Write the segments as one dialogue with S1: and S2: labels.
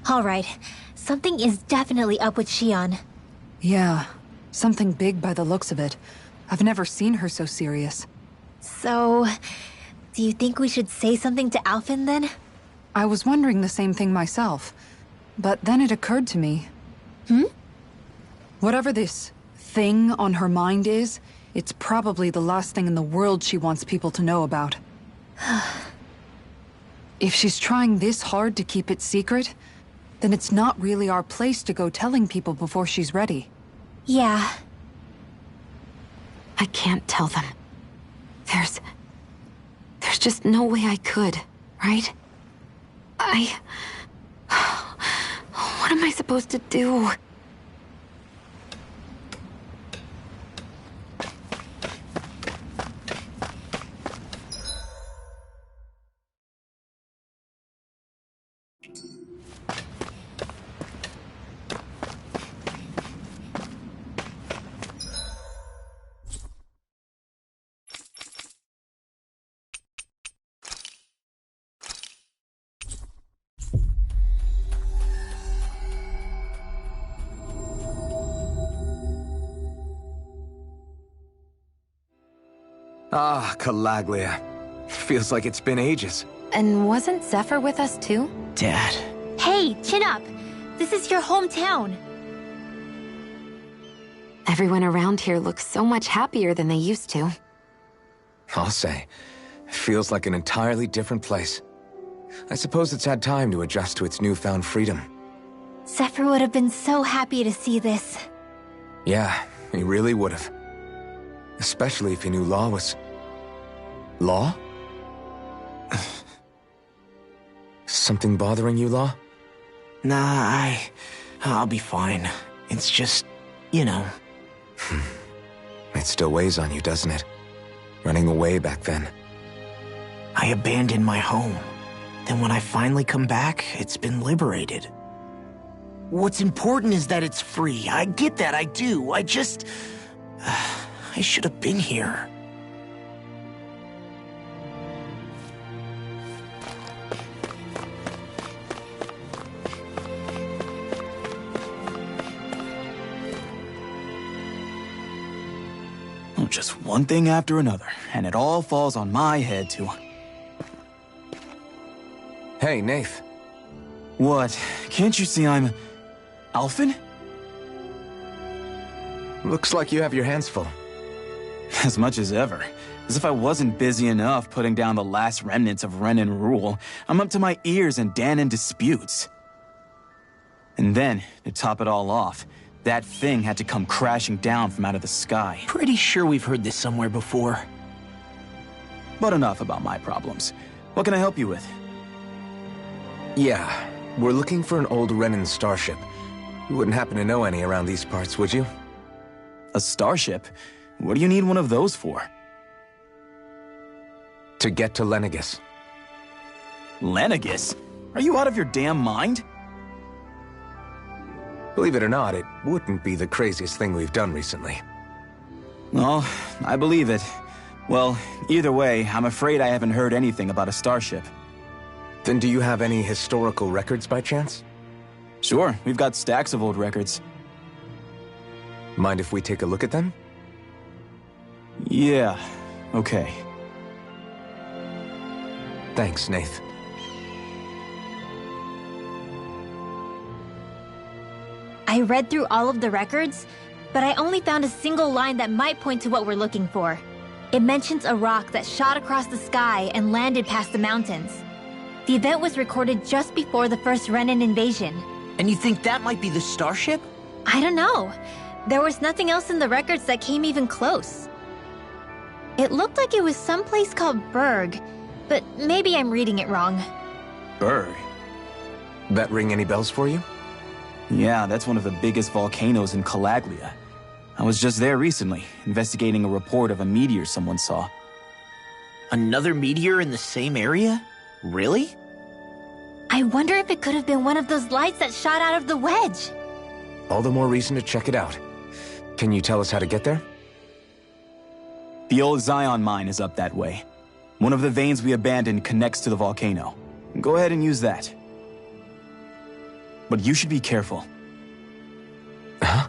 S1: Alright, something is definitely up with Xion.
S2: Yeah, something big by the looks of it. I've never seen her so serious.
S1: So, do you think we should say something to Alphen then?
S2: I was wondering the same thing myself, but then it occurred to me. Whatever this thing on her mind is, it's probably the last thing in the world she wants people to know about. If she's trying this hard to keep it secret, then it's not really our place to go telling people before she's ready.
S1: Yeah.
S3: I can't tell them. There's just no way I could, right? What am I supposed to do?
S4: Ah, Calaglia. Feels like it's been ages.
S3: And wasn't Zephyr with us too?
S5: Dad.
S1: Hey, chin up! This is your hometown!
S3: Everyone around here looks so much happier than they used to.
S4: I'll say. Feels like an entirely different place. I suppose it's had time to adjust to its newfound freedom.
S1: Zephyr would have been so happy to see this.
S4: Yeah, he really would have. Especially if he knew Law was... Law? Something bothering you, Law?
S5: Nah, I'll be fine. It's just, you know.
S4: It still weighs on you, doesn't it? Running away back then.
S5: I abandoned my home. Then when I finally come back, it's been liberated. What's important is that it's free. I get that, I do. I just... I should have been here.
S6: Oh, just one thing after another, and it all falls on my head to...
S4: Hey, Nath.
S6: What? Can't you see I'm... Alphen?
S4: Looks like you have your hands full.
S6: As much as ever. As if I wasn't busy enough putting down the last remnants of Renan rule, I'm up to my ears in Danon disputes. And then, to top it all off, that thing had to come crashing down from out of the sky.
S5: Pretty sure we've heard this somewhere before.
S6: But enough about my problems. What can I help you with?
S4: Yeah, we're looking for an old Renan starship. You wouldn't happen to know any around these parts, would you?
S6: A starship? What do you need one of those for?
S4: To get to Lenegis.
S6: Lenegis? Are you out of your damn mind?
S4: Believe it or not, it wouldn't be the craziest thing we've done recently.
S6: Well, I believe it. Well, either way, I'm afraid I haven't heard anything about a starship.
S4: Then do you have any historical records by chance?
S6: Sure, we've got stacks of old records.
S4: Mind if we take a look at them?
S6: Yeah, okay.
S4: Thanks, Nath.
S1: I read through all of the records, but I only found a single line that might point to what we're looking for. It mentions a rock that shot across the sky and landed past the mountains. The event was recorded just before the first Renan invasion.
S5: And you think that might be the starship?
S1: I don't know. There was nothing else in the records that came even close. It looked like it was someplace called Berg, but maybe I'm reading it wrong.
S6: Berg?
S4: That ring any bells for you?
S6: Yeah, that's one of the biggest volcanoes in Calaglia. I was just there recently, investigating a report of a meteor someone saw.
S5: Another meteor in the same area? Really?
S1: I wonder if it could have been one of those lights that shot out of the wedge.
S4: All the more reason to check it out. Can you tell us how to get there?
S6: The old Zion mine is up that way. One of the veins we abandoned connects to the volcano. Go ahead and use that. but you should be careful.
S4: Huh?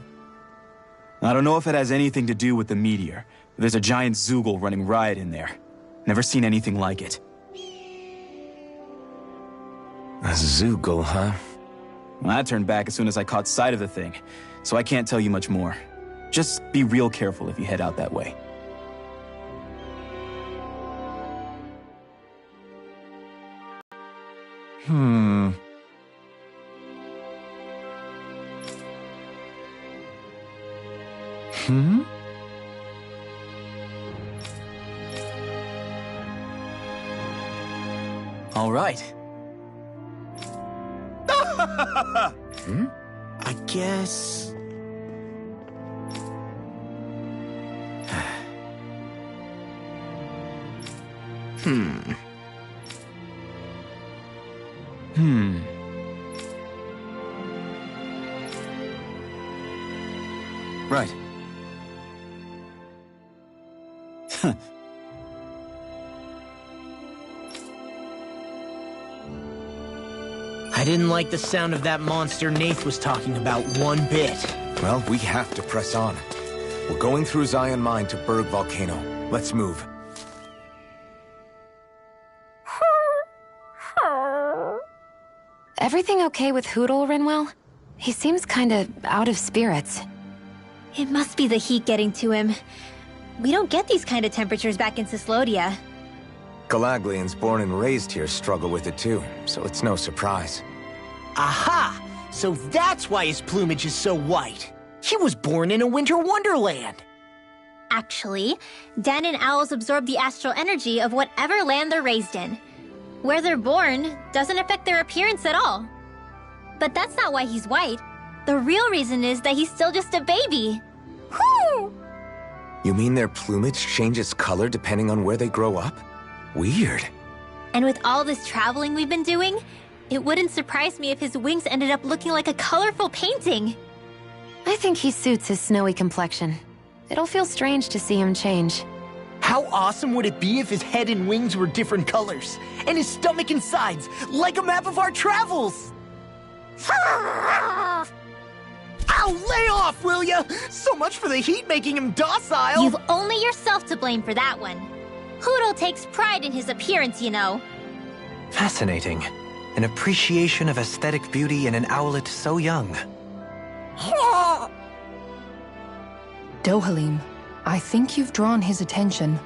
S6: I don't know if it has anything to do with the meteor. There's a giant Zoogle running riot in there. Never seen anything like it.
S4: A Zoogle, huh?
S6: Well, I turned back as soon as I caught sight of the thing, so I can't tell you much more. Just be real careful if you head out that way. All right.
S5: I guess...
S6: Right.
S5: I didn't like the sound of that monster Nath was talking about one bit.
S4: Well, we have to press on. We're going through Zion Mine to Berg Volcano. Let's move.
S3: Everything okay with Hootle, Rinwell? He seems kinda out of spirits.
S1: It must be the heat getting to him. We don't get these kind of temperatures back in Cislodia.
S4: Galaglians born and raised here struggle with it too, so it's no surprise.
S5: Aha! So that's why his plumage is so white. He was born in a winter wonderland.
S1: Actually, Danon owls absorb the astral energy of whatever land they're raised in. Where they're born doesn't affect their appearance at all. But that's not why he's white. The real reason is that he's still just a baby. Whew!
S4: You mean their plumage changes color depending on where they grow up? Weird.
S1: And with all this traveling we've been doing, it wouldn't surprise me if his wings ended up looking like a colorful painting.
S3: I think he suits his snowy complexion. It'll feel strange to see him change.
S5: How awesome would it be if his head and wings were different colors, and his stomach and sides, like a map of our travels? Ow, lay off, will ya? So much for the heat making him docile.
S1: You've only yourself to blame for that one. Hootle takes pride in his appearance, you know.
S7: Fascinating. An appreciation of aesthetic beauty in an owlet so young.
S2: Dohalim, I think you've drawn his attention.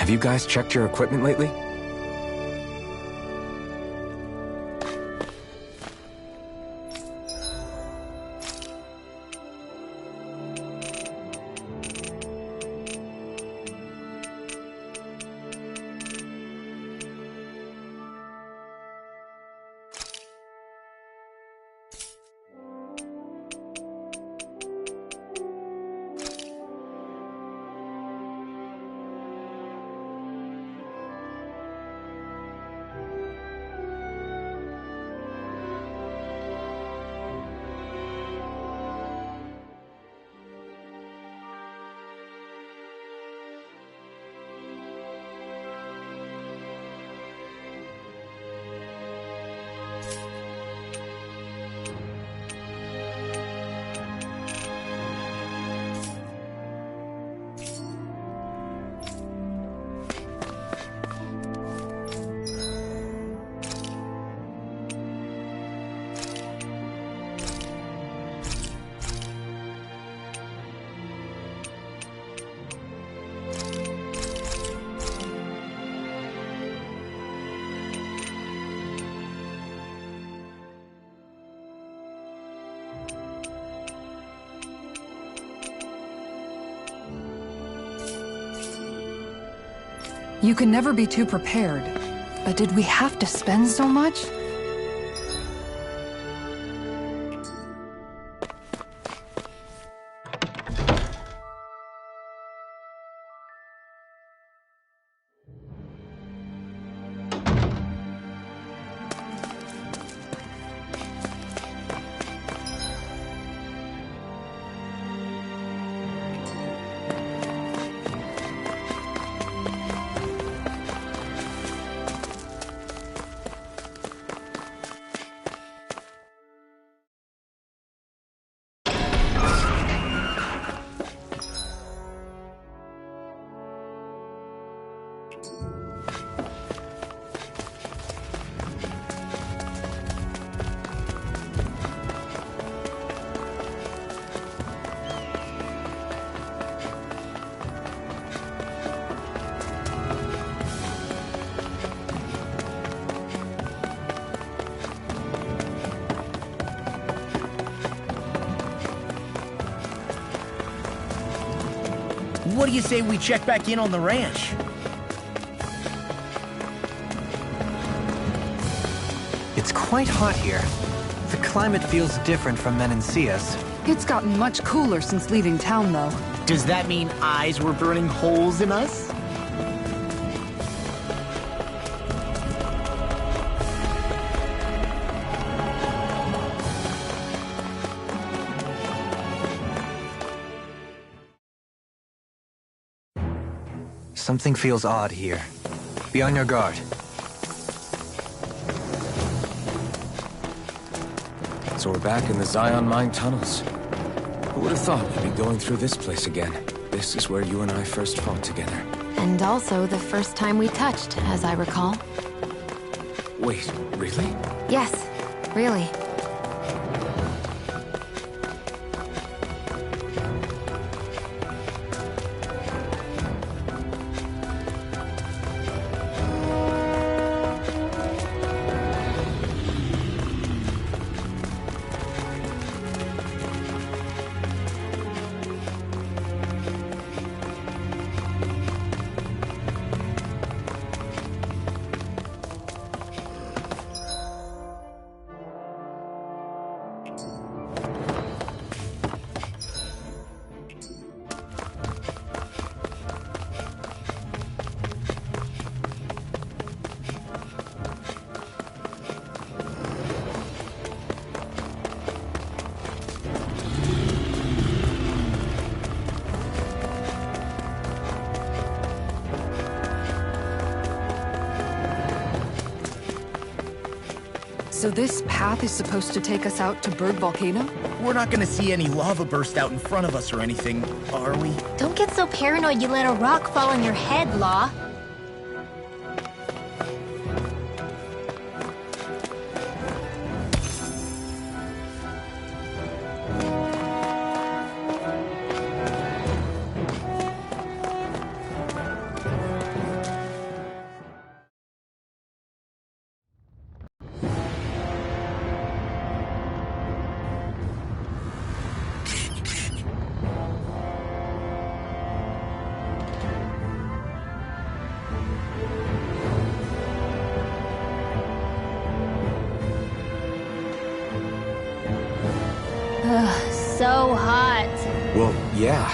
S4: Have you guys checked your equipment lately?
S2: You can never be too prepared. But did we have to spend so much?
S5: What do you say we check back in on the ranch?
S7: It's quite hot here. The climate feels different from Menancias.
S2: It's gotten much cooler since leaving town, though.
S5: Does that mean eyes were burning holes in us?
S7: Something feels odd here. Be on your guard.
S4: So we're back in the Zion Mine tunnels. Who would have thought we'd be going through this place again? This is where you and I first fought together.
S3: And also the first time we touched, as I recall.
S4: Wait, really?
S3: Yes, really.
S2: So this path is supposed to take us out to Bird Volcano?
S5: We're not gonna see any lava burst out in front of us or anything, are we?
S1: Don't get so paranoid you let a rock fall on your head, Law. so hot.
S4: Well, yeah.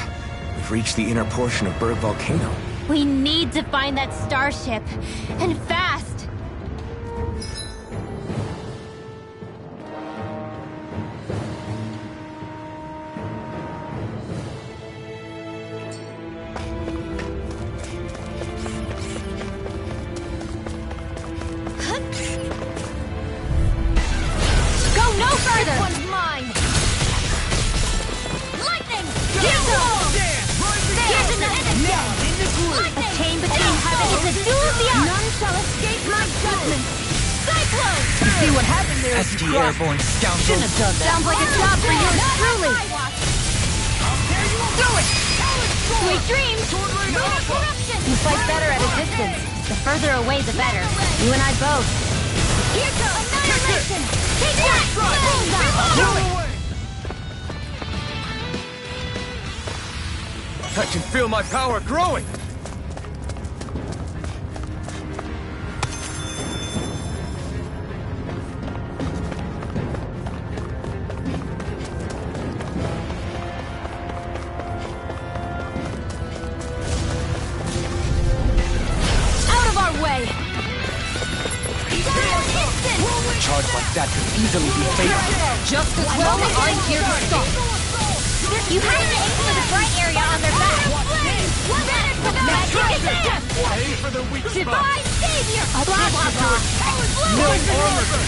S4: We've reached the inner portion of Berg Volcano.
S1: We need to find that starship. And fast! Go no further! This one's mine! Lightning! Here's another! A chain between heaven is a duel of the arts! None shall escape my judgment! Cyclone!
S8: You see what happened there?
S7: SD airborne scoundrel.
S8: Shouldn't have done that.
S1: Sounds like a job for yours truly!
S8: Do it!
S1: Sweet dreams! You fight better at a distance. The further away, the better. You and I both. Here goes annihilation! Take that!
S4: I can feel my power growing!
S1: Out of our way!
S7: Charge like that could easily be fatal.
S8: Just as well, I'm here to stop.
S1: You have to aim for the bright area on their back. Magic attack!
S4: Pay for the weak spot!
S1: Divine savior! Blah, blah, blah.
S8: No armor!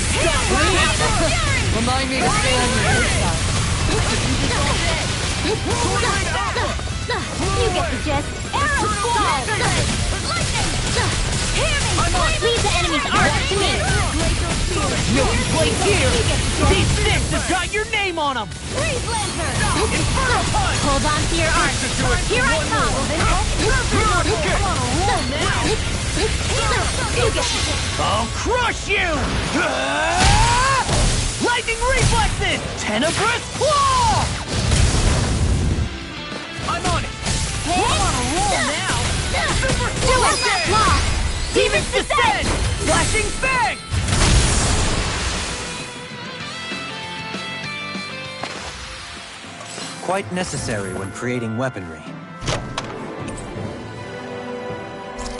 S8: Remind me to stay on your good side.
S1: You get the gist. Arrow fall! Leave the enemy's arc to me!
S8: No place here! These sticks have got your name on them!
S1: Freeze Lantern! Hold on to your arc. Here I come!
S8: I'll crush you! Lightning reflexes! Tenebrous claw! I'm on it! I'm on a roll now!
S1: Do it! Law!
S8: Demons descend! Flashing fang!
S7: Quite necessary when creating weaponry.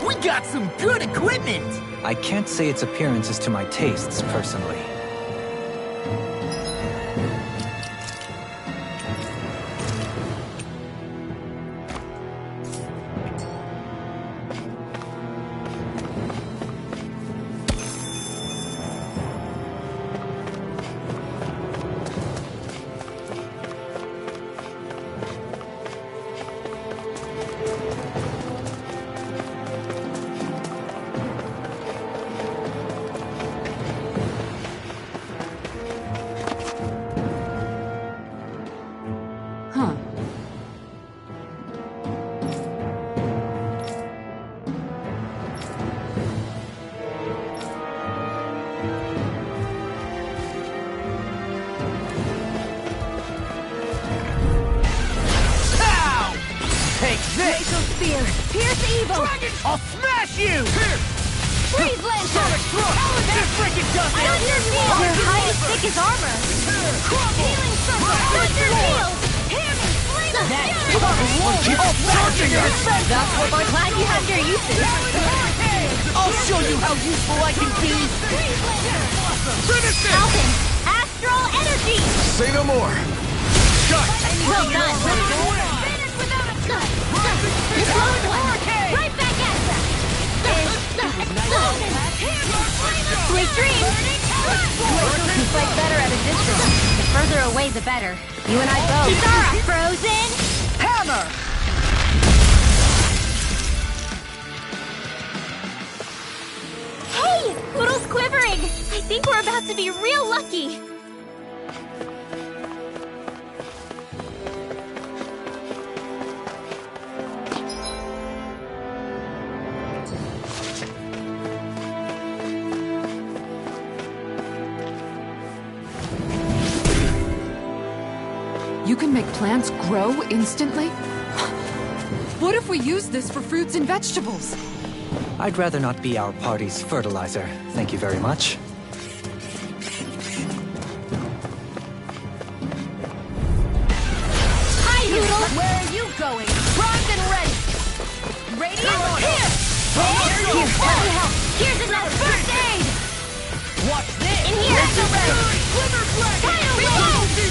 S8: We got some good equipment!
S7: I can't say its appearance is to my tastes, personally.
S2: Huh.
S8: Pow! Take this!
S1: Spear! Pierce evil!
S8: I'll smash you!
S1: Freeze Lantern!
S8: Sonic thrust! This freaking does it!
S1: Thunder Field! Your hide as thick as armor! Healing Circle! Thunder Field! Hammer! Flame of Fury!
S8: Keep charging it!
S1: That's what I'm glad you have your uses!
S8: I'll show you how useful I can be!
S4: Finish it!
S1: Falcon! Astral Energy!
S4: Say no more! Shut!
S1: Well done! Finish without a cut! Close one! Right back at ya! Explosion! Sweet dreams! You fight better at a distance. The further away, the better. You and I both. Kisara! Frozen!
S8: Hammer!
S1: Hey! Poodle's quivering! I think we're about to be real lucky!
S2: You can make plants grow instantly? What if we use this for fruits and vegetables?
S7: I'd rather not be our party's fertilizer. Thank you very much.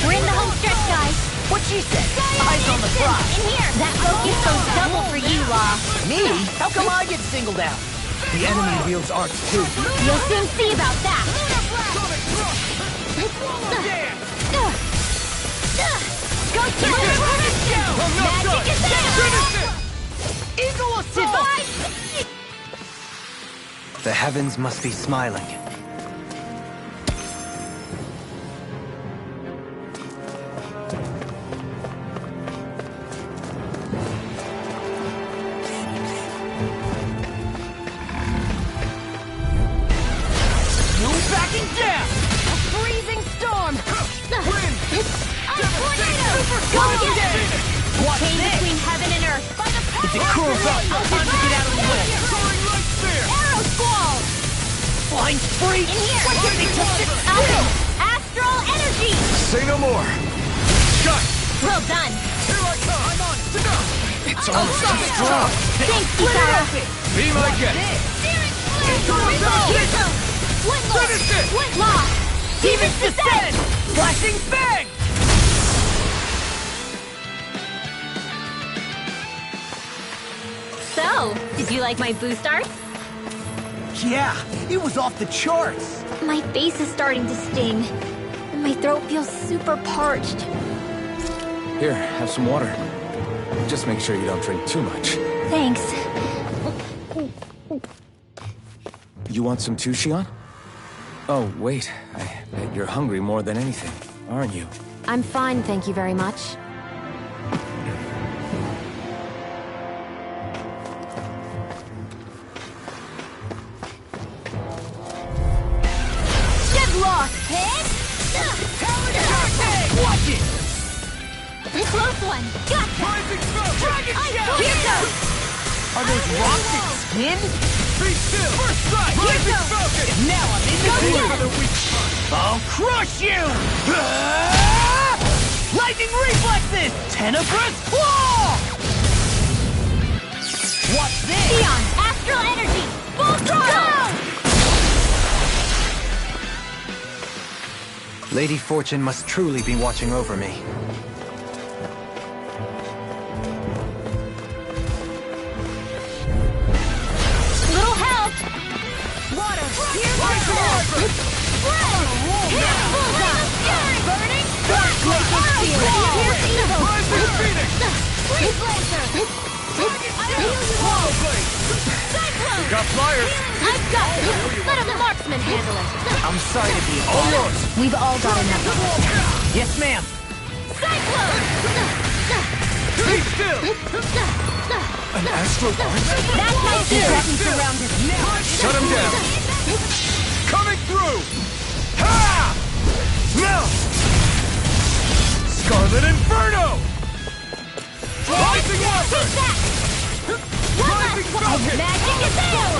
S1: We're in the home stretch, guys.
S8: What she said? Eyes on the prize.
S1: In here. That focus goes double for you, Law.
S8: Me? How come I get singled out?
S4: The enemy wields arts too.
S1: You'll soon see about that. Go kill it! Magic is there!
S8: Eagle assault!
S1: Divide!
S7: The heavens must be smiling.
S8: No backing down!
S1: A freezing storm!
S8: Wind!
S1: A tornado! Go get it!
S8: What's
S1: Chain
S8: this?
S1: between heaven and earth. By the power
S8: If it cools up,
S1: I'll
S8: time to get out of the way.
S1: Arrow squall!
S8: Flying spree!
S1: In here!
S8: What gives me to sit
S1: Up!
S8: still?
S1: Astral energy!
S4: Say no more. Shut!
S1: Well done!
S8: Here I come! I'm on!
S4: It's almost too strong.
S1: Thanks,
S8: Split it
S1: Kisara!
S8: open!
S4: Be my guest.
S8: Finish it!
S1: Law!
S8: Demons descend! Flashing bang!
S1: So, did you like my boost arts?
S8: Yeah, it was off the charts!
S1: My face is starting to sting, and my throat feels super parched.
S4: Here, have some water. Just make sure you don't drink too much.
S1: Thanks.
S4: You want some too, Shion? Oh, wait. I bet you're hungry more than anything, aren't you?
S3: I'm fine, thank you very much.
S1: Get lost, kid!
S8: Watch it!
S1: Close one! Gotcha!
S8: Dragon shell!
S1: Here goes!
S8: Are those rocks that spin?
S4: Be still!
S8: First strike!
S1: Here goes!
S8: And now I'm in the
S1: Go
S8: clear!
S1: get it!
S8: I'll crush you! Ah! Lightning reflexes! Tenebrous claw! What's this?
S1: Sion, astral energy! Full throttle!
S7: Lady Fortune must truly be watching over me.
S1: Little help! Water! Here we go! Spread! Here! Bullseye! Burning! Here's evil! Freeze Blazer! Cyclone!
S4: Got flyers!
S1: I've got it! Let a marksman handle it!
S8: I'm sorry to be a
S4: All yours!
S1: We've all got enough of it.
S8: Yes, ma'am.
S1: Cyclone!
S4: Be still! An astral art?
S1: That's my fear!
S8: Surrounded now.
S4: Shut him down! Coming through! Ha! Now! Scarlet Inferno! Rising Watcher!
S1: Take that! One
S4: Rising
S1: last one!
S4: Falcon!
S1: Magic is there!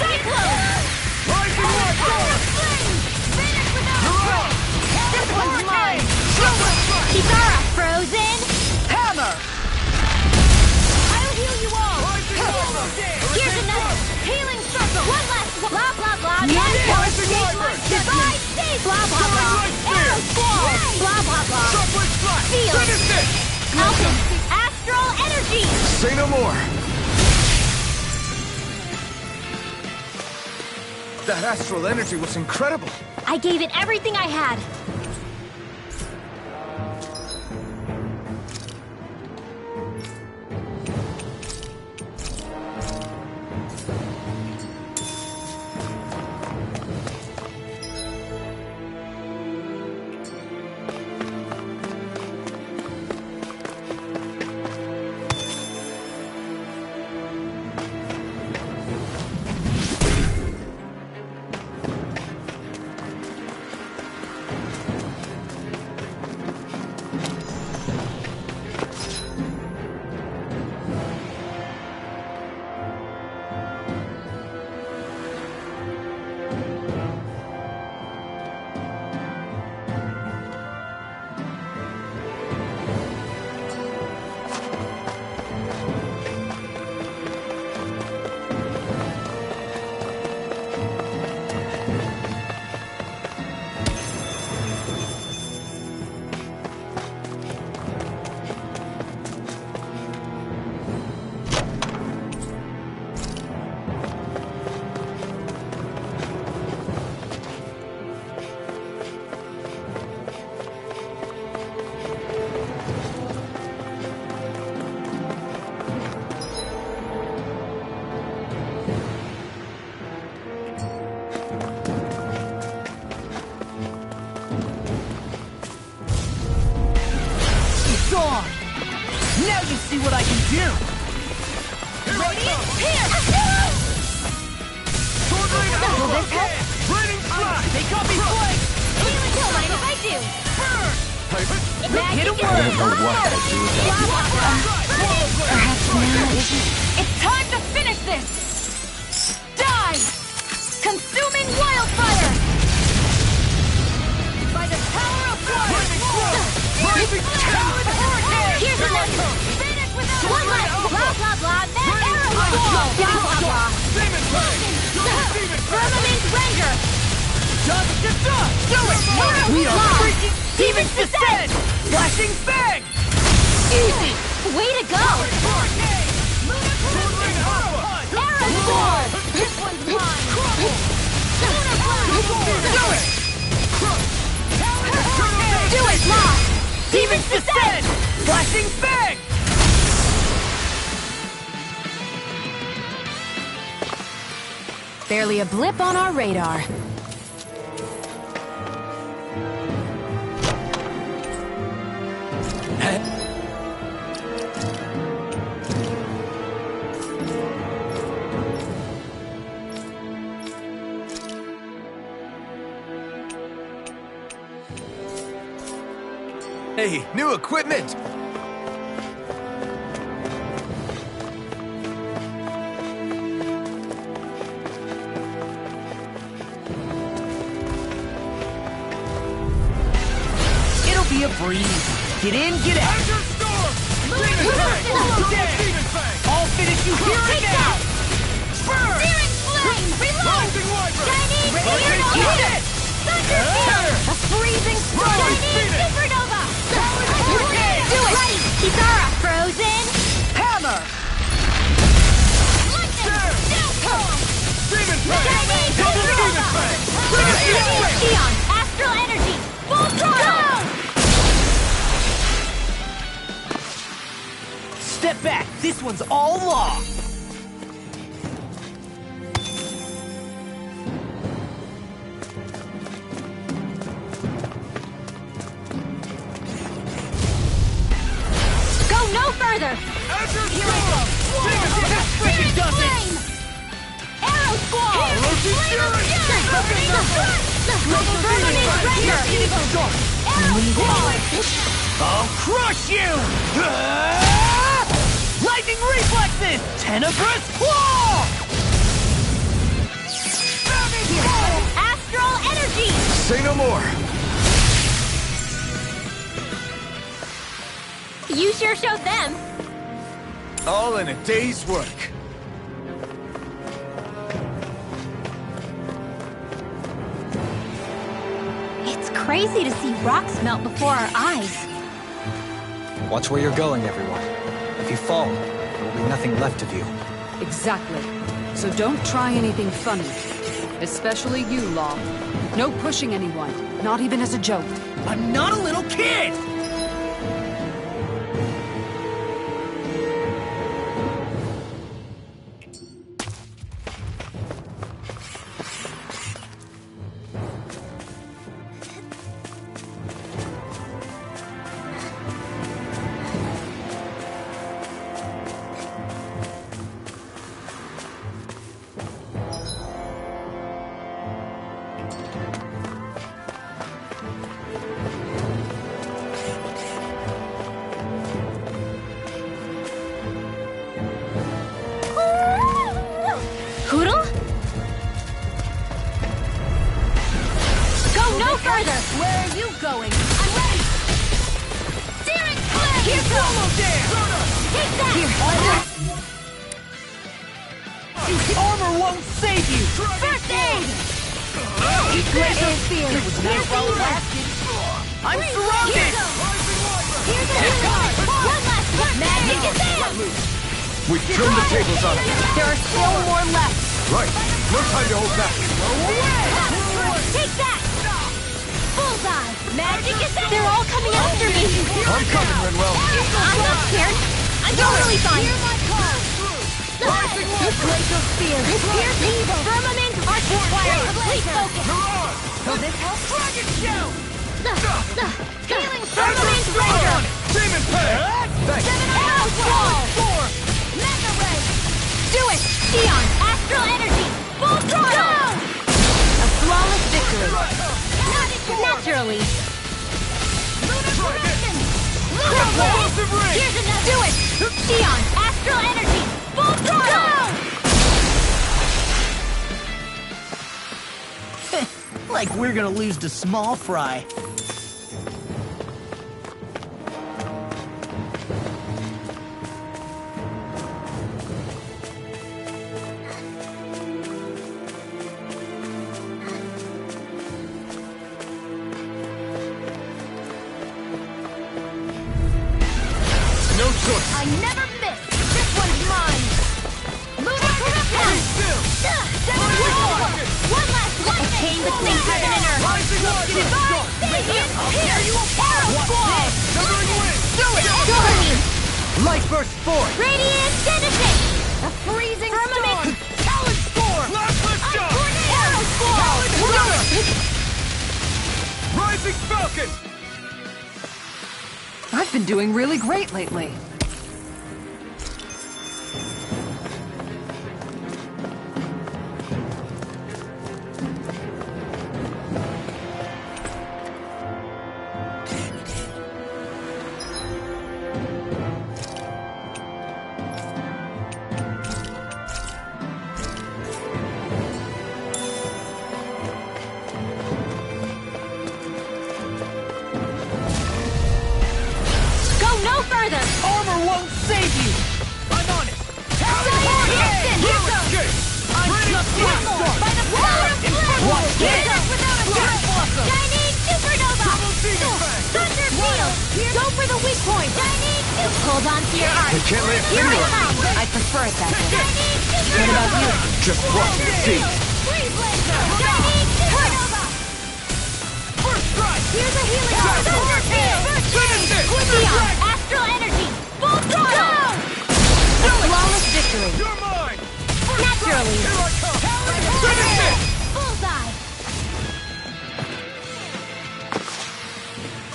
S1: Cyclone!
S4: Rising Watcher!
S1: Finish without a
S4: You're up!
S1: This one's mine! Kisara, frozen!
S8: Hammer!
S1: I'll heal you all!
S4: Rising Watcher!
S1: Here's another! Healing circle! One last one! Blah, blah, blah!
S4: Rising Watcher!
S1: Goodbye, stay! Blah, blah, blah!
S4: Right there!
S1: Arrow squall! Blah, blah, blah!
S4: Subway Flash!
S1: Seal.
S4: Finish it!
S1: Alton! Astral energy!
S4: Say no more! That astral energy was incredible!
S1: I gave it everything I had. this help?
S8: Raining fly! They got me flanked!
S1: Don't mind if I do.
S8: Hit him
S4: I don't know what I'd do without you.
S3: Perhaps now isn't...
S2: It's time to finish this! Die! Consuming wildfire! By the power of water!
S1: Here's another. One left. Blah, blah, blah. That arrow wall. Blah, blah, blah. Firmament Ranger.
S8: Do it! We are freaking Demon's Descent! Flashing Fang!
S1: Easy. Way to go. Arrow Sword. This one's mine. Do it, Lost.
S8: Demon's Descent! Flashing Fang!
S2: Barely a blip on our radar.
S4: Hey, new equipment!
S8: It'll be a breeze. Get in, get out. I'll finish you here and now. Burn!
S1: Searing Flame. Reload. Chinese
S8: Get it!
S1: Thunderfield. A freezing storm. Chinese Supernova. Do it. Ready. Kitara. Frozen.
S8: Hammer!
S1: Chinese Supernova. Chinese Neon. Astral Energy. Full throttle.
S8: Step back. This one's all law.
S1: Go no further.
S8: Here I go. That freaking does it.
S1: Arrow Squall.
S8: I'll crush you! Lightning reflexes! Tenebrous claw!
S1: Astral Energy.
S4: Say no more!
S1: You sure showed them.
S4: All in a day's work.
S1: It's crazy to see rocks melt before our eyes.
S7: Watch where you're going, everyone. If you fall, there will be nothing left of you.
S2: Exactly. So don't try anything funny. Especially you, Law. No pushing anyone, not even as a joke.
S8: I'm not a little kid!
S1: Poodle? Go no further!
S2: Where are you going?
S1: I'm ready! Searing Flame! Here goes! Take that!
S8: Armor won't save you!
S1: First aid!
S2: Glacial Spear!
S8: I'm surrounded!
S1: Here's a one last magic is there!
S4: We've turned the tables on them.
S2: There are still more left!
S4: Right. No time to hold back.
S1: Take that! Bullseye! Magic is there! They're all coming after me!
S4: I'm coming, Renwell.
S1: I'm not scared! I'm totally fine!
S2: Glacial Spear!
S1: Here's evil! Firmament Arch requires complete focus!
S8: Will this help? Dragon Shout!
S1: Scaling Firmament Ranger!
S8: Demon Pet!
S4: Thanks.
S1: Arrow Wall! Mega Ray! Do it! Neon! Astral Energy! Full throttle! Naturally.
S8: Explosive ring!
S1: Here's enough. Do it! Xion, astral energy! Full throttle!
S5: Like we're gonna lose to small fry.
S8: No choice!
S1: I never miss! This one's mine! Lunar corruption! One last one! A chain between heaven and earth!
S8: Rising water!
S1: Divine Savior! Here you will arrow squall!
S8: Severing wind!
S1: Do it! Cover me!
S8: Light burst forth!
S1: Radiant finishing! A freezing firmament!
S8: Talon storm! Last lift shot!
S1: Arrow squall!
S8: Rising falcon!
S2: I've been doing really great lately.
S1: Go no further!
S8: Armor won't save you! I'm on it!
S1: Instant! Here goes!
S8: I'm just
S1: One more! By the power of flame! Here goes without a doubt! Chinese supernova! Thunder field! Go for the weak point! Chinese super... Hold on to your arm!
S8: can't lay a
S1: Here I
S8: finger on
S1: come!
S3: I prefer it that way.
S1: Chinese
S3: What
S1: supernova!
S3: about you?
S8: Just watch and see!
S1: Freeze laser! Chinese supernova!
S8: First strike!
S1: Here's a healing arm! Thunder field!
S8: Finish it!
S1: Xion, astral energy! Full throttle! A flawless victory!
S8: You're mine!
S1: Naturally!
S8: Here I come! Finish it!
S1: Bullseye!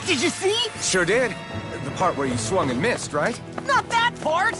S5: Did you see?
S4: Sure did. The part where you swung and missed, right?
S5: Not that part!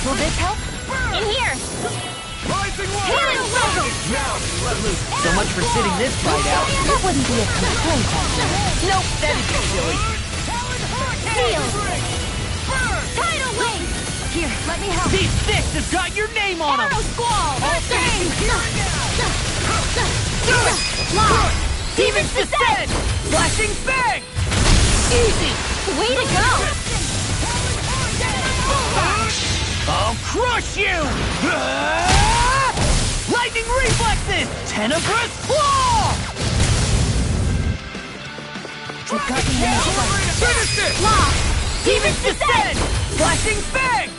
S1: Will this help? In here!
S8: Rising water!
S1: Healing circle!
S8: Now, let loose!
S5: So much for sitting this fight out.
S3: That wouldn't be a complaint, actually.
S5: Nope, that'd be silly.
S1: Seal! Tidal wave!
S3: Here, let me help.
S5: These fists have got your name on them!
S1: Arrow squall!
S5: Bang!
S1: Lock!
S5: Demon's Descent! Flashing bang! Easy!
S1: Way to go!
S5: I'll crush you! Lightning reflexes! Tenebrous claw!
S3: You got me in the front.
S8: Finish it!
S1: Lock!
S5: Demon's Descent! Flashing bang!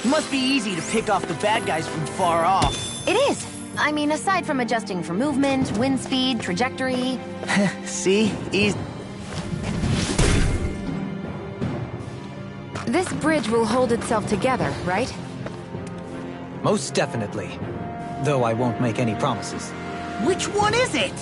S5: Must be easy to pick off the bad guys from far off.
S3: It is. I mean, aside from adjusting for movement, wind speed, trajectory...
S5: See? Easy.
S3: This bridge will hold itself together, right?
S7: Most definitely. Though I won't make any promises.
S5: Which one is it?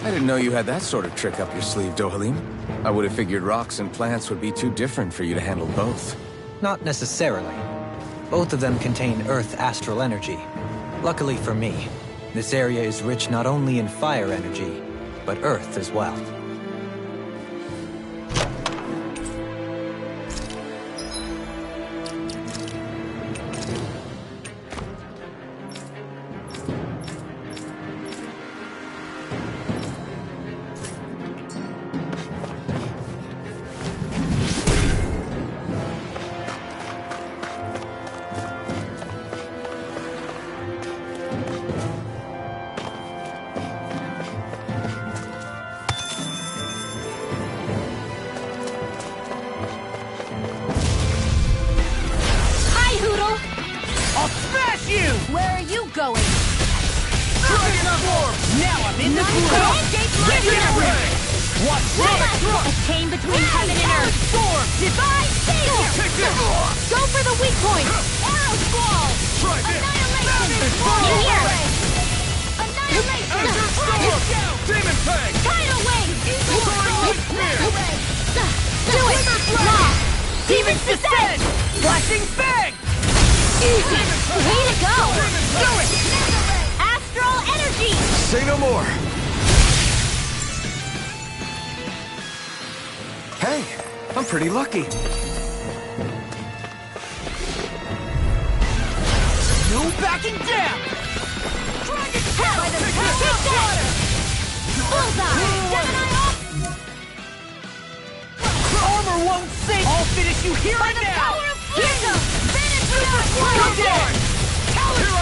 S4: I didn't know you had that sort of trick up your sleeve, Dohalim. I would have figured rocks and plants would be too different for you to handle both.
S7: Not necessarily. Both of them contain Earth astral energy. Luckily for me, this area is rich not only in fire energy, but Earth as well.
S8: Where are you going? Dragon form! Now I'm in the groove! Watch this!
S1: A chain between heaven and earth.
S8: Form!
S1: Divine savior! Go for the weak point! Arrow squall!
S8: Try this!
S1: Annihilation! Here! Annihilation!
S8: Azure storm! Demon fang!
S1: Tidal wave!
S8: Soaring light spear!
S1: Do it! Law!
S8: Demon's descent! Flashing fang!
S1: Easy! Way to go!
S8: Do it!
S1: Astral energy!
S4: Say no more! Hey, I'm pretty lucky.
S8: No backing down! Dragon
S1: Hell!
S8: Take
S1: Take
S8: this!
S1: that! Bullseye! Gemini off!
S8: Armor won't sink! I'll finish you here
S1: By
S8: and
S1: the
S8: now!
S1: power of Venom!
S8: Come on!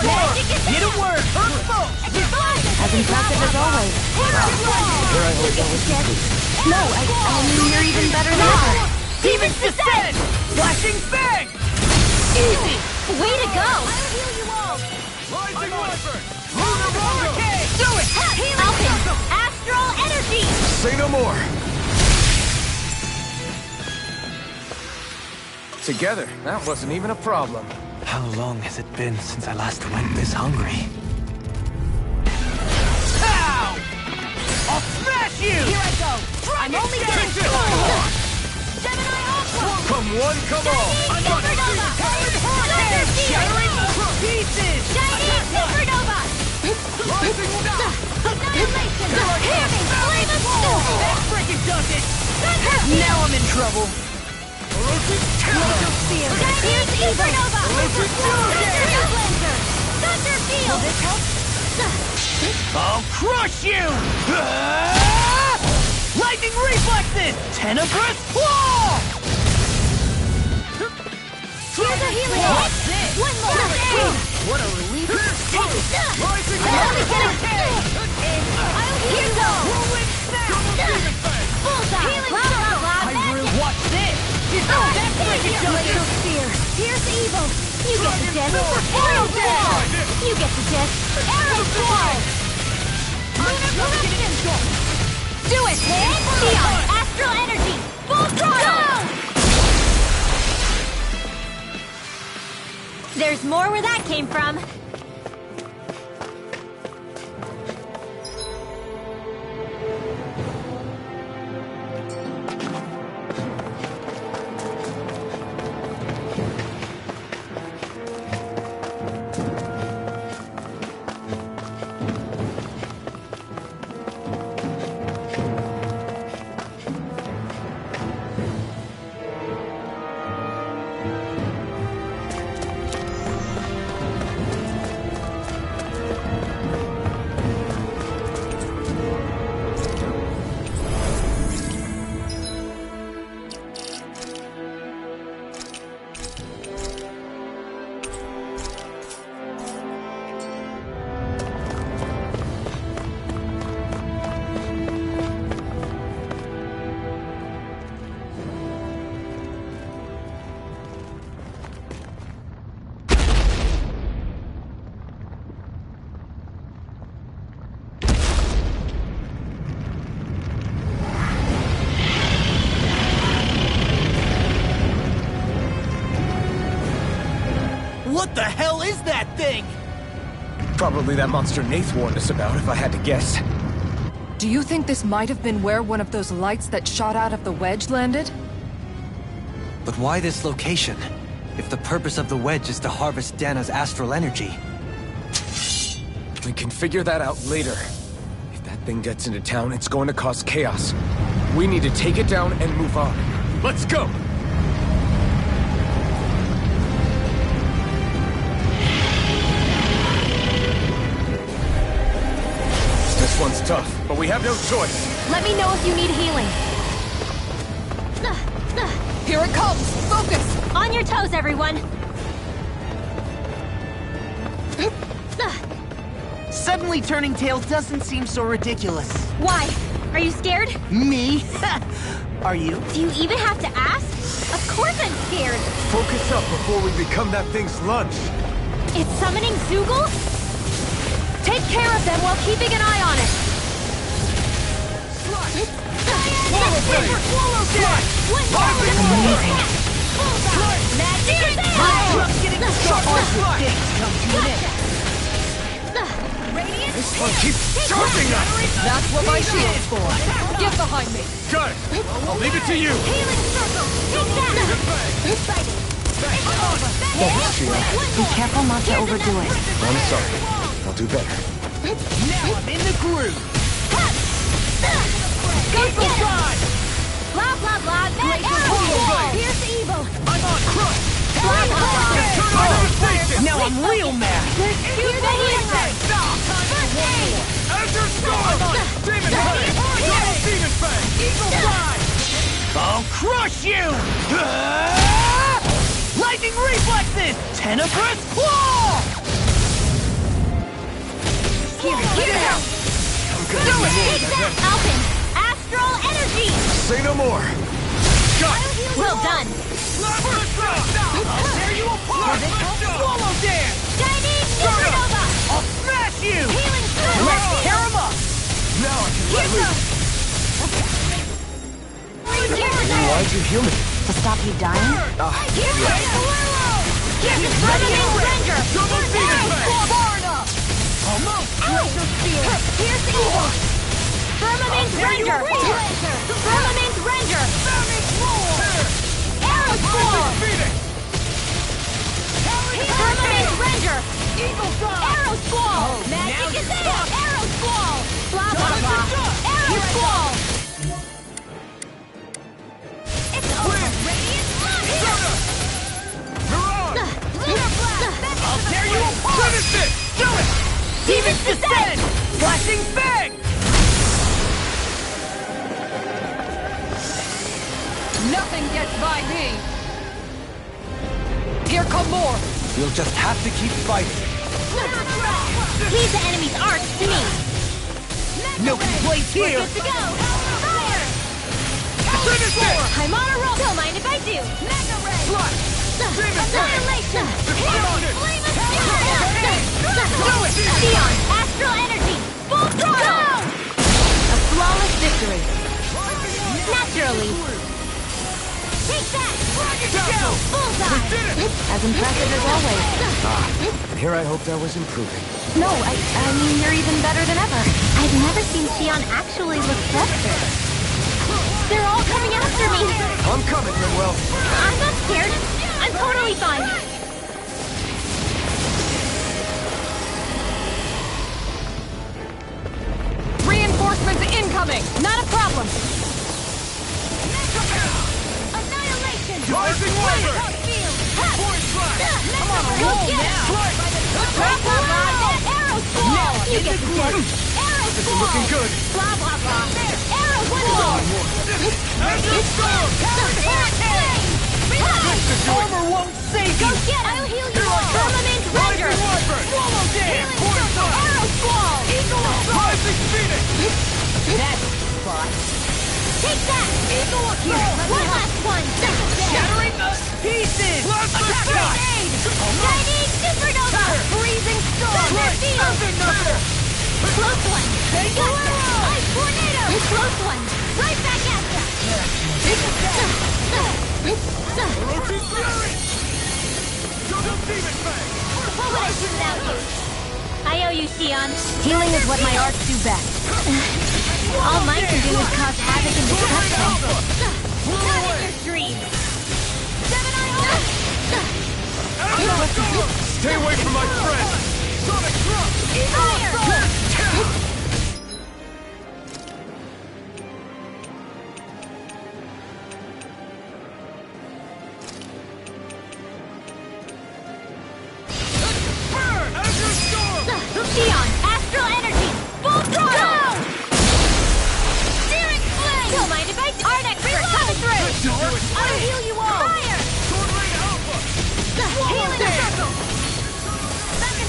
S1: Magic is
S8: Get it work!
S1: As impressive as always. No, I mean you're even better than ever.
S8: Demon's descent! Flashing fang!
S1: Easy! Way to go!
S8: Rising Wyvern! Lunar Roller! Do it!
S1: Alpin! Astral energy!
S4: Say no more! Together, that wasn't even a problem.
S7: How long has it been since I last went this hungry?
S8: Ow! I'll smash you!
S1: Here I go! I'm only getting started! Gemini Aqua!
S4: Come one, come all!
S1: Supernova! Thunder Field!
S8: Shattering pieces!
S1: Chinese Supernova! Annihilation! Hamming! Flame of Steel!
S8: Backbreaking does it!
S1: Thunder Field!
S8: Now I'm in trouble!
S1: Laser Sphere! Chinese Supernova! Thunder Blazer! Thunder Field! Will this help?
S8: I'll crush you! Lightning reflexes! Tenebrous claw!
S1: Here's a healing hit! One more!
S8: What a relief!
S1: Rising Here you go!
S8: Whirlwind snap!
S1: Bullseye! Healing magic!
S8: Watch this! Backbreaking does it!
S1: Laser Sphere! Pierce evil! You get the gist! Arrow Ball! You get the gist! Arrow Ball! Lunar Corruption! Do it! Neon! Astral energy! Full throttle! There's more where that came from.
S8: What the hell is that thing?
S4: Probably that monster Nath warned us about, if I had to guess.
S2: Do you think this might have been where one of those lights that shot out of the wedge landed?
S7: But why this location? If the purpose of the wedge is to harvest Dana's astral energy.
S4: We can figure that out later. If that thing gets into town, it's going to cause chaos. We need to take it down and move on. Let's go! This one's tough, but we have no choice.
S1: Let me know if you need healing.
S2: Here it comes! Focus!
S1: On your toes, everyone!
S5: Suddenly turning tail doesn't seem so ridiculous.
S1: Why? Are you scared?
S5: Me? Are you?
S1: Do you even have to ask? Of course I'm scared!
S4: Focus up before we become that thing's lunch.
S1: It's summoning Zoogle? Take care of them while keeping an eye on it!
S4: This one keeps charging us!
S2: That's what my shield's for! Get behind me!
S4: Got it! I'll leave it to you!
S1: Healing circle! Take that!
S3: Be careful not to overdo it.
S4: I'm sorry. I'll do better.
S5: Now I'm in the groove.
S1: Go get him! Blah, blah, blah, bad arrow! Here's the evil!
S5: I'm on crush.
S1: Blah, blah, blah!
S5: Now I'm real mad.
S1: There's too many of them! First aid!
S4: Azure Storm! Demon Fang! Double Demon Fang!
S5: Eagle Fly. I'll crush you. Lightning reflexes. Tenebrous claw.
S1: Here!
S4: Do it!
S1: Take that, Alpin! Astral energy!
S4: Say no more! Got it!
S1: Well done!
S5: I'll tear you apart. Swallow dance.
S1: Chinese supernova!
S5: I'll smash you.
S1: Healing circle!
S5: Let's tear him up.
S4: Now I can let
S1: Here
S4: loose!
S1: goes!
S4: Why'd you heal me?
S3: To stop you dying?
S1: Here's the whirl! Here's the Firmament Ranger!
S4: Double Demon Fang!
S5: Far enough. Almost.
S1: Here's the evil! Firmament Ranger! Firmament Ranger! Arrow Squall! Firmament Ranger! Arrow Squall! Magic is there! Arrow Squall! Blah, blah, blah! Arrow Squall! It's over! Radiant Launch!
S5: I'll tear you apart.
S4: Finish it!
S5: Do it.
S1: Demon's Descent!
S5: Flashing bang.
S2: Nothing gets by me! Here come more!
S7: You'll just have to keep fighting.
S1: Leave the enemy's arcs to me!
S5: No complaints here.
S1: Good to go! Fire!
S4: Finish it!
S1: I'm on a roll! Don't mind if I do! Mega Ray!
S5: Flush.
S1: Annihilation!
S4: I'm on it!
S1: Flame of Fury! Sion! Astral energy! Full throttle! A flawless victory! Naturally! Take that! Bullseye!
S3: As impressive as always.
S4: And here I hoped I was improving.
S3: No, I mean, you're even better than ever.
S1: I've never seen Sion actually look frustrated. They're all coming after me!
S4: I'm coming, Manuel.
S1: I'm not scared. I'm totally fine.
S2: Reinforcements incoming!
S1: Not a problem. Annihilation!
S4: Rising Wyvern!
S1: I'm on a roll now! Blah, blah, blah! Arrow Squall! You get the gist. Arrow Squall!
S4: Looking good.
S1: Blah, blah, blah! Arrow Squall!
S4: Azure Storm!
S5: Armor won't save
S1: Go
S5: you.
S1: get him! I'll heal you all! Firmament Ranger!
S4: Rising Wyvern!
S5: Swallow dance.
S1: Healing Circle! Arrow Squall!
S5: Eagle assault.
S4: Rising Phoenix!
S5: That's spot.
S1: Take that!
S5: Eagle assault.
S1: One last one!
S5: Shattering us pieces. Attack us.
S1: Chinese Supernova!
S5: Freezing storm.
S1: Thunder Field! Close one! Gotcha! Ice Tornado! Close one! Right back at ya!
S4: Double Demon Fang!
S1: What would I do without you? I owe you, Sion.
S3: Healing is what my arts do best.
S8: Not in your dreams! Gemini
S4: Stay away from my friend!
S8: Sonic Drop! Fire! Neon, Astral Energy, full throttle! Searing Flame! Don't mind if I do. Our expert coming through! I'll heal you all! Fire! Healing circle!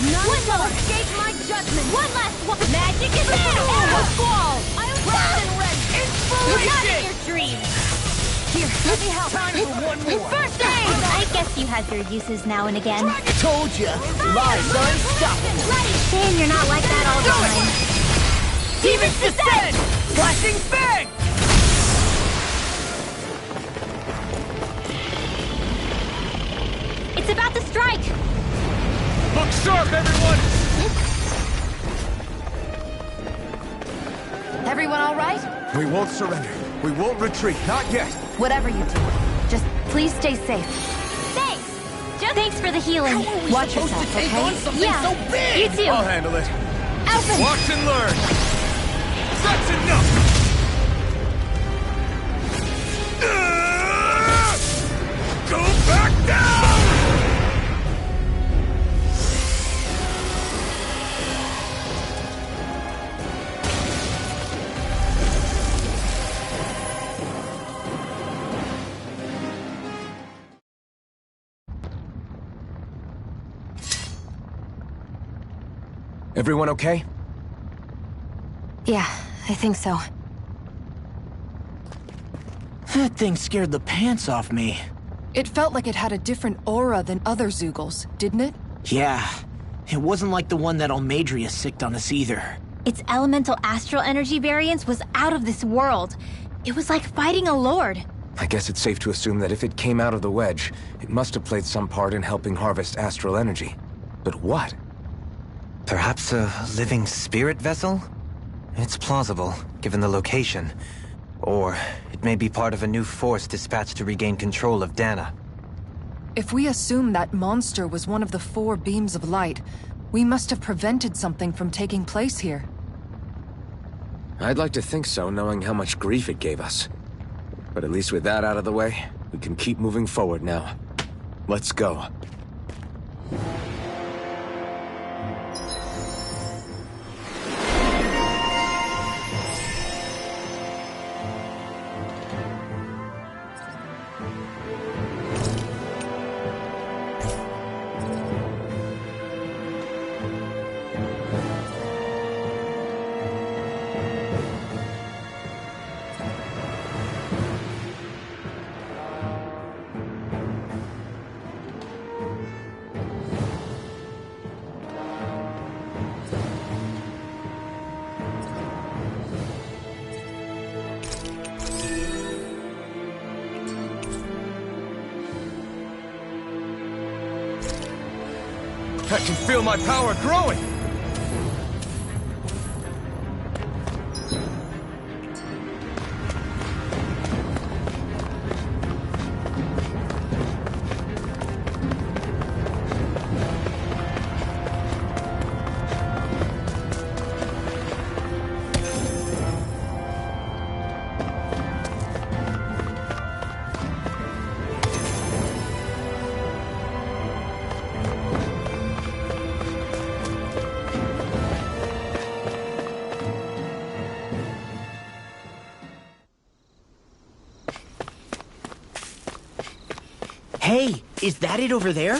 S8: One will escape my judgment! One last one! Magic is there! Arrow Squall! I'll run and ready! Inspiration! Not in your dreams! Here, let me help! Time for one more! First aid!
S1: I guess you have your uses now and again.
S5: Told ya! Lives are unstoppable!
S1: Shame you're not like that all the time.
S8: Demon's Descent!
S5: Flashing Fang!
S1: It's about to strike!
S4: Look sharp, everyone!
S8: Everyone all right?
S4: We won't surrender. We won't retreat. Not yet.
S8: Whatever you do, just please stay safe.
S1: Thanks! Thanks for the healing.
S8: Watch yourself, okay?
S1: Yeah, you too.
S4: I'll handle it.
S8: Alpha!
S4: Watch and learn. That's enough! Go back down! Everyone okay?
S3: Yeah, I think so.
S5: That thing scared the pants off me.
S2: It felt like it had a different aura than other Zeugles, didn't it?
S5: Yeah. It wasn't like the one that Almadria sicked on us either.
S1: Its elemental astral energy variance was out of this world. It was like fighting a lord.
S4: I guess it's safe to assume that if it came out of the wedge, it must have played some part in helping harvest astral energy. But what?
S7: Perhaps a living spirit vessel? It's plausible, given the location. Or it may be part of a new force dispatched to regain control of Dana.
S2: If we assume that monster was one of the 4 beams of light, we must have prevented something from taking place here.
S4: I'd like to think so, knowing how much grief it gave us. But at least with that out of the way, we can keep moving forward now. Let's go. I can feel my power growing!
S5: Hey, is that it over there?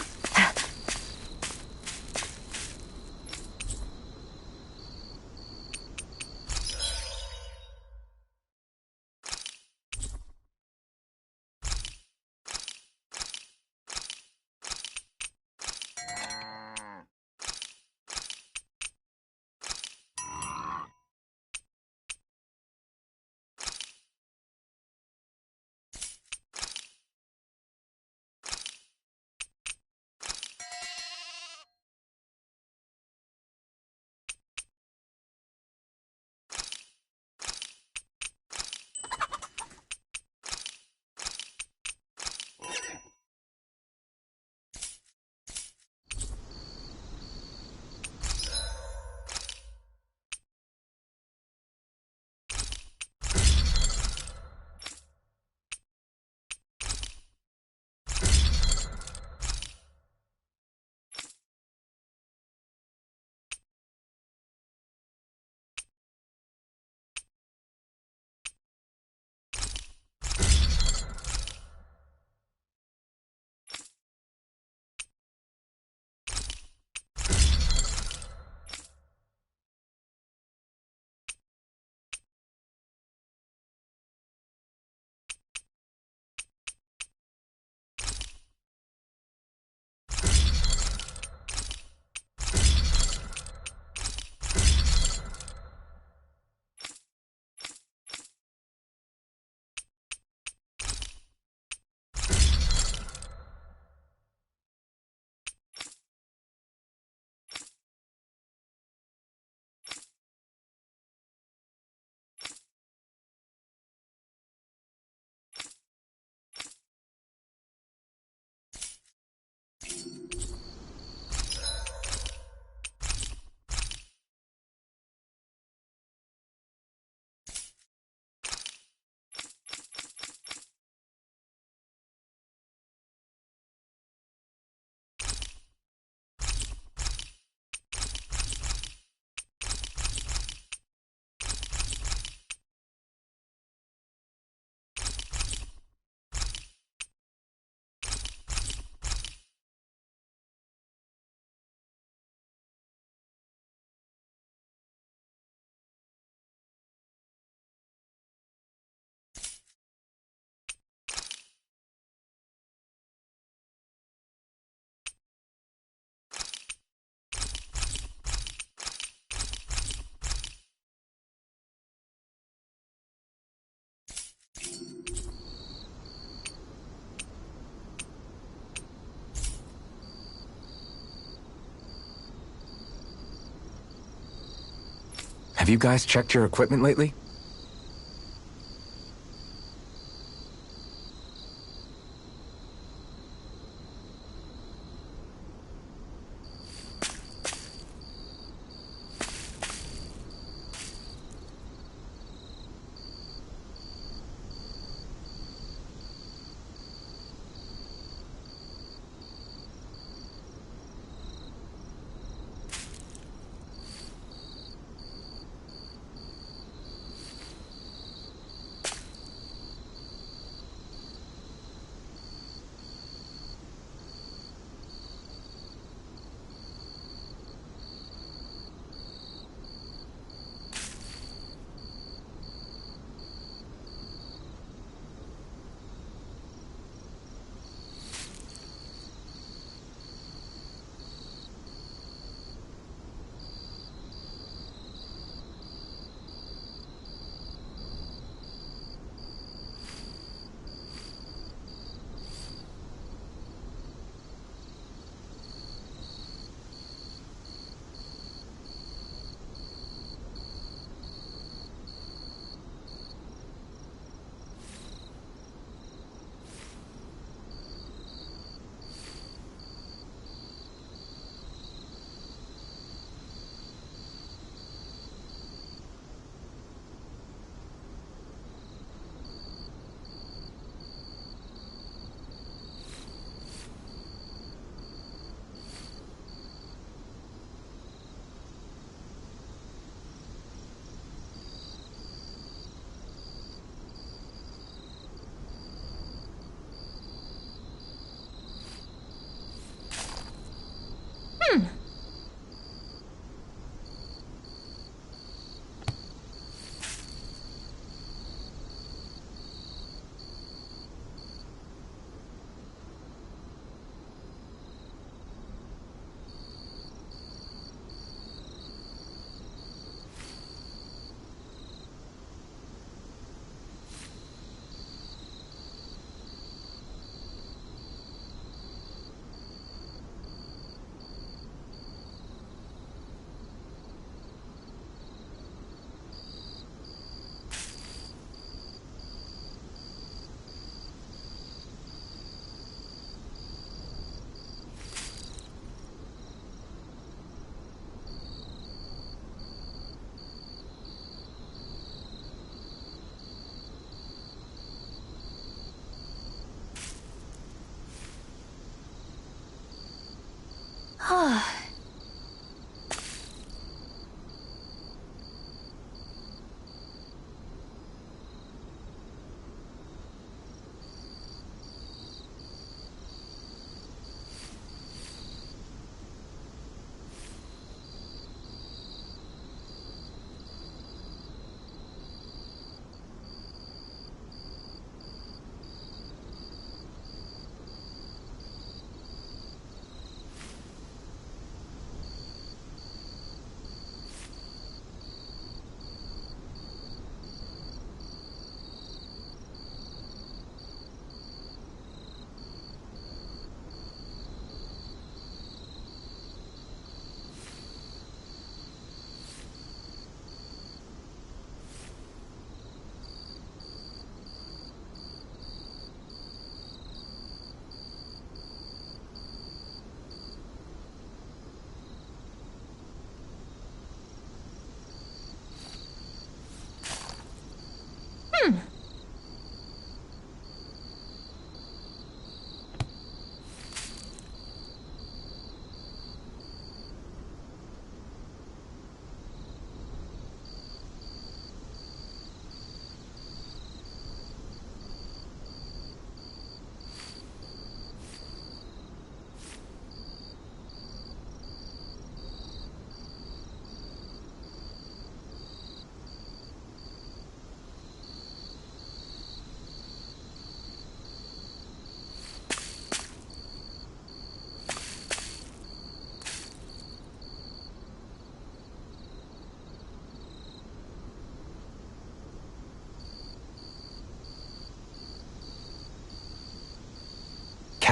S4: Have you guys checked your equipment lately?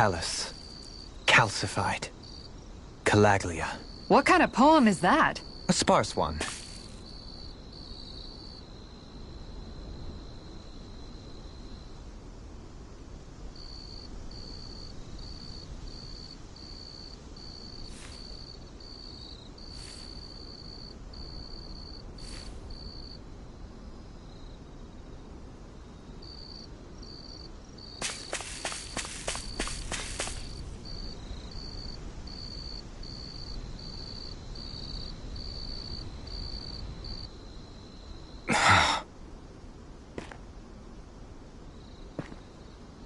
S7: Callous. Calcified. Calaglia.
S2: What kind of poem is that?
S7: A sparse one.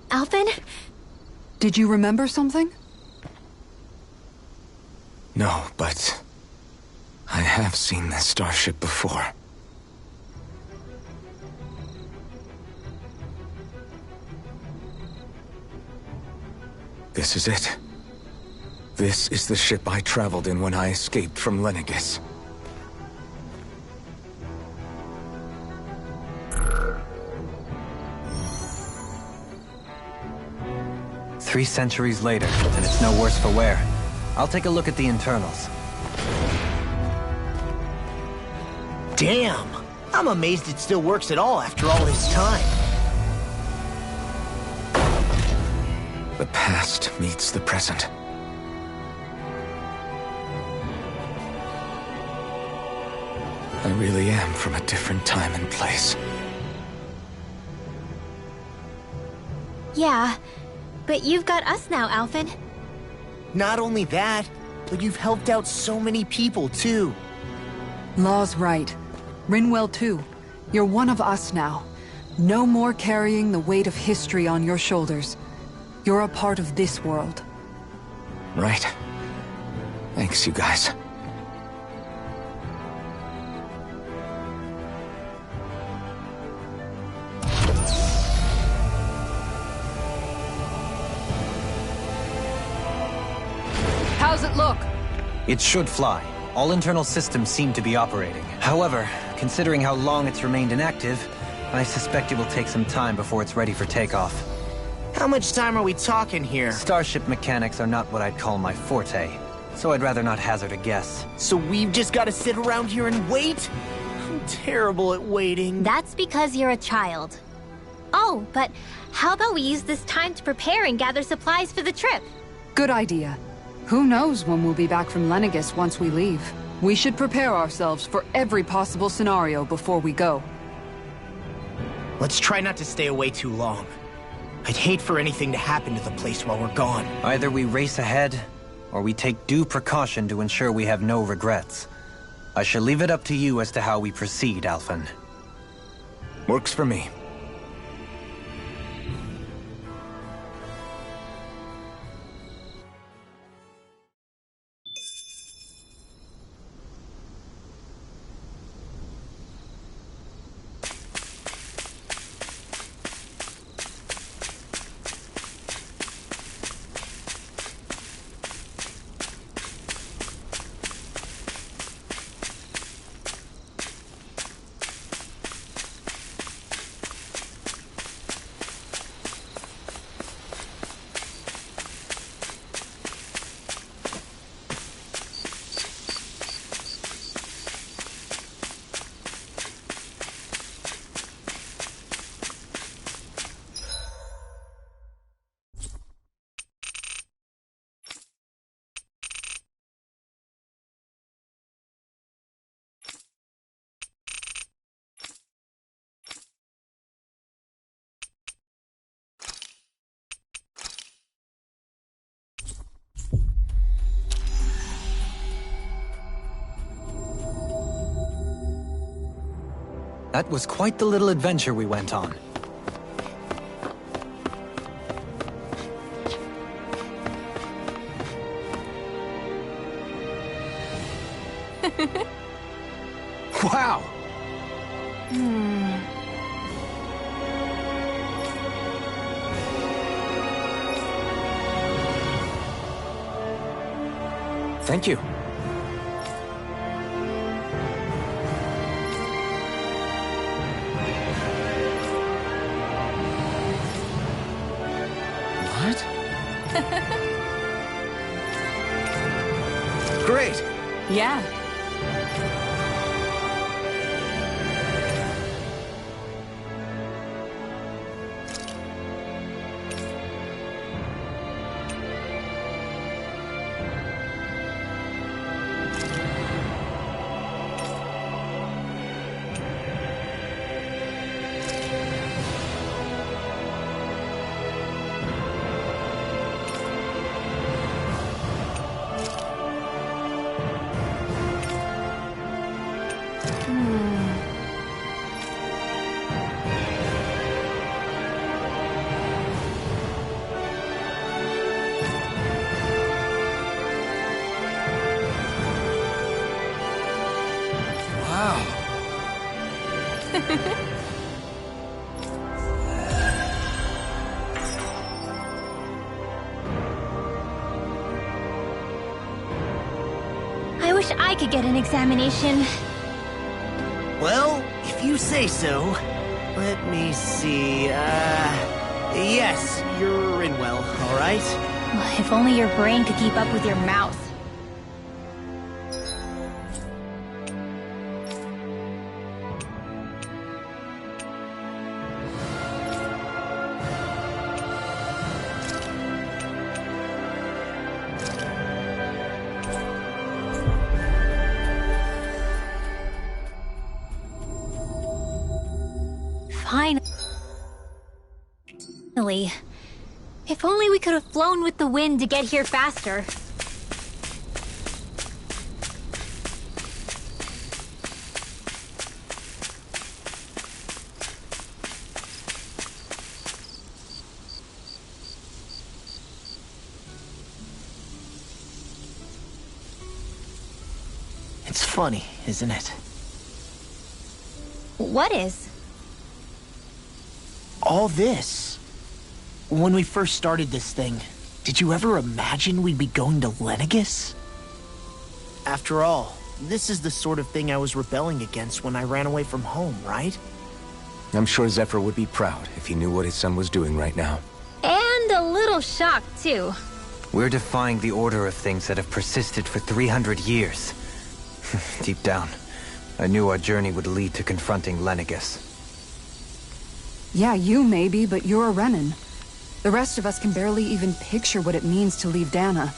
S1: Alphen?
S2: Did you remember something?
S4: No, but I have seen this starship before. This is it. This is the ship I traveled in when I escaped from Lenegis.
S7: Three centuries later, and it's no worse for wear. I'll take a look at the internals.
S5: Damn! I'm amazed it still works at all after all this time.
S4: The past meets the present. I really am from a different time and place.
S1: Yeah, but you've got us now, Alphen.
S5: Not only that, but you've helped out so many people, too.
S2: Law's right. Rinwell too. You're one of us now. No more carrying the weight of history on your shoulders. You're a part of this world.
S4: Right. Thanks, you guys.
S2: How's it look?
S7: It should fly. All internal systems seem to be operating. However, considering how long it's remained inactive, I suspect it will take some time before it's ready for takeoff.
S5: How much time are we talking here?
S7: Starship mechanics are not what I'd call my forte, so I'd rather not hazard a guess.
S5: So we've just got to sit around here and wait? I'm terrible at waiting.
S1: That's because you're a child. Oh, but how about we use this time to prepare and gather supplies for the trip?
S2: Good idea. Who knows when we'll be back from Lenegis once we leave. We should prepare ourselves for every possible scenario before we go.
S5: Let's try not to stay away too long. I'd hate for anything to happen to the place while we're gone.
S7: Either we race ahead, or we take due precaution to ensure we have no regrets. I shall leave it up to you as to how we proceed, Alphen.
S4: Works for me.
S7: That was quite the little adventure we went on.
S4: Wow! Thank you. What? Great!
S2: Yeah.
S1: I wish I could get an examination.
S5: Well, if you say so. Let me see, yes, you're in well, alright?
S1: If only your brain could keep up with your mouth. Finally. If only we could have flown with the wind to get here faster.
S5: It's funny, isn't it?
S1: What is?
S5: All this. When we first started this thing, did you ever imagine we'd be going to Lenegus? After all, this is the sort of thing I was rebelling against when I ran away from home, right?
S4: I'm sure Zephyr would be proud if he knew what his son was doing right now.
S1: And a little shocked, too.
S7: We're defying the order of things that have persisted for 300 years. Deep down, I knew our journey would lead to confronting Lenegus.
S2: Yeah, you maybe, but you're a Renan. The rest of us can barely even picture what it means to leave Dana.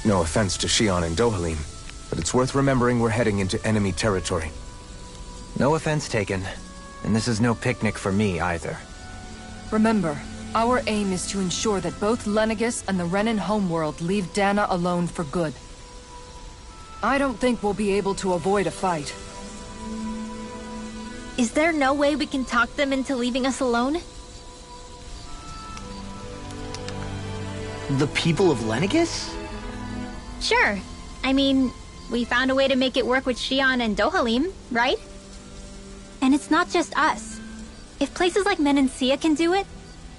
S4: No offense to Shion and Dohalim, but it's worth remembering we're heading into enemy territory.
S7: No offense taken, and this is no picnic for me either.
S2: Remember, our aim is to ensure that both Lenegus and the Renan homeworld leave Dana alone for good. I don't think we'll be able to avoid a fight.
S1: Is there no way we can talk them into leaving us alone?
S5: The people of Lenegus?
S1: Sure. I mean, we found a way to make it work with Shion and Dohalim, right? And it's not just us. If places like Menancia can do it,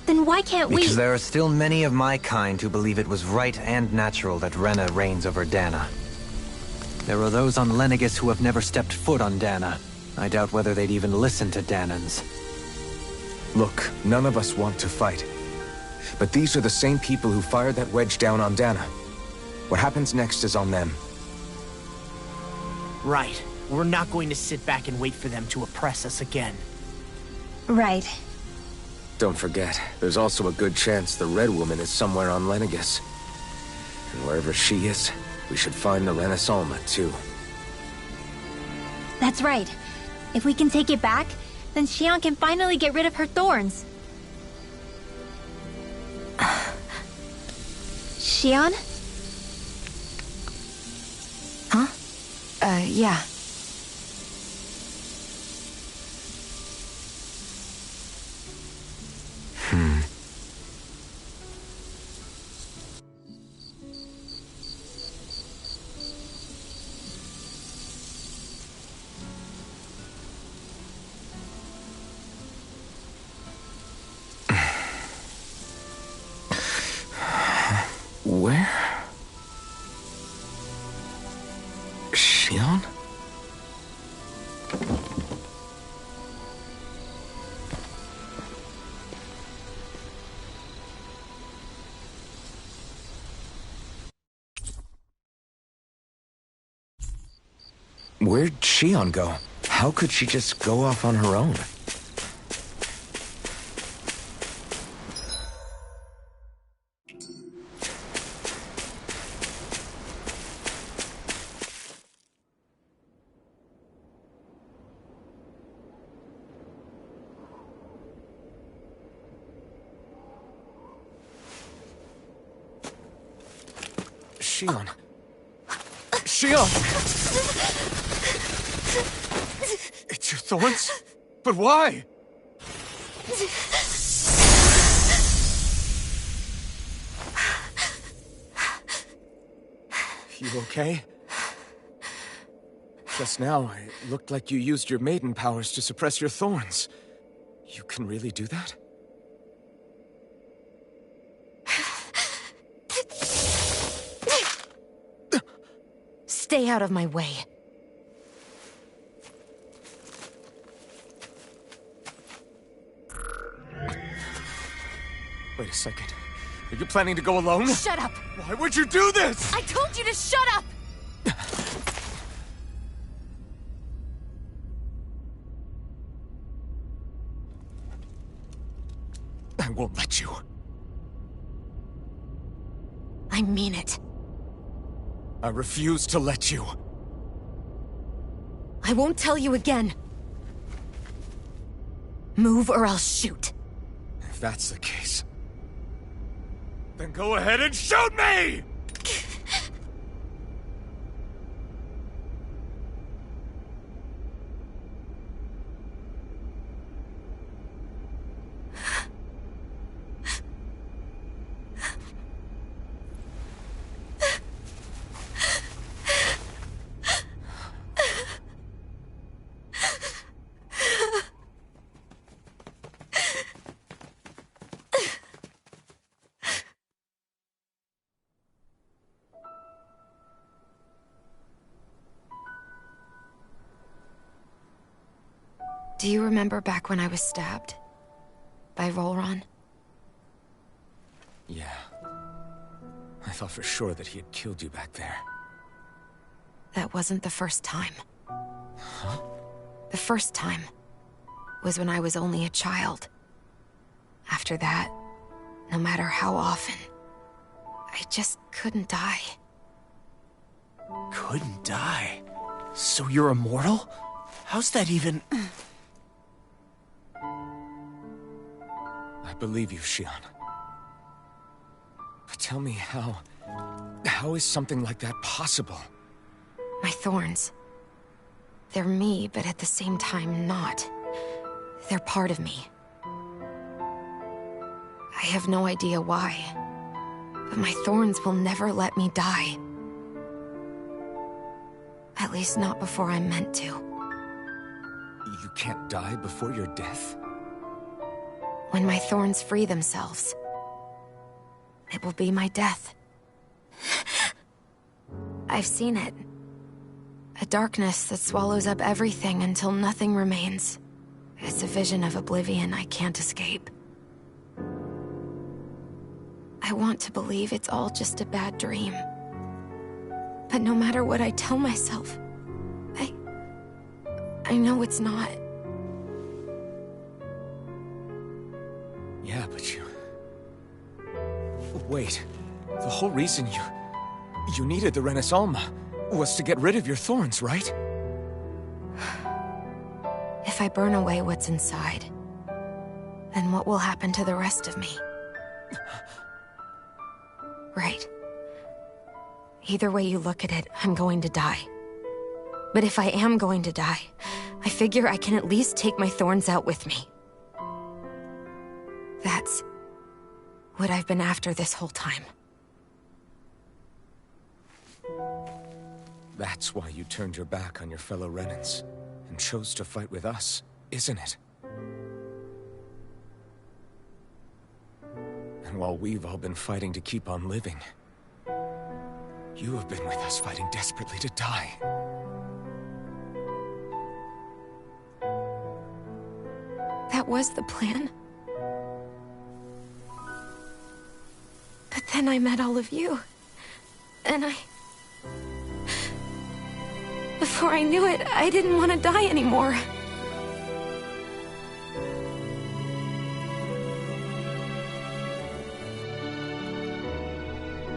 S1: then why can't we?
S7: Because there are still many of my kind who believe it was right and natural that Rena reigns over Dana. There are those on Lenegus who have never stepped foot on Dana. I doubt whether they'd even listen to Danans.
S4: Look, none of us want to fight. But these are the same people who fired that wedge down on Dana. What happens next is on them.
S5: Right. We're not going to sit back and wait for them to oppress us again.
S1: Right.
S4: Don't forget, there's also a good chance the Red Woman is somewhere on Lenegus. And wherever she is, we should find the Renaissance too.
S1: That's right. If we can take it back, then Shion can finally get rid of her thorns. Shion?
S3: Huh? Yeah.
S4: Where? Shion? Where'd Shion go? How could she just go off on her own? Shion. Shion! It's your thorns? But why? You okay? Just now, it looked like you used your maiden powers to suppress your thorns. You can really do that?
S3: Stay out of my way.
S4: Wait a second. Are you planning to go alone?
S3: Shut up!
S4: Why would you do this?
S3: I told you to shut up!
S4: I won't let you.
S3: I mean it.
S4: I refuse to let you.
S3: I won't tell you again. Move or I'll shoot.
S4: If that's the case, then go ahead and shoot me!
S3: Do you remember back when I was stabbed? By Rolron?
S4: Yeah. I thought for sure that he had killed you back there.
S3: That wasn't the first time.
S4: Huh?
S3: The first time was when I was only a child. After that, no matter how often, I just couldn't die.
S5: Couldn't die? So you're immortal? How's that even...
S4: I believe you, Xion. But tell me how... How is something like that possible?
S3: My thorns. They're me, but at the same time not. They're part of me. I have no idea why, but my thorns will never let me die. At least not before I'm meant to.
S4: You can't die before your death?
S3: When my thorns free themselves, it will be my death. I've seen it. A darkness that swallows up everything until nothing remains. It's a vision of oblivion I can't escape. I want to believe it's all just a bad dream. But no matter what I tell myself, I know it's not.
S4: Yeah, but you... Wait. The whole reason you needed the Renaissance was to get rid of your thorns, right?
S3: If I burn away what's inside, then what will happen to the rest of me? Right. Either way you look at it, I'm going to die. But if I am going to die, I figure I can at least take my thorns out with me. That's what I've been after this whole time.
S4: That's why you turned your back on your fellow Renans and chose to fight with us, isn't it? And while we've all been fighting to keep on living, you have been with us fighting desperately to die.
S3: That was the plan. But then I met all of you. And before I knew it, I didn't want to die anymore.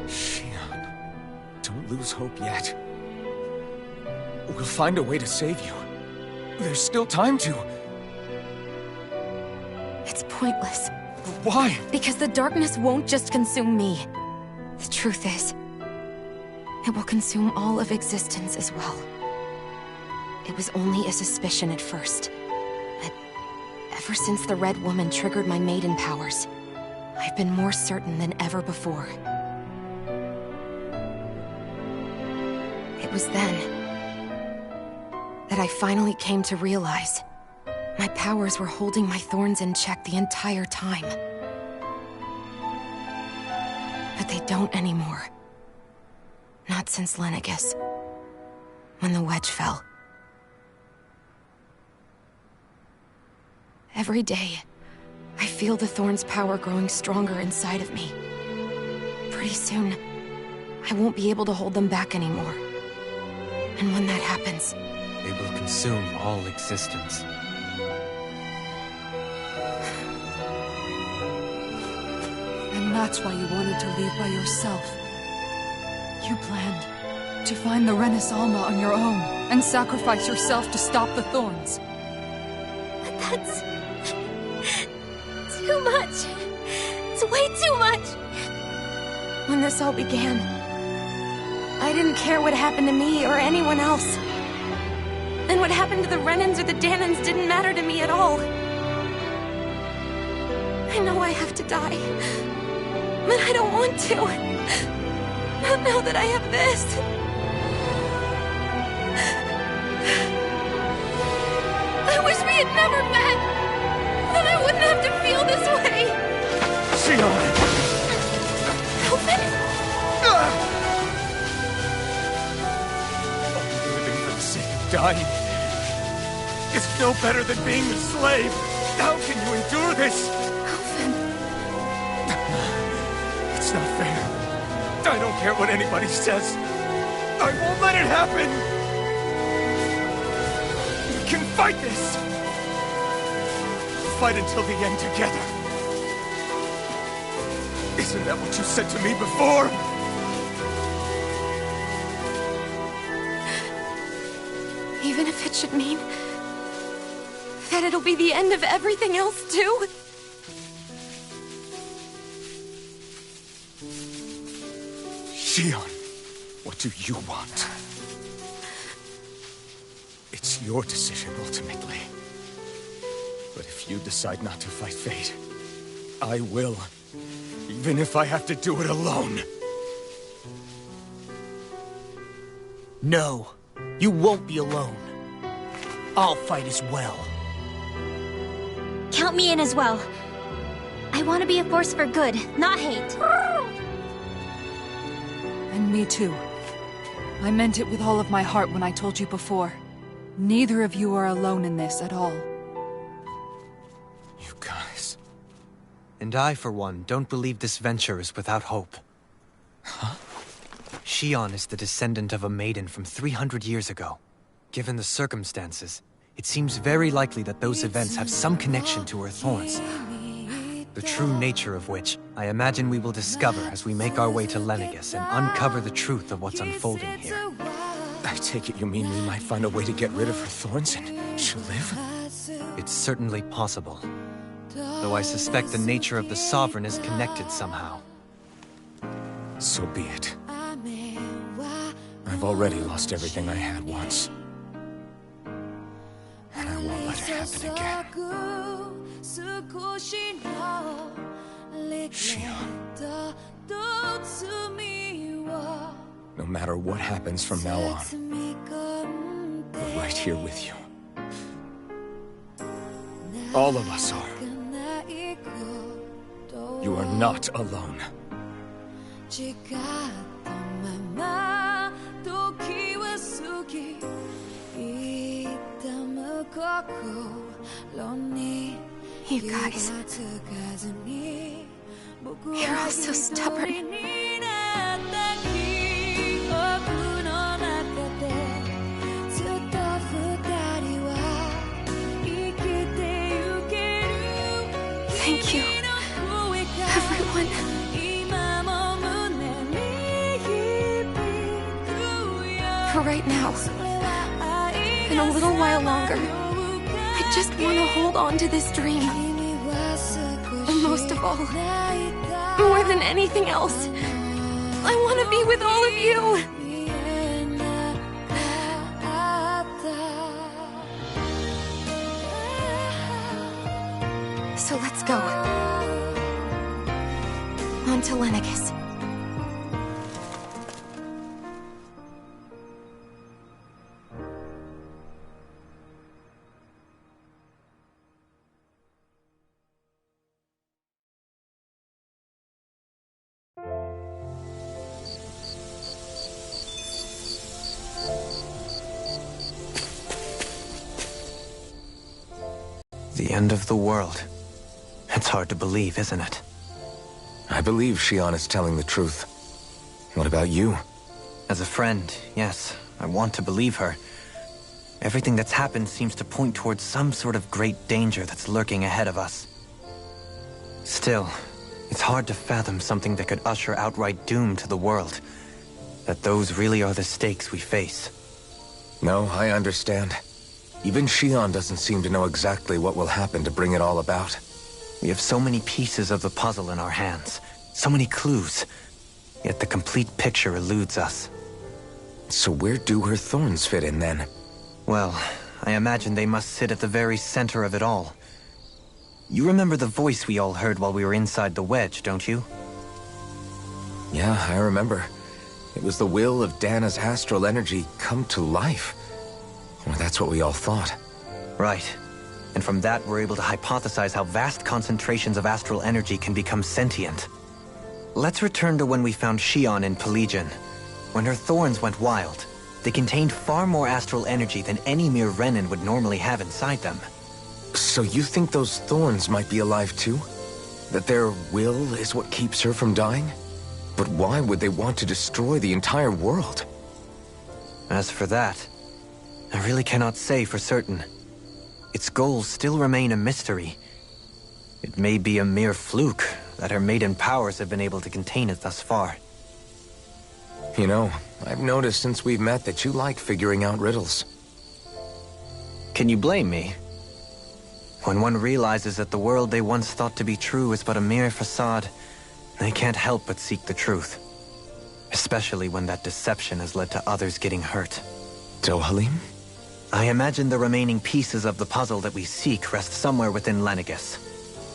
S4: Xion, don't lose hope yet. We'll find a way to save you. There's still time to...
S3: It's pointless.
S4: Why?
S3: Because the darkness won't just consume me. The truth is, it will consume all of existence as well. It was only a suspicion at first, but ever since the Red Woman triggered my maiden powers, I've been more certain than ever before. It was then that I finally came to realize. My powers were holding my thorns in check the entire time. But they don't anymore. Not since Lenegis. When the wedge fell. Every day, I feel the thorn's power growing stronger inside of me. Pretty soon, I won't be able to hold them back anymore. And when that happens...
S7: They will consume all existence.
S2: And that's why you wanted to leave by yourself. You planned to find the Renis Alma on your own and sacrifice yourself to stop the thorns.
S1: But that's... too much. It's way too much.
S3: When this all began, I didn't care what happened to me or anyone else. And what happened to the Renans or the Danans didn't matter to me at all. I know I have to die, but I don't want to. Not now that I have this. I wish we had never met. Then I wouldn't have to feel this way.
S4: Shion!
S3: Elfin?
S4: Living for the sake of dying is no better than being a slave. How can you endure this?
S3: Elfin.
S4: It's not fair. I don't care what anybody says. I won't let it happen. We can fight this. Fight until the end together. Isn't that what you said to me before?
S3: Even if it should mean that it'll be the end of everything else, too?
S4: Shion, what do you want? It's your decision, ultimately. But if you decide not to fight fate, I will. Even if I have to do it alone.
S5: No, you won't be alone. I'll fight as well.
S1: Count me in as well. I want to be a force for good, not hate.
S2: And me too. I meant it with all of my heart when I told you before. Neither of you are alone in this at all.
S4: You guys...
S7: And I, for one, don't believe this venture is without hope.
S4: Huh?
S7: Shion is the descendant of a maiden from 300 years ago. Given the circumstances, it seems very likely that those events have some connection to her thorns. The true nature of which, I imagine we will discover as we make our way to Lenegis and uncover the truth of what's unfolding here.
S4: I take it you mean we might find a way to get rid of her thorns and she'll live?
S7: It's certainly possible. Though I suspect the nature of the Sovereign is connected somehow.
S4: So be it. I've already lost everything I had once. And I won't let it happen again. Shion. No matter what happens from now on, we're right here with you. All of us are. You are not alone.
S3: You guys... You're all so stubborn. Thank you, everyone. For right now, and a little while longer, I just want to hold on to this dream. And most of all, more than anything else, I want to be with all of you. So let's go. On to Lenegis.
S7: The end of the world. It's hard to believe, isn't it?
S4: I believe Shion is telling the truth. What about you?
S7: As a friend, yes, I want to believe her. Everything that's happened seems to point towards some sort of great danger that's lurking ahead of us. Still, it's hard to fathom something that could usher outright doom to the world. That those really are the stakes we face.
S4: No, I understand. Even Shion doesn't seem to know exactly what will happen to bring it all about.
S7: We have so many pieces of the puzzle in our hands, so many clues, yet the complete picture eludes us.
S4: So where do her thorns fit in then?
S7: Well, I imagine they must sit at the very center of it all. You remember the voice we all heard while we were inside the wedge, don't you?
S4: Yeah, I remember. It was the will of Dana's astral energy come to life. Well, that's what we all thought.
S7: Right. And from that, we're able to hypothesize how vast concentrations of astral energy can become sentient. Let's return to when we found Shion in Pelegion. When her thorns went wild, they contained far more astral energy than any mere Renin would normally have inside them.
S4: So you think those thorns might be alive too? That their will is what keeps her from dying? But why would they want to destroy the entire world?
S7: As for that, I really cannot say for certain. Its goals still remain a mystery. It may be a mere fluke that her maiden powers have been able to contain it thus far.
S4: You know, I've noticed since we've met that you like figuring out riddles.
S7: Can you blame me? When one realizes that the world they once thought to be true is but a mere facade, they can't help but seek the truth. Especially when that deception has led to others getting hurt.
S4: Dohalim?
S7: I imagine the remaining pieces of the puzzle that we seek rest somewhere within Lenegis.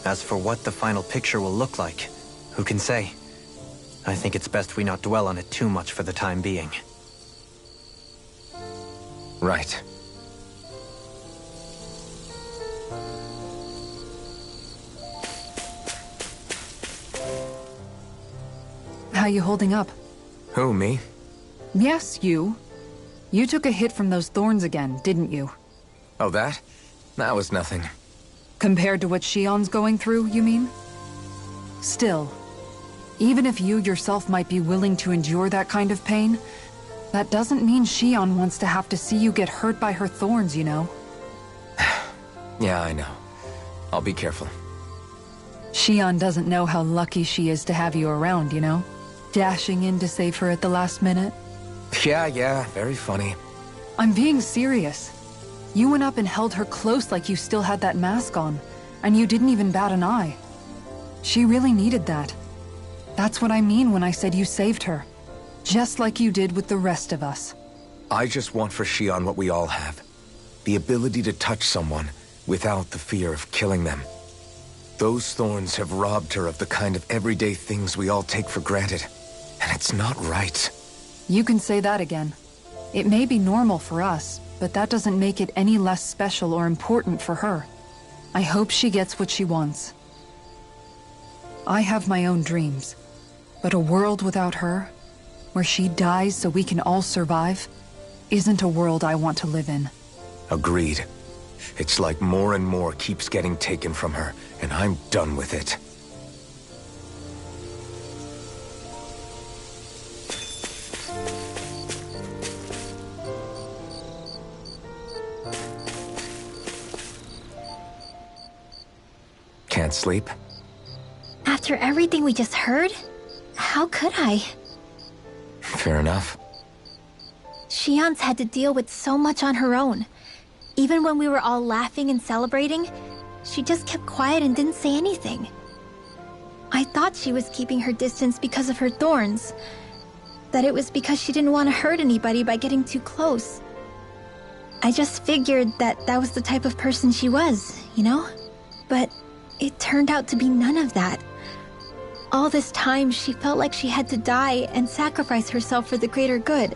S7: As for what the final picture will look like, who can say? I think it's best we not dwell on it too much for the time being.
S4: Right.
S2: How you holding up?
S4: Who, me?
S2: Yes, you. You took a hit from those thorns again, didn't you?
S4: Oh, that? That was nothing.
S2: Compared to what Shion's going through, you mean? Still, even if you yourself might be willing to endure that kind of pain, that doesn't mean Shion wants to have to see you get hurt by her thorns, you know?
S4: Yeah, I know. I'll be careful.
S2: Shion doesn't know how lucky she is to have you around, you know? Dashing in to save her at the last minute.
S4: Yeah, very funny.
S2: I'm being serious. You went up and held her close like you still had that mask on, and you didn't even bat an eye. She really needed that. That's what I mean when I said you saved her. Just like you did with the rest of us.
S4: I just want for Shion what we all have. The ability to touch someone without the fear of killing them. Those thorns have robbed her of the kind of everyday things we all take for granted. And it's not right.
S2: You can say that again. It may be normal for us, but that doesn't make it any less special or important for her. I hope she gets what she wants. I have my own dreams, but a world without her, where she dies so we can all survive, isn't a world I want to live in.
S4: Agreed. It's like more and more keeps getting taken from her, and I'm done with it. Can't sleep?
S1: After everything we just heard, how could I?
S4: Fair enough.
S1: Shion's had to deal with so much on her own. Even when we were all laughing and celebrating, she just kept quiet and didn't say anything. I thought she was keeping her distance because of her thorns. That it was because she didn't want to hurt anybody by getting too close. I just figured that that was the type of person she was, you know? But it turned out to be none of that. All this time, she felt like she had to die and sacrifice herself for the greater good.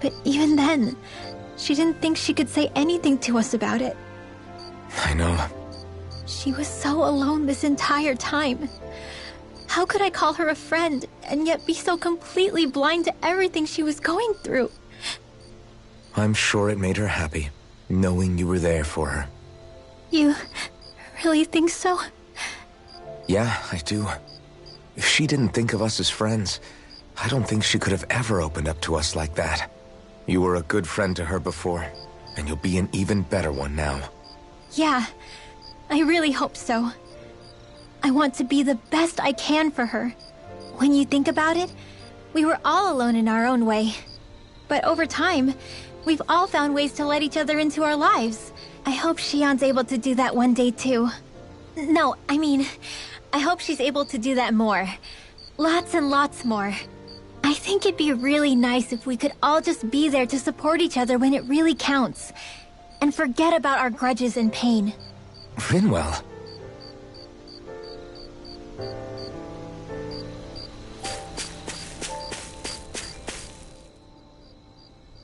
S1: But even then, she didn't think she could say anything to us about it.
S4: I know.
S1: She was so alone this entire time. How could I call her a friend and yet be so completely blind to everything she was going through?
S4: I'm sure it made her happy, knowing you were there for her.
S1: You really think so?
S4: Yeah, I do. If she didn't think of us as friends, I don't think she could have ever opened up to us like that. You were a good friend to her before, and you'll be an even better one now.
S1: Yeah, I really hope so. I want to be the best I can for her. When you think about it, we were all alone in our own way. But over time, we've all found ways to let each other into our lives. I hope Shion's able to do that one day too. No, I mean, I hope she's able to do that more. Lots and lots more. I think it'd be really nice if we could all just be there to support each other when it really counts. And forget about our grudges and pain.
S4: Rinwell.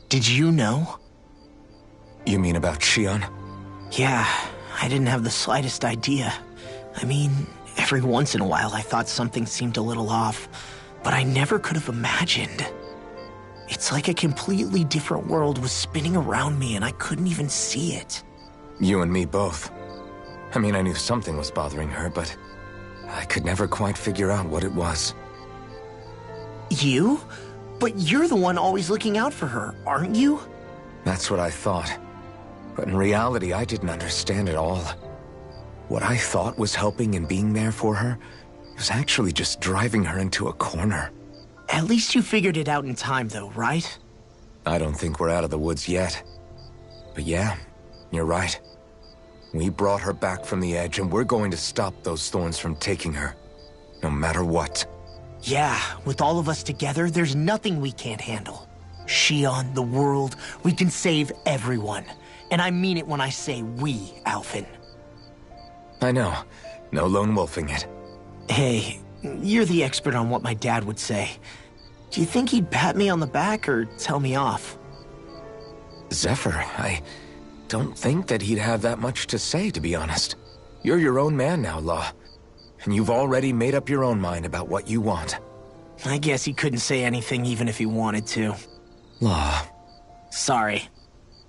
S5: Did you know?
S4: You mean about Shion?
S5: Yeah, I didn't have the slightest idea. I mean, every once in a while I thought something seemed a little off, but I never could have imagined. It's like a completely different world was spinning around me and I couldn't even see it.
S4: You and me both. I mean, I knew something was bothering her, but I could never quite figure out what it was.
S5: You? But you're the one always looking out for her, aren't you?
S4: That's what I thought. But in reality, I didn't understand it all. What I thought was helping and being there for her was actually just driving her into a corner.
S5: At least you figured it out in time, though, right?
S4: I don't think we're out of the woods yet. But yeah, you're right. We brought her back from the edge, and we're going to stop those thorns from taking her. No matter what.
S5: Yeah, with all of us together, there's nothing we can't handle. Shion, the world, we can save everyone. And I mean it when I say we, Alphen.
S4: I know. No lone wolfing it.
S5: Hey, you're the expert on what my dad would say. Do you think he'd pat me on the back or tell me off?
S4: Zephyr, I don't think that he'd have that much to say, to be honest. You're your own man now, Law. And you've already made up your own mind about what you want.
S5: I guess he couldn't say anything even if he wanted to.
S4: Law.
S5: Sorry.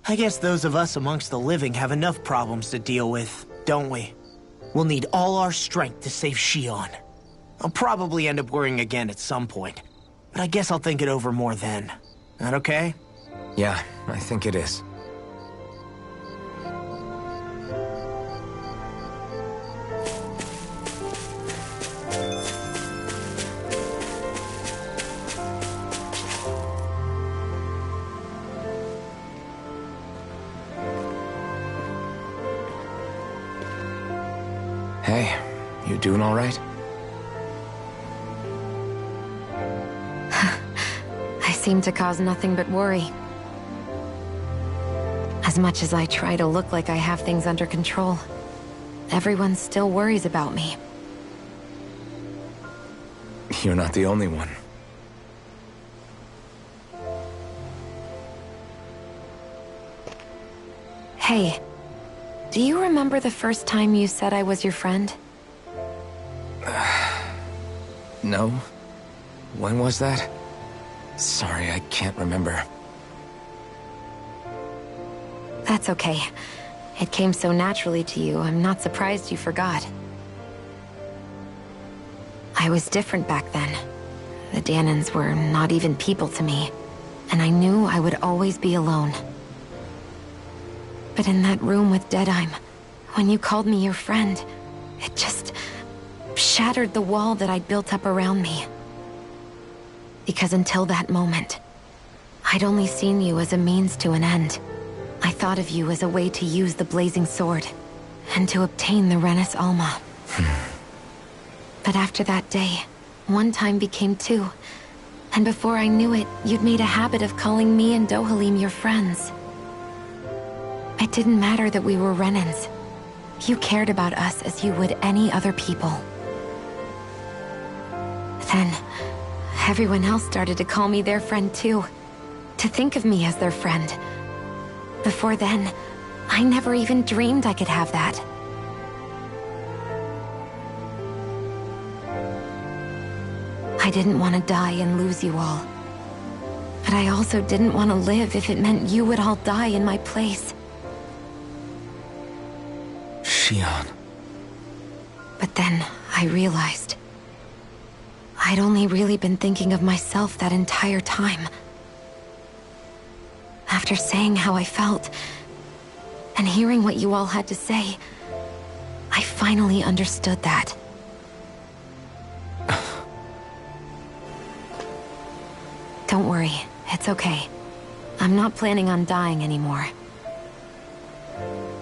S5: I guess those of us amongst the living have enough problems to deal with, don't we? We'll need all our strength to save Shion. I'll probably end up worrying again at some point, but I guess I'll think it over more then. That okay?
S4: Yeah, I think it is. Hey, you doing all right?
S3: I seem to cause nothing but worry. As much as I try to look like I have things under control, everyone still worries about me.
S4: You're not the only one.
S3: Hey, do you remember the first time you said I was your friend?
S4: No? When was that? Sorry, I can't remember.
S3: That's okay. It came so naturally to you, I'm not surprised you forgot. I was different back then. The Danans were not even people to me, and I knew I would always be alone. But in that room with Deadeye, when you called me your friend, it just shattered the wall that I'd built up around me. Because until that moment, I'd only seen you as a means to an end. I thought of you as a way to use the blazing sword, and to obtain the Renis Alma. But after that day, one time became two, and before I knew it, you'd made a habit of calling me and Dohalim your friends. It didn't matter that we were Renins. You cared about us as you would any other people. Then, everyone else started to call me their friend too. To think of me as their friend. Before then, I never even dreamed I could have that. I didn't want to die and lose you all. But I also didn't want to live if it meant you would all die in my place.
S4: Shion.
S3: But then I realized I'd only really been thinking of myself that entire time. After saying how I felt, and hearing what you all had to say, I finally understood that. Don't worry, it's okay. I'm not planning on dying anymore.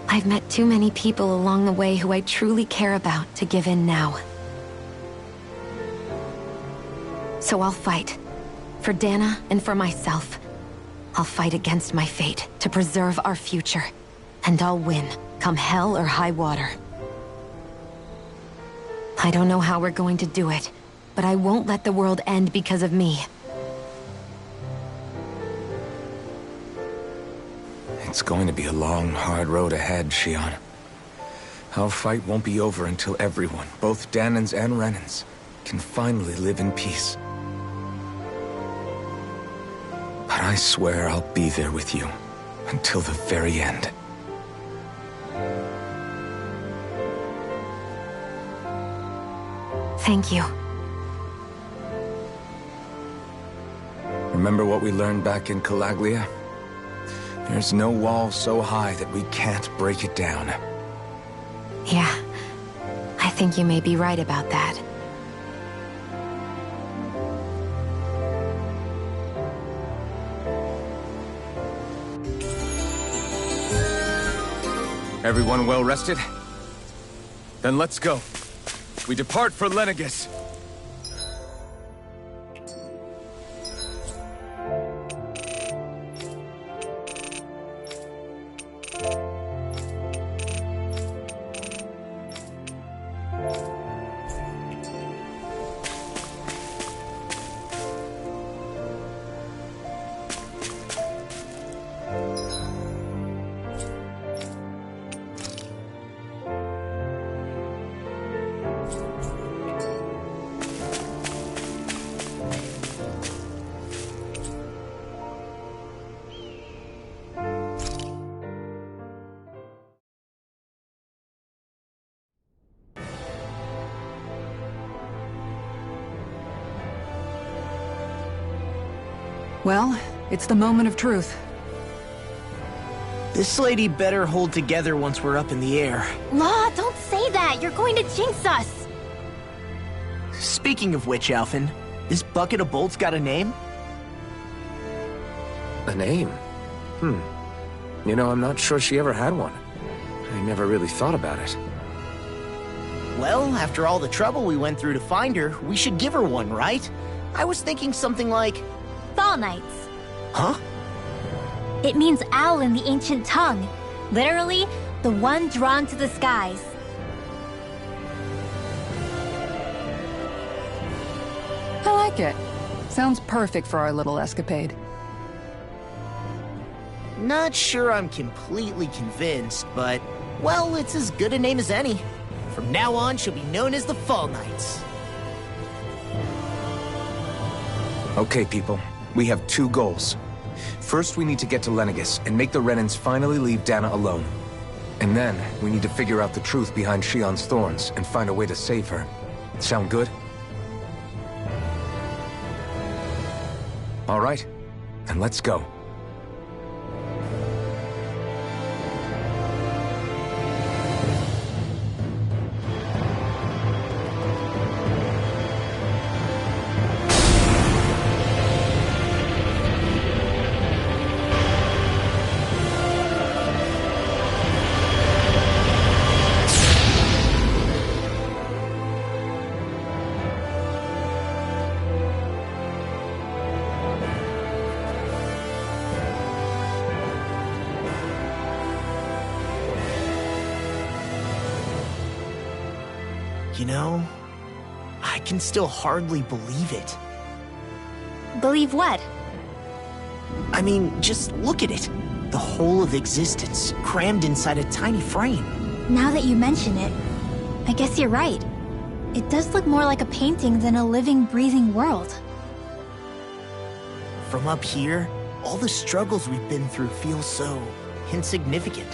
S3: I've met too many people along the way who I truly care about to give in now. So I'll fight. For Dana and for myself. I'll fight against my fate to preserve our future. And I'll win, come hell or high water. I don't know how we're going to do it, but I won't let the world end because of me.
S4: It's going to be a long, hard road ahead, Shion. Our fight won't be over until everyone, both Danans and Renans, can finally live in peace. But I swear I'll be there with you until the very end.
S3: Thank you.
S4: Remember what we learned back in Calaglia? There's no wall so high that we can't break it down.
S3: Yeah, I think you may be right about that.
S4: Everyone well rested? Then let's go. We depart for Lenegis.
S2: Well, it's the moment of truth.
S5: This lady better hold together once we're up in the air.
S1: Law, don't say that! You're going to jinx us!
S5: Speaking of which, Alphen, this bucket of bolts got a name?
S4: A name? You know, I'm not sure she ever had one. I never really thought about it.
S5: Well, after all the trouble we went through to find her, we should give her one, right? I was thinking something like...
S1: Fall Knights.
S5: Huh?
S1: It means owl in the ancient tongue. Literally, the one drawn to the skies.
S2: I like it. Sounds perfect for our little escapade.
S5: Not sure I'm completely convinced, but... well, it's as good a name as any. From now on, she'll be known as the Fall Knights.
S4: Okay, people. We have two goals. First, we need to get to Lenegis and make the Renans finally leave Dana alone. And then, we need to figure out the truth behind Shion's thorns and find a way to save her. Sound good? All right, then let's go.
S5: You know, I can still hardly believe it.
S1: Believe what?
S5: I mean, just look at it. The whole of existence, crammed inside a tiny frame.
S1: Now that you mention it, I guess you're right. It does look more like a painting than a living, breathing world.
S5: From up here, all the struggles we've been through feel so insignificant.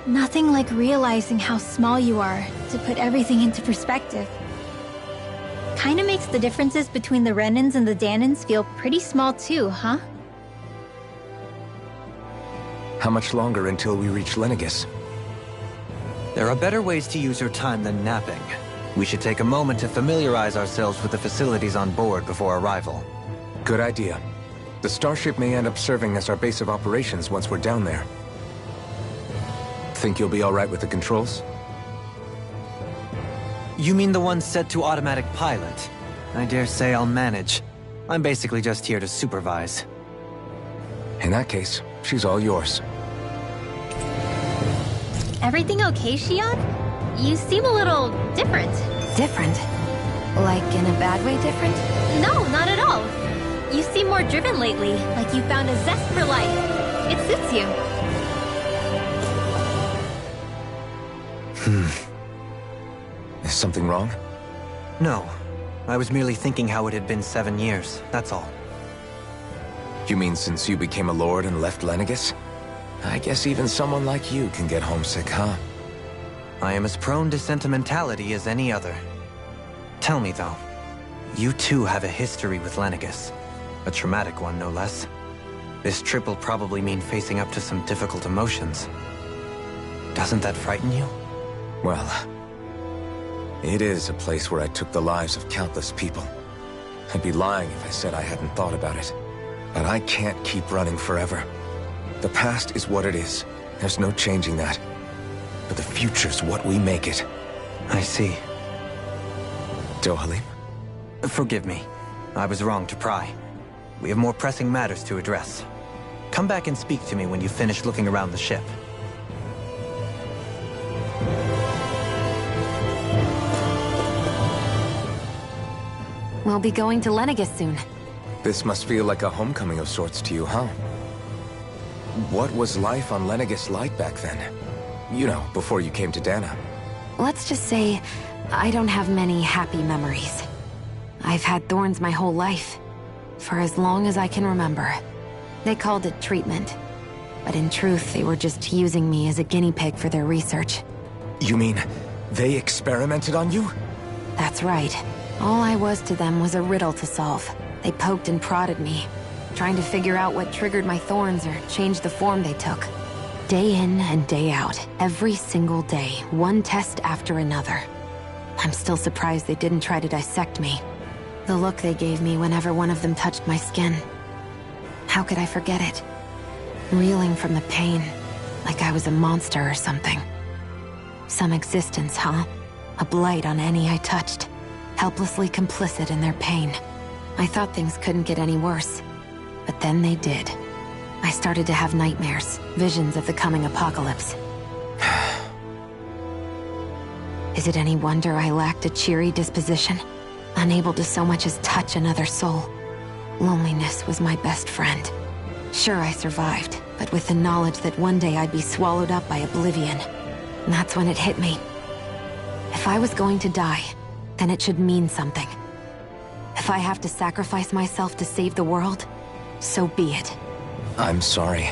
S1: Nothing like realizing how small you are to put everything into perspective. Kinda makes the differences between the Renans and the Danans feel pretty small too, huh?
S4: How much longer until we reach Lenegis?
S7: There are better ways to use your time than napping. We should take a moment to familiarize ourselves with the facilities on board before arrival.
S4: Good idea. The starship may end up serving as our base of operations once we're down there. Think you'll be all right with the controls?
S7: You mean the one set to automatic pilot? I dare say I'll manage. I'm basically just here to supervise.
S4: In that case, she's all yours.
S1: Everything okay, Shion? You seem a little different.
S3: Different? Like in a bad way different?
S1: No, not at all. You seem more driven lately, like you found a zest for life. It suits you.
S4: Is something wrong?
S7: No. I was merely thinking how it had been 7 years, that's all.
S4: You mean since you became a lord and left Lenegis? I guess even someone like you can get homesick, huh?
S7: I am as prone to sentimentality as any other. Tell me, though, you too have a history with Lenegis. A traumatic one, no less. This trip will probably mean facing up to some difficult emotions. Doesn't that frighten you?
S4: Well, it is a place where I took the lives of countless people. I'd be lying if I said I hadn't thought about it. But I can't keep running forever. The past is what it is. There's no changing that. But the future's what we make it.
S7: I see.
S4: Dohalim?
S7: Forgive me. I was wrong to pry. We have more pressing matters to address. Come back and speak to me when you've finished looking around the ship.
S3: We'll be going to Lenegis soon.
S4: This must feel like a homecoming of sorts to you, huh? What was life on Lenegis like back then? You know, before you came to Dana.
S3: Let's just say, I don't have many happy memories. I've had thorns my whole life, for as long as I can remember. They called it treatment, but in truth, they were just using me as a guinea pig for their research.
S4: You mean, they experimented on you?
S3: That's right. All I was to them was a riddle to solve. They poked and prodded me, trying to figure out what triggered my thorns or changed the form they took. Day in and day out, every single day, one test after another. I'm still surprised they didn't try to dissect me. The look they gave me whenever one of them touched my skin. How could I forget it? Reeling from the pain, like I was a monster or something. Some existence, huh? A blight on any I touched, helplessly complicit in their pain. I thought things couldn't get any worse, but then they did. I started to have nightmares, visions of the coming apocalypse. Is it any wonder I lacked a cheery disposition? Unable to so much as touch another soul. Loneliness was my best friend. Sure, I survived, but with the knowledge that one day I'd be swallowed up by oblivion. And that's when it hit me. If I was going to die, then it should mean something. If I have to sacrifice myself to save the world, so be it.
S4: I'm sorry.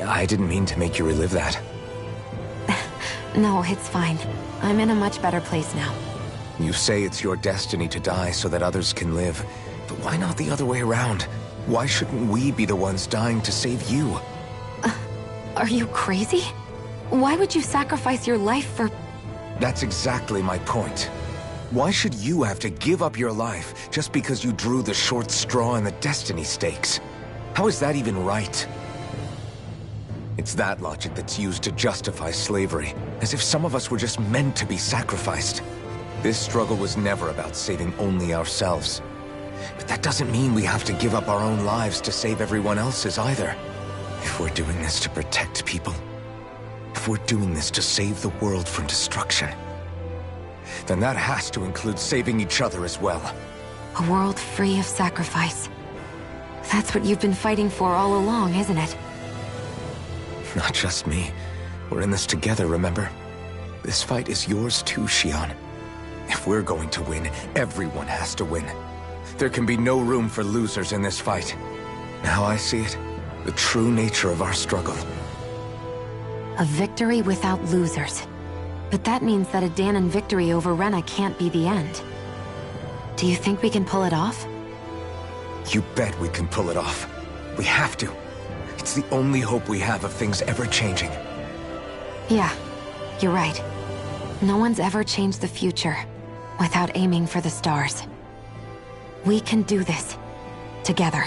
S4: I didn't mean to make you relive that.
S3: No, it's fine. I'm in a much better place now.
S4: You say it's your destiny to die so that others can live. But why not the other way around? Why shouldn't we be the ones dying to save you?
S3: Are you crazy? Why would you sacrifice your life for...
S4: That's exactly my point. Why should you have to give up your life just because you drew the short straw in the destiny stakes? How is that even right? It's that logic that's used to justify slavery, as if some of us were just meant to be sacrificed. This struggle was never about saving only ourselves. But that doesn't mean we have to give up our own lives to save everyone else's either. If we're doing this to protect people, if we're doing this to save the world from destruction, then that has to include saving each other as well.
S3: A world free of sacrifice. That's what you've been fighting for all along, isn't it?
S4: Not just me. We're in this together, remember? This fight is yours too, Shion. If we're going to win, everyone has to win. There can be no room for losers in this fight. Now I see it, the true nature of our struggle.
S3: A victory without losers. But that means that a Danon victory over Rena can't be the end. Do you think we can pull it off?
S4: You bet we can pull it off. We have to. It's the only hope we have of things ever changing.
S3: Yeah, you're right. No one's ever changed the future without aiming for the stars. We can do this. Together.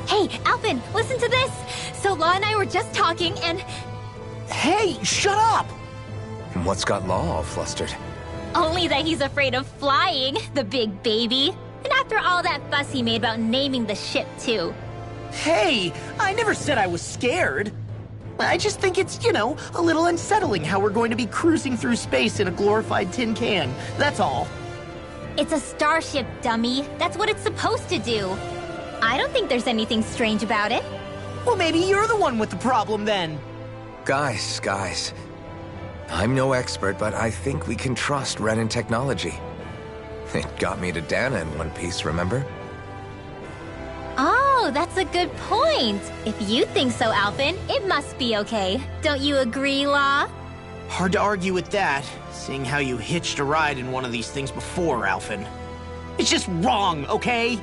S1: Hey, Alphen, listen to this! So Law and I were just talking and...
S5: Hey, shut up!
S4: What's got Law all flustered?
S1: Only that he's afraid of flying, the big baby. And after all that fuss he made about naming the ship, too.
S5: Hey, I never said I was scared. I just think it's, you know, a little unsettling how we're going to be cruising through space in a glorified tin can. That's all.
S1: It's a starship, dummy. That's what it's supposed to do. I don't think there's anything strange about it.
S5: Well, maybe you're the one with the problem then.
S4: Guys. I'm no expert, but I think we can trust Renan technology. It got me to Dana in one piece, remember?
S1: Oh, that's a good point. If you think so, Alphen, it must be okay. Don't you agree, Law?
S5: Hard to argue with that, seeing how you hitched a ride in one of these things before, Alphen. It's just wrong, okay?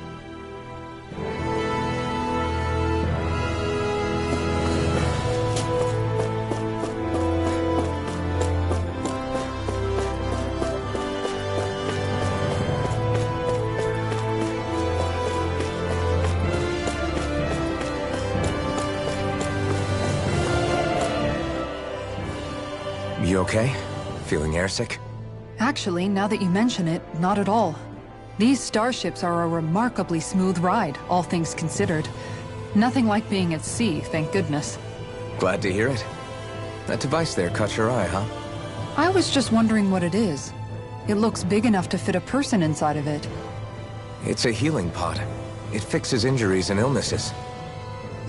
S4: You okay? Feeling airsick?
S2: Actually, now that you mention it, not at all. These starships are a remarkably smooth ride, all things considered. Nothing like being at sea, thank goodness.
S4: Glad to hear it. That device there caught your eye, huh?
S2: I was just wondering what it is. It looks big enough to fit a person inside of it.
S4: It's a healing pod. It fixes injuries and illnesses.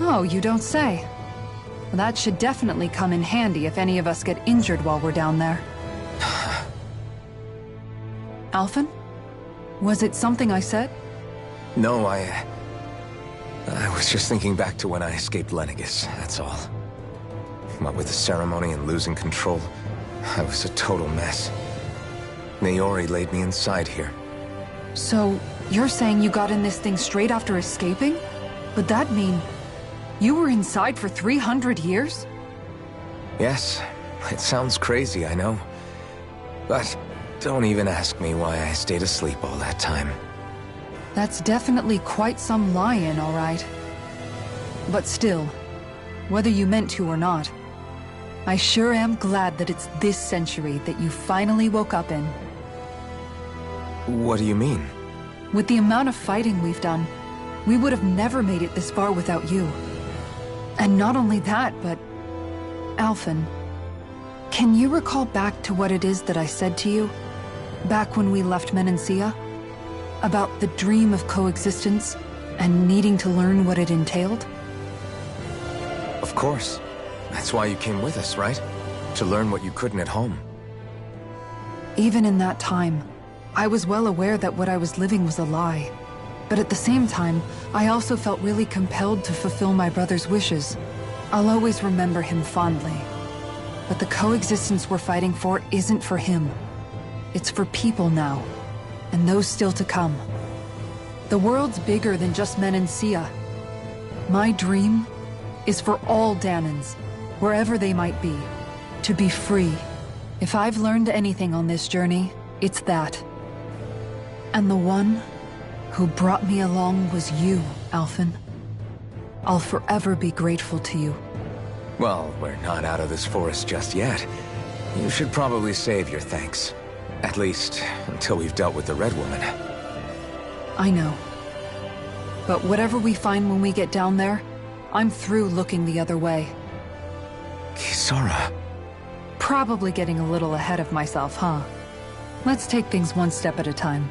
S2: Oh, you don't say. That should definitely come in handy if any of us get injured while we're down there. Alphen? Was it something I said?
S4: No, I was just thinking back to when I escaped Lenegis, that's all. What with the ceremony and losing control, I was a total mess. Naori laid me inside here.
S2: So, you're saying you got in this thing straight after escaping? Would that mean you were inside for 300 years?
S4: Yes, it sounds crazy, I know. But don't even ask me why I stayed asleep all that time.
S2: That's definitely quite some lie-in, all right. But still, whether you meant to or not, I sure am glad that it's this century that you finally woke up in.
S4: What do you mean?
S2: With the amount of fighting we've done, we would have never made it this far without you. And not only that, but... Alphen, can you recall back to what it is that I said to you? Back when we left Menancia? About the dream of coexistence, and needing to learn what it entailed?
S4: Of course. That's why you came with us, right? To learn what you couldn't at home.
S2: Even in that time, I was well aware that what I was living was a lie. But at the same time, I also felt really compelled to fulfill my brother's wishes. I'll always remember him fondly. But the coexistence we're fighting for isn't for him. It's for people now, and those still to come. The world's bigger than just Menancia. My dream is for all Danons, wherever they might be, to be free. If I've learned anything on this journey, it's that. And the one who brought me along was you, Alphen. I'll forever be grateful to you.
S4: Well, we're not out of this forest just yet. You should probably save your thanks. At least, until we've dealt with the Red Woman.
S2: I know. But whatever we find when we get down there, I'm through looking the other way.
S4: Kisara.
S2: Probably getting a little ahead of myself, huh? Let's take things one step at a time.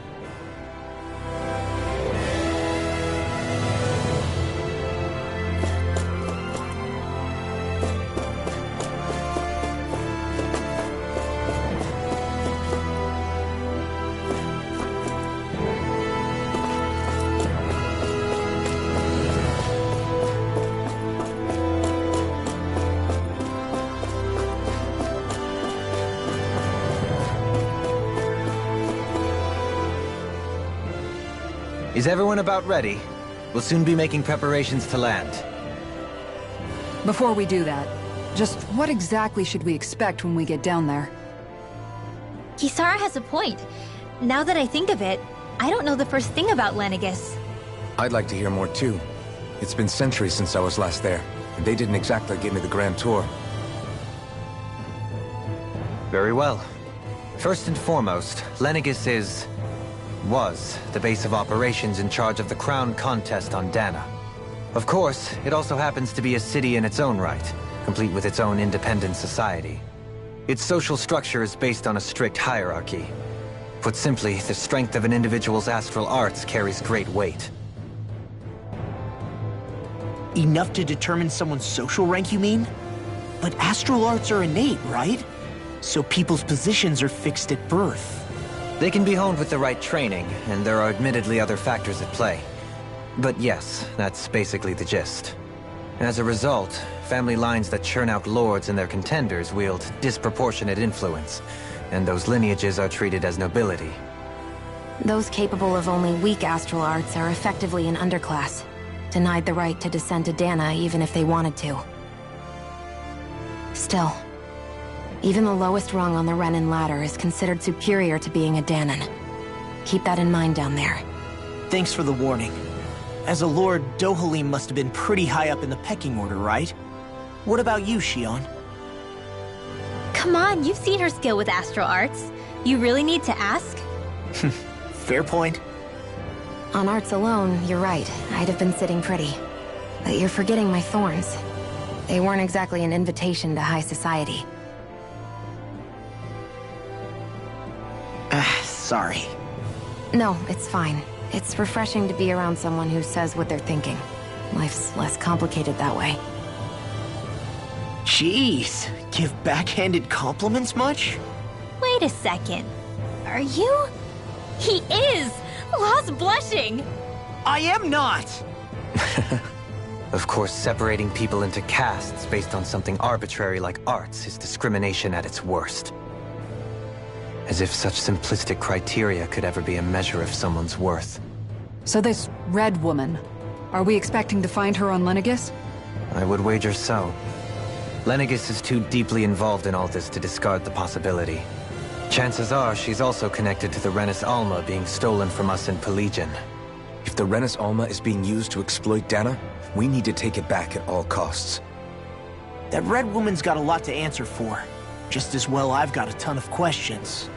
S7: Is everyone about ready? We'll soon be making preparations to land.
S2: Before we do that, just what exactly should we expect when we get down there?
S1: Kisara has a point. Now that I think of it, I don't know the first thing about Lenegus.
S4: I'd like to hear more too. It's been centuries since I was last there, and they didn't exactly give me the grand tour.
S7: Very well. First and foremost, Lenegus was the base of operations in charge of the crown contest on Dana. Of course, it also happens to be a city in its own right, complete with its own independent society. Its social structure is based on a strict hierarchy. Put simply, the strength of an individual's astral arts carries great weight.
S5: Enough to determine someone's social rank, you mean? But astral arts are innate, right? So people's positions are fixed at birth.
S7: They can be honed with the right training, and there are admittedly other factors at play. But yes, that's basically the gist. As a result, family lines that churn out lords and their contenders wield disproportionate influence, and those lineages are treated as nobility.
S3: Those capable of only weak astral arts are effectively an underclass, denied the right to descend to Dana even if they wanted to. Still, even the lowest rung on the Renin ladder is considered superior to being a Danan. Keep that in mind down there.
S5: Thanks for the warning. As a lord, Dohalim must have been pretty high up in the pecking order, right? What about you, Shion?
S1: Come on, you've seen her skill with astral arts. You really need to ask?
S5: Fair point.
S3: On arts alone, you're right. I'd have been sitting pretty. But you're forgetting my thorns. They weren't exactly an invitation to high society.
S5: Sorry.
S3: No, it's fine. It's refreshing to be around someone who says what they're thinking. Life's less complicated that way.
S5: Jeez, give backhanded compliments much?
S1: Wait a second. Are you? He is! Lost blushing!
S5: I am not!
S7: Of course, separating people into castes based on something arbitrary like arts is discrimination at its worst. As if such simplistic criteria could ever be a measure of someone's worth.
S2: So this red woman, are we expecting to find her on Lenegus?
S7: I would wager so. Lenegus is too deeply involved in all this to discard the possibility. Chances are she's also connected to the Renis Alma being stolen from us in Pelegion.
S4: If the Renis Alma is being used to exploit Dana, we need to take it back at all costs.
S5: That red woman's got a lot to answer for. Just as well I've got a ton of questions.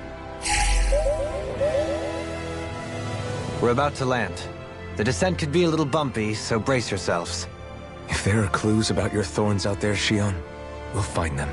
S7: We're about to land. The descent could be a little bumpy, so brace yourselves.
S4: If there are clues about your thorns out there, Shion, we'll find them.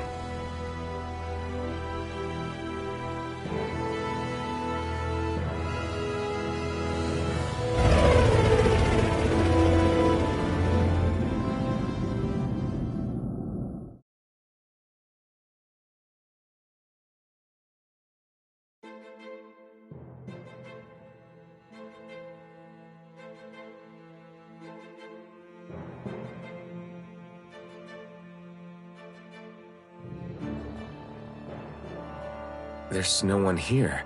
S4: There's no one here.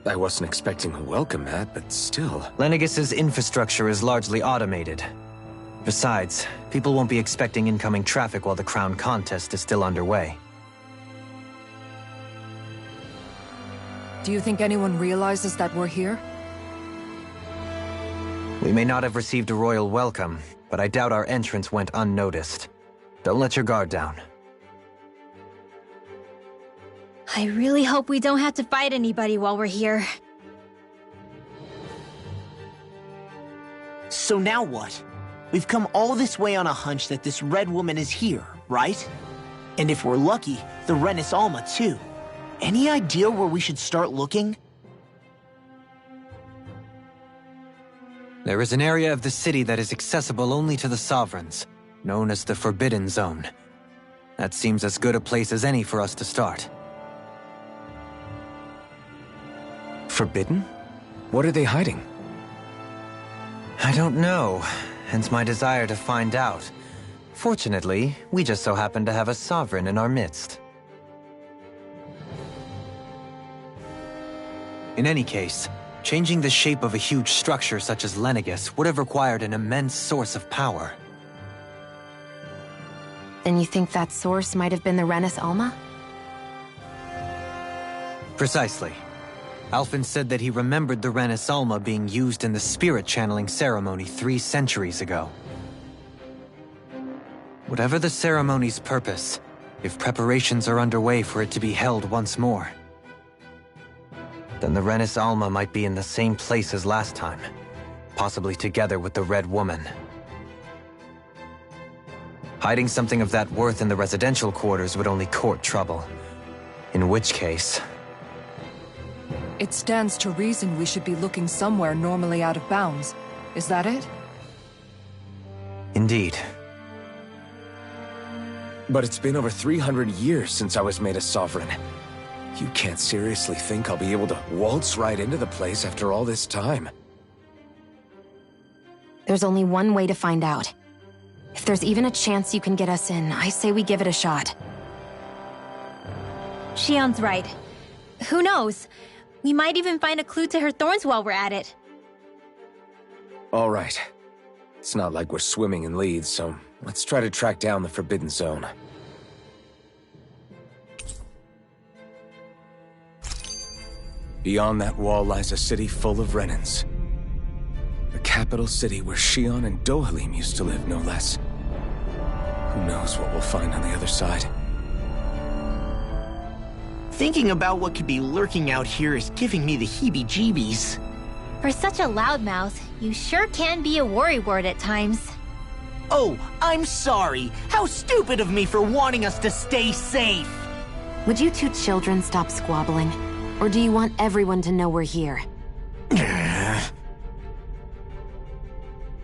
S4: I wasn't expecting a welcome mat, but still.
S7: Lenegus's infrastructure is largely automated. Besides, people won't be expecting incoming traffic while the crown contest is still underway.
S2: Do you think anyone realizes that we're here?
S7: We may not have received a royal welcome, but I doubt our entrance went unnoticed. Don't let your guard down.
S1: I really hope we don't have to fight anybody while we're here.
S5: So now what? We've come all this way on a hunch that this red woman is here, right? And if we're lucky, the Renis Alma too. Any idea where we should start looking?
S7: There is an area of the city that is accessible only to the Sovereigns, known as the Forbidden Zone. That seems as good a place as any for us to start.
S4: Forbidden? What are they hiding?
S7: I don't know, hence my desire to find out. Fortunately, we just so happen to have a sovereign in our midst. In any case, Changing the shape of a huge structure such as Lenegus would have required an immense source of power.
S3: Then you think that source might have been the Renis Alma?
S7: Precisely. Alphen said that he remembered the Renis Alma being used in the spirit channeling ceremony 3 centuries ago. Whatever the ceremony's purpose, if preparations are underway for it to be held once more, then the Renis Alma might be in the same place as last time, possibly together with the Red Woman. Hiding something of that worth in the residential quarters would only court trouble. In which case...
S2: It stands to reason we should be looking somewhere normally out of bounds. Is that it?
S7: Indeed.
S4: But it's been over 300 years since I was made a sovereign. You can't seriously think I'll be able to waltz right into the place after all this time.
S3: There's only one way to find out. If there's even a chance you can get us in, I say we give it a shot.
S1: Shion's right. Who knows? We might even find a clue to her thorns while we're at it.
S4: All right. It's not like we're swimming in leads, so let's try to track down the Forbidden Zone. Beyond that wall lies a city full of Renans. The capital city where Shion and Dohalim used to live, no less. Who knows what we'll find on the other side?
S5: Thinking about what could be lurking out here is giving me the heebie-jeebies.
S1: For such a loudmouth, you sure can be a worrywart at times.
S5: Oh, I'm sorry. How stupid of me for wanting us to stay safe.
S3: Would you two children stop squabbling? Or do you want everyone to know we're here?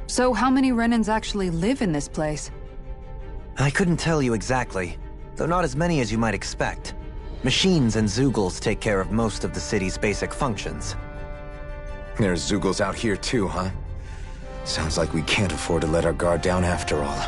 S2: So how many Renans actually live in this place?
S7: I couldn't tell you exactly, though not as many as you might expect. Machines and Zeugles take care of most of the city's basic functions.
S4: There's Zeugles out here too, huh? Sounds like we can't afford to let our guard down after all.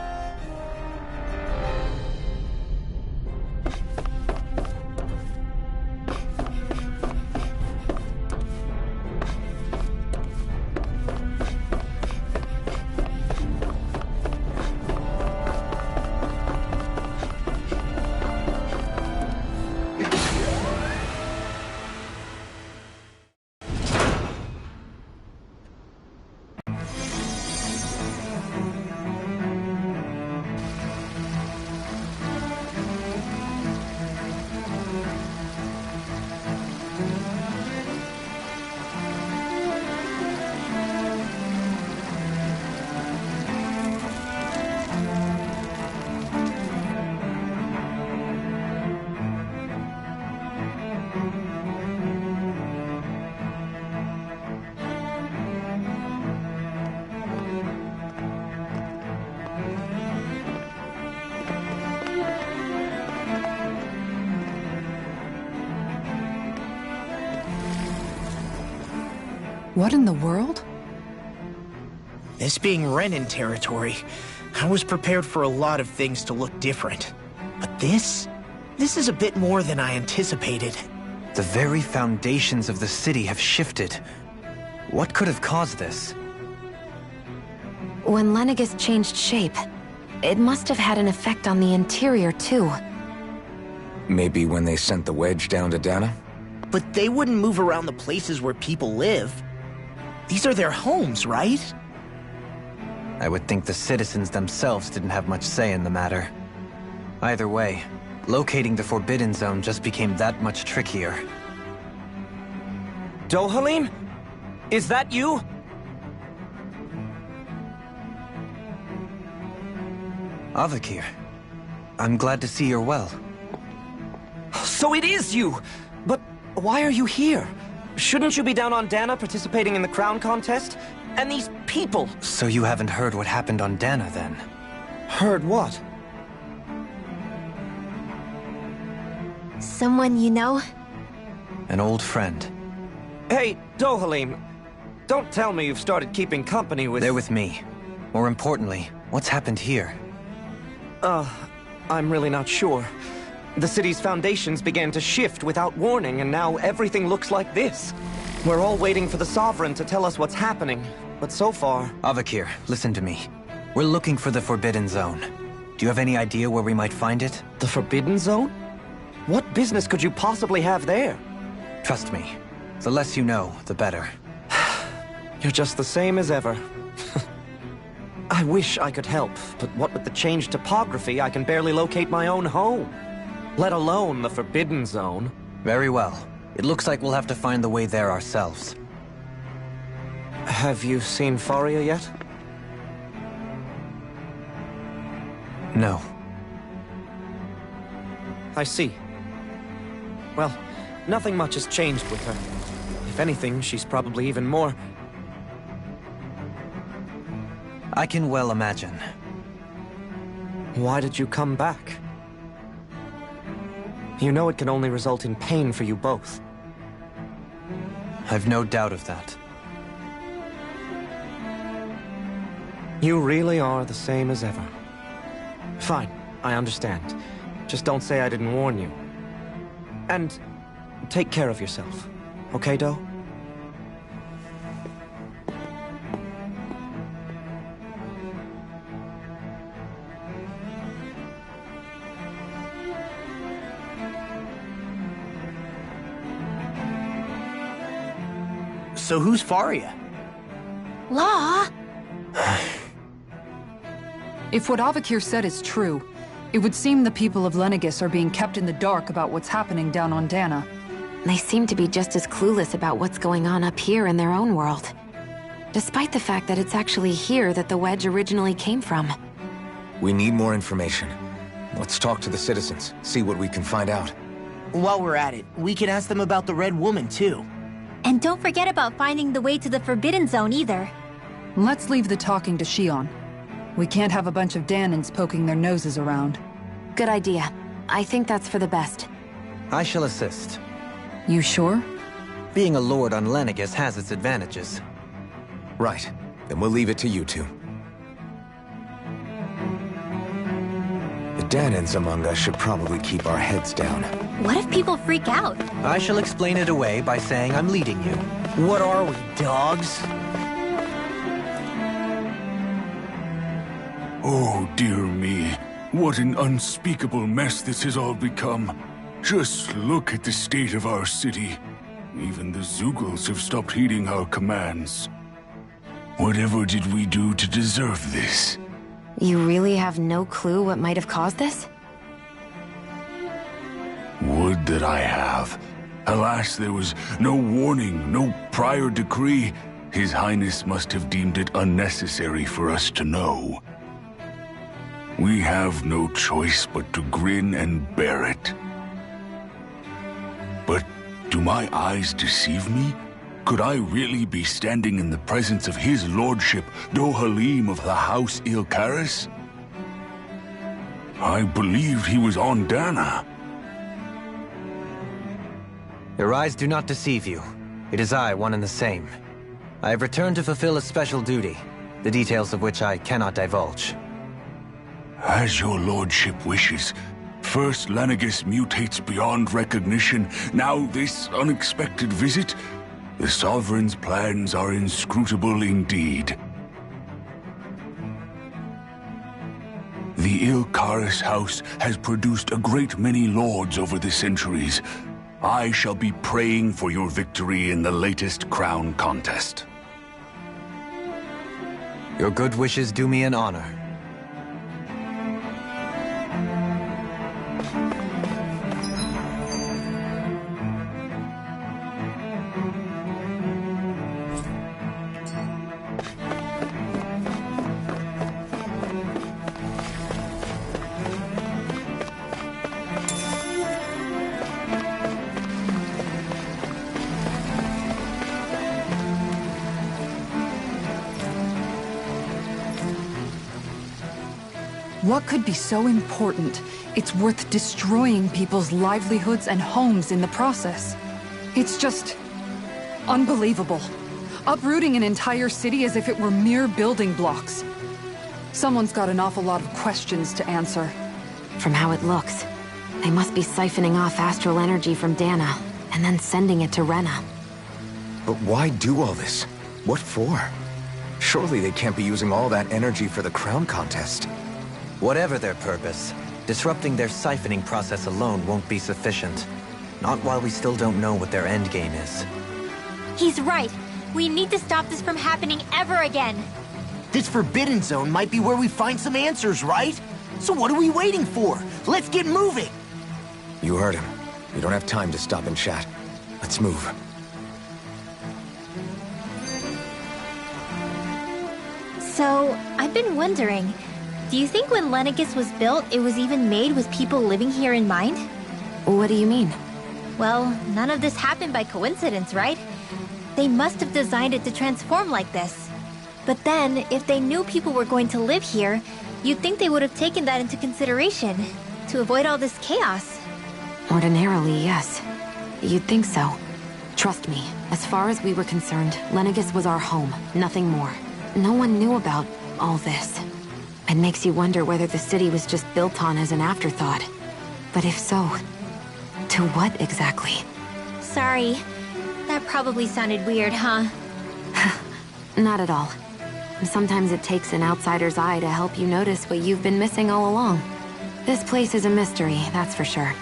S2: What in the world?
S5: This being Renan territory, I was prepared for a lot of things to look different. But this is a bit more than I anticipated.
S7: The very foundations of the city have shifted. What could have caused this?
S3: When Lenegus changed shape, it must have had an effect on the interior too.
S4: Maybe when they sent the wedge down to Dana?
S5: But they wouldn't move around the places where people live. These are their homes, right?
S7: I would think the citizens themselves didn't have much say in the matter. Either way, locating the Forbidden Zone just became that much trickier.
S9: Dohalim? Is that you?
S7: Avakir, I'm glad to see you're well.
S9: So it is you! But why are you here? Shouldn't you be down on Dana participating in the crown contest? And these people!
S7: So you haven't heard what happened on Dana, then?
S9: Heard what?
S1: Someone you know?
S7: An old friend.
S9: Hey, Dohalim, don't tell me you've started keeping company with...
S7: They're with me. More importantly, what's happened here?
S9: I'm really not sure. The city's foundations began to shift without warning, and now everything looks like this. We're all waiting for the Sovereign to tell us what's happening, but so far...
S7: Avakir, listen to me. We're looking for the Forbidden Zone. Do you have any idea where we might find it?
S9: The Forbidden Zone? What business could you possibly have there?
S7: Trust me. The less you know, the better.
S9: You're just the same as ever. I wish I could help, but what with the changed topography, I can barely locate my own home. Let alone the Forbidden Zone.
S7: Very well. It looks like we'll have to find the way there ourselves.
S9: Have you seen Faria yet?
S7: No.
S9: I see. Well, nothing much has changed with her. If anything, she's probably even more...
S7: I can well imagine.
S9: Why did you come back? You know it can only result in pain for you both.
S7: I've no doubt of that.
S9: You really are the same as ever. Fine, I understand. Just don't say I didn't warn you. And take care of yourself. Okay, Do?
S5: So who's Faria?
S1: Law?
S2: If what Avakir said is true, it would seem the people of Lenegis are being kept in the dark about what's happening down on Dana.
S3: They seem to be just as clueless about what's going on up here in their own world. Despite the fact that it's actually here that the wedge originally came from.
S4: We need more information. Let's talk to the citizens, see what we can find out.
S5: While we're at it, we can ask them about the Red Woman, too.
S1: And don't forget about finding the way to the Forbidden Zone either.
S2: Let's leave the talking to Shion. We can't have a bunch of Danans poking their noses around.
S3: Good idea. I think that's for the best.
S7: I shall assist.
S2: You sure?
S7: Being a lord on Lenegis has its advantages.
S4: Right. Then we'll leave it to you two. The Danans among us should probably keep our heads down.
S1: What if people freak out?
S7: I shall explain it away by saying I'm leading you.
S5: What are we, dogs?
S10: Oh, dear me. What an unspeakable mess this has all become. Just look at the state of our city. Even the Zeugles have stopped heeding our commands. Whatever did we do to deserve this?
S3: You really have no clue what might have caused this?
S10: Would that I have. Alas, there was no warning, no prior decree. His Highness must have deemed it unnecessary for us to know. We have no choice but to grin and bear it. But do my eyes deceive me? Could I really be standing in the presence of his lordship, Dohalim of the House Ilkaris? I believed he was on Dana.
S7: Your eyes do not deceive you. It is I, one and the same. I have returned to fulfill a special duty, the details of which I cannot divulge.
S10: As your lordship wishes. First Lenegis mutates beyond recognition, now this unexpected visit. The Sovereign's plans are inscrutable indeed. The Ilkaris house has produced a great many lords over the centuries. I shall be praying for your victory in the latest crown contest.
S7: Your good wishes do me an honor.
S2: What could be so important? It's worth destroying people's livelihoods and homes in the process. It's just... unbelievable. Uprooting an entire city as if it were mere building blocks. Someone's got an awful lot of questions to answer.
S3: From how it looks, they must be siphoning off astral energy from Dana, and then sending it to Rena.
S4: But why do all this? What for? Surely they can't be using all that energy for the crown contest.
S7: Whatever their purpose, disrupting their siphoning process alone won't be sufficient. Not while we still don't know what their endgame is.
S1: He's right. We need to stop this from happening ever again.
S5: This Forbidden Zone might be where we find some answers, right? So what are we waiting for? Let's get moving!
S4: You heard him. We don't have time to stop and chat. Let's move.
S1: So, I've been wondering, do you think when Lenegus was built, it was even made with people living here in mind?
S3: What do you mean?
S1: Well, none of this happened by coincidence, right? They must have designed it to transform like this. But then, if they knew people were going to live here, you'd think they would have taken that into consideration, to avoid all this chaos.
S3: Ordinarily, yes. You'd think so. Trust me, as far as we were concerned, Lenegus was our home, nothing more. No one knew about all this. It makes you wonder whether the city was just built on as an afterthought. But if so, to what exactly?
S1: Sorry. That probably sounded weird, huh?
S3: Not at all. Sometimes it takes an outsider's eye to help you notice what you've been missing all along. This place is a mystery, that's for sure.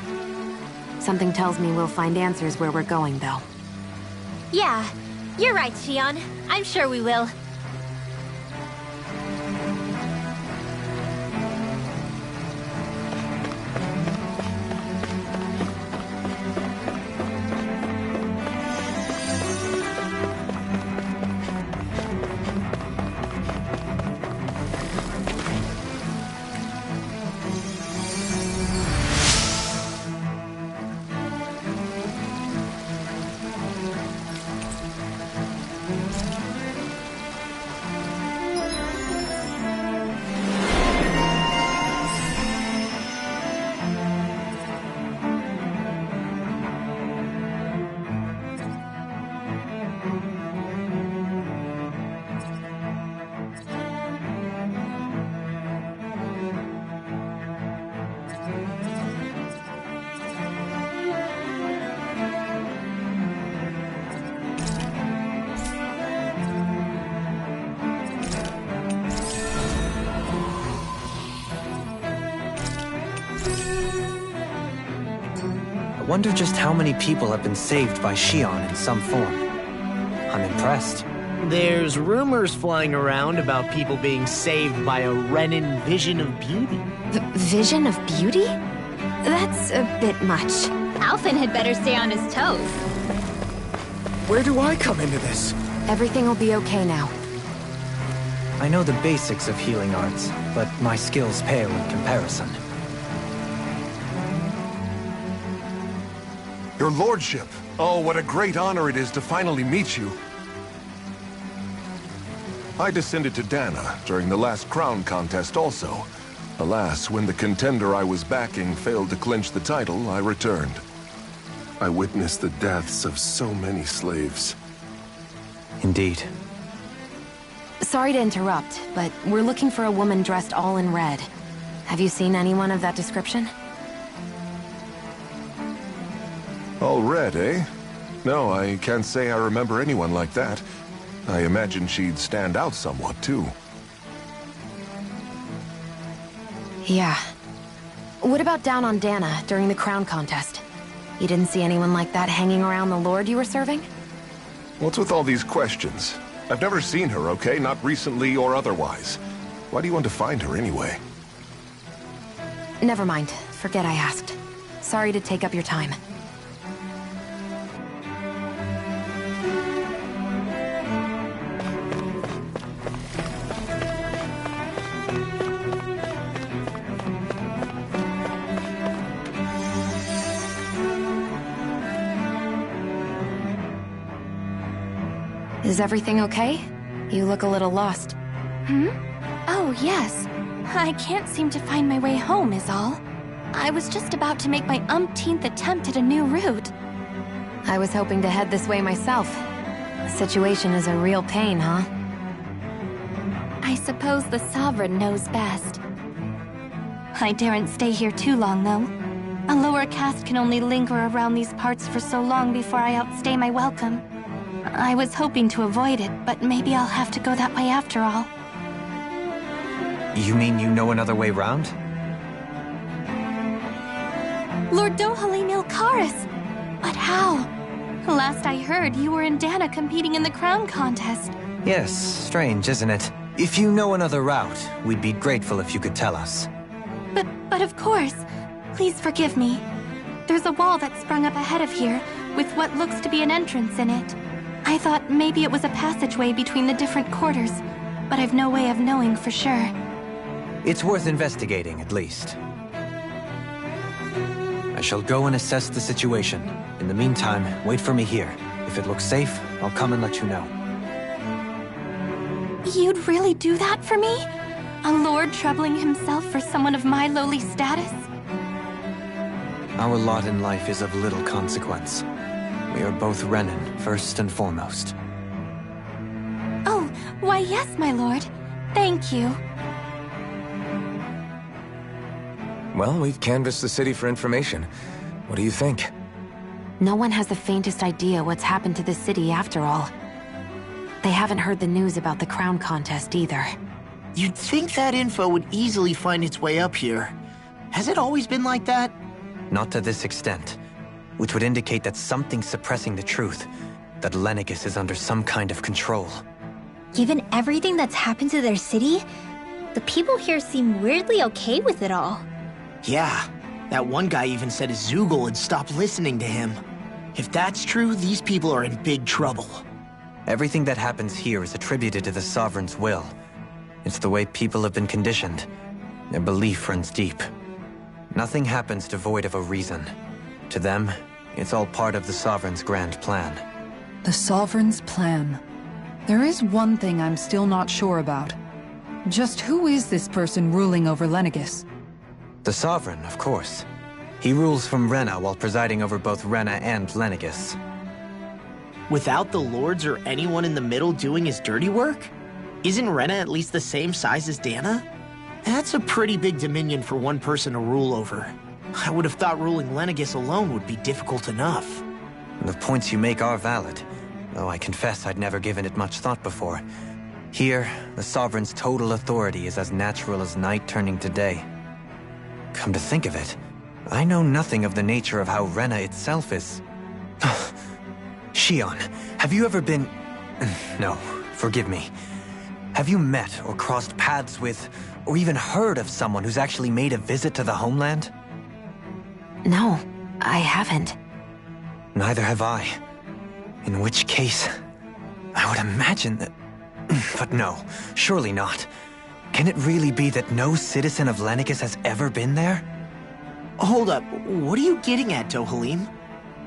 S3: Something tells me we'll find answers where we're going, though.
S1: Yeah, you're right, Shion. I'm sure we will.
S7: I wonder just how many people have been saved by Shion in some form. I'm impressed.
S11: There's rumors flying around about people being saved by a Renin vision of beauty.
S3: Vision of beauty? That's a bit much.
S1: Alphen had better stay on his toes.
S4: Where do I come into this?
S3: Everything will be okay now.
S7: I know the basics of healing arts, but my skills pale in comparison.
S12: Your lordship! Oh, what a great honor it is to finally meet you. I descended to Dana during the last crown contest also. Alas, when the contender I was backing failed to clinch the title, I returned. I witnessed the deaths of so many slaves.
S7: Indeed.
S3: Sorry to interrupt, but we're looking for a woman dressed all in red. Have you seen anyone of that description?
S12: All red, eh? No, I can't say I remember anyone like that. I imagine she'd stand out somewhat, too.
S3: Yeah. What about down on Dana during the crown contest? You didn't see anyone like that hanging around the lord you were serving?
S12: What's with all these questions? I've never seen her, okay? Not recently or otherwise. Why do you want to find her anyway?
S3: Never mind. Forget I asked. Sorry to take up your time. Is everything okay? You look a little lost.
S13: Oh, yes. I can't seem to find my way home, is all. I was just about to make my umpteenth attempt at a new route.
S3: I was hoping to head this way myself. The situation is a real pain, huh?
S13: I suppose the Sovereign knows best. I daren't stay here too long, though. A lower caste can only linger around these parts for so long before I outstay my welcome. I was hoping to avoid it, but maybe I'll have to go that way after all.
S7: You mean you know another way round?
S13: Lord Dohalim Ilkaris! But how? Last I heard, you were in Dana competing in the crown contest.
S7: Yes, strange, isn't it? If you know another route, we'd be grateful if you could tell us.
S13: But of course. Please forgive me. There's a wall that sprung up ahead of here, with what looks to be an entrance in it. I thought maybe it was a passageway between the different quarters, but I've no way of knowing for sure.
S7: It's worth investigating, at least. I shall go and assess the situation. In the meantime, wait for me here. If it looks safe, I'll come and let you know.
S13: You'd really do that for me? A lord troubling himself for someone of my lowly status?
S7: Our lot in life is of little consequence. We are both Renin, first and foremost.
S13: Oh, why yes, my lord. Thank you.
S4: Well, we've canvassed the city for information. What do you think?
S3: No one has the faintest idea what's happened to the city after all. They haven't heard the news about the crown contest either.
S11: You'd think that info would easily find its way up here. Has it always been like that?
S7: Not to this extent, which would indicate that something's suppressing the truth, that Lenegis is under some kind of control.
S1: Given everything that's happened to their city, the people here seem weirdly okay with it all.
S11: Yeah, that one guy even said Zoogle had stopped listening to him. If that's true, these people are in big trouble.
S7: Everything that happens here is attributed to the Sovereign's will. It's the way people have been conditioned. Their belief runs deep. Nothing happens devoid of a reason. To them, it's all part of the Sovereign's grand plan.
S2: The Sovereign's plan. There is one thing I'm still not sure about. Just who is this person ruling over Lenegis?
S7: The Sovereign, of course. He rules from Rena while presiding over both Rena and Lenegis.
S11: Without the lords or anyone in the middle doing his dirty work? Isn't Rena at least the same size as Dana? That's a pretty big dominion for one person to rule over. I would have thought ruling Lenegis alone would be difficult enough.
S7: The points you make are valid, though I confess I'd never given it much thought before. Here, the Sovereign's total authority is as natural as night turning to day. Come to think of it, I know nothing of the nature of how Rena itself is. Shion, have you ever been... No, forgive me. Have you met or crossed paths with, or even heard of someone who's actually made a visit to the homeland?
S3: No, I haven't.
S7: Neither have I. In which case, I would imagine that... But no, surely not. Can it really be that no citizen of Lenegis has ever been there?
S11: Hold up, what are you getting at, Dohalim?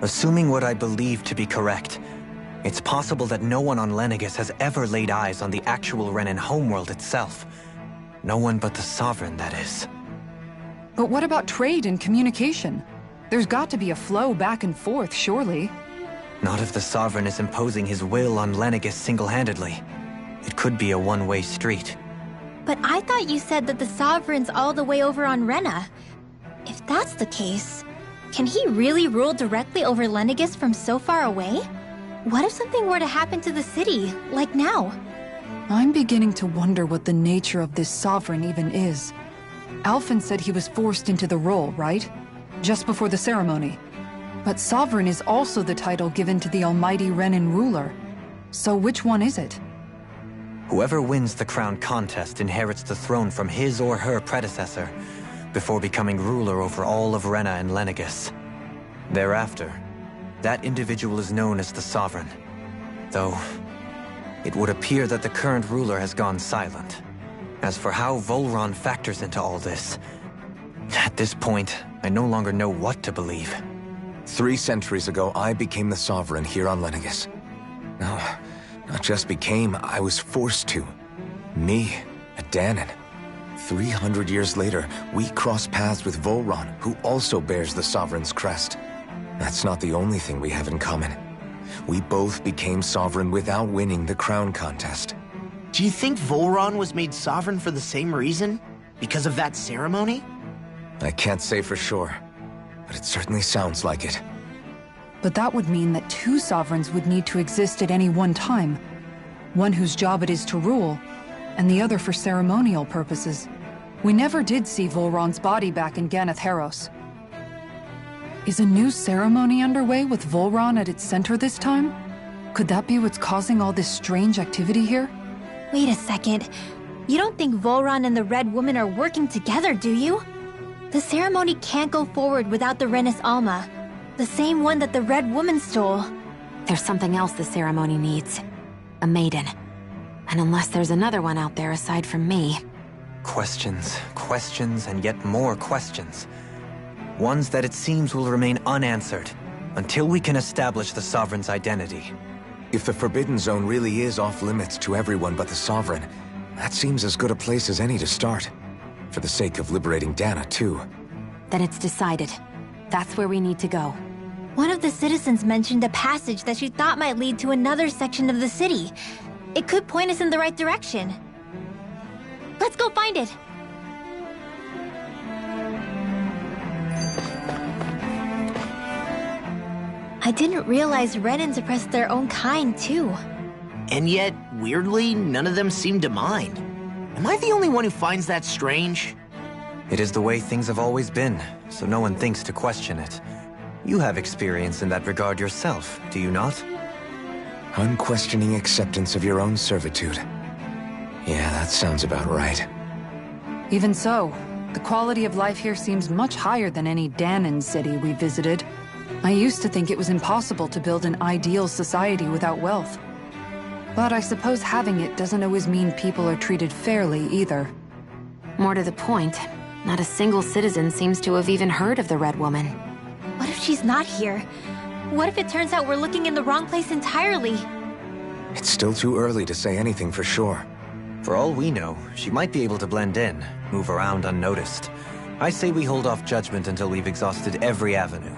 S7: Assuming what I believe to be correct, it's possible that no one on Lenegis has ever laid eyes on the actual Renin homeworld itself. No one but the Sovereign, that is.
S2: But what about trade and communication? There's got to be a flow back and forth, surely.
S7: Not if the Sovereign is imposing his will on Lenegis single-handedly. It could be a one-way street.
S1: But I thought you said that the Sovereign's all the way over on Rena. If that's the case, can he really rule directly over Lenegis from so far away? What if something were to happen to the city, like now?
S2: I'm beginning to wonder what the nature of this Sovereign even is. Alphen said he was forced into the role, right? Just before the ceremony. But Sovereign is also the title given to the almighty Renin ruler. So which one is it?
S7: Whoever wins the crown contest inherits the throne from his or her predecessor, before becoming ruler over all of Rena and Lenegis. Thereafter, that individual is known as the Sovereign. Though, it would appear that the current ruler has gone silent. As for how Volron factors into all this, at this point, I no longer know what to believe.
S4: 3 centuries ago, I became the Sovereign here on Lenegis. No, not just became, I was forced to. Me, a Danon. 300 years later, we cross paths with Volron, who also bears the Sovereign's crest. That's not the only thing we have in common. We both became Sovereign without winning the crown contest.
S11: Do you think Volron was made Sovereign for the same reason? Because of that ceremony?
S4: I can't say for sure, but it certainly sounds like it.
S2: But that would mean that two sovereigns would need to exist at any one time. One whose job it is to rule, and the other for ceremonial purposes. We never did see Volron's body back in Ganath Haros. Is a new ceremony underway with Volron at its center this time? Could that be what's causing all this strange activity here?
S1: Wait a second. You don't think Volron and the Red Woman are working together, do you? The ceremony can't go forward without the Renis Alma. The same one that the Red Woman stole.
S3: There's something else the ceremony needs. A maiden. And unless there's another one out there aside from me...
S7: Questions, questions, and yet more questions. Ones that it seems will remain unanswered, until we can establish the Sovereign's identity.
S4: If the Forbidden Zone really is off-limits to everyone but the Sovereign, that seems as good a place as any to start. For the sake of liberating Dana, too.
S3: Then it's decided. That's where we need to go.
S1: One of the citizens mentioned a passage that she thought might lead to another section of the city. It could point us in the right direction. Let's go find it! I didn't realize Renans oppressed their own kind, too.
S11: And yet, weirdly, none of them seem to mind. Am I the only one who finds that strange?
S7: It is the way things have always been, so no one thinks to question it. You have experience in that regard yourself, do you not?
S4: Unquestioning acceptance of your own servitude. Yeah, that sounds about right.
S2: Even so, the quality of life here seems much higher than any Danon city we visited. I used to think it was impossible to build an ideal society without wealth. But I suppose having it doesn't always mean people are treated fairly either.
S3: More to the point, not a single citizen seems to have even heard of the Red Woman.
S1: What if she's not here? What if it turns out we're looking in the wrong place entirely?
S4: It's still too early to say anything for sure.
S7: For all we know, she might be able to blend in, move around unnoticed. I say we hold off judgment until we've exhausted every avenue.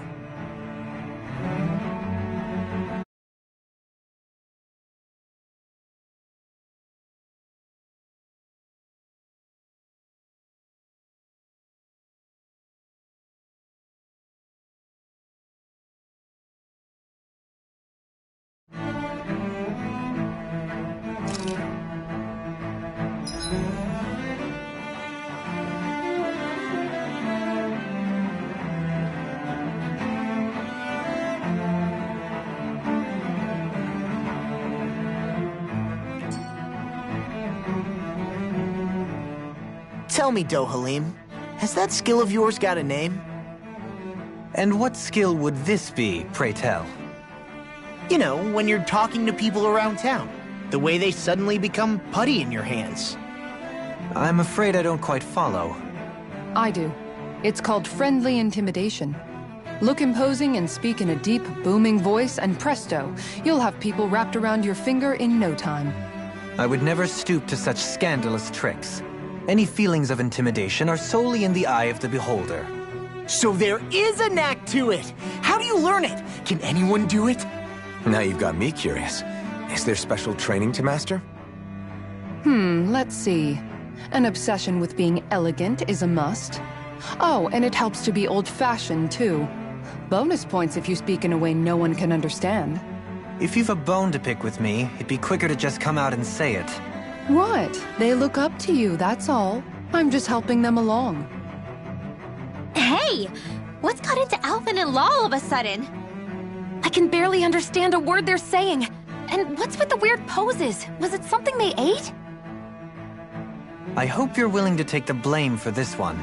S11: Tell me, Dohalim, has that skill of yours got a name?
S7: And what skill would this be, pray tell?
S11: You know, when you're talking to people around town. The way they suddenly become putty in your hands.
S7: I'm afraid I don't quite follow.
S2: I do. It's called friendly intimidation. Look imposing and speak in a deep, booming voice, and presto, you'll have people wrapped around your finger in no time.
S7: I would never stoop to such scandalous tricks. Any feelings of intimidation are solely in the eye of the beholder.
S11: So there is a knack to it! How do you learn it? Can anyone do it?
S4: Now you've got me curious. Is there special training to master?
S2: Let's see. An obsession with being elegant is a must. Oh, and it helps to be old-fashioned, too. Bonus points if you speak in a way no one can understand.
S7: If you've a bone to pick with me, it'd be quicker to just come out and say it.
S2: What? They look up to you, that's all. I'm just helping them along.
S1: Hey! What's got into Alvin and Law all of a sudden?
S3: I can barely understand a word they're saying. And what's with the weird poses? Was it something they ate?
S7: I hope you're willing to take the blame for this one.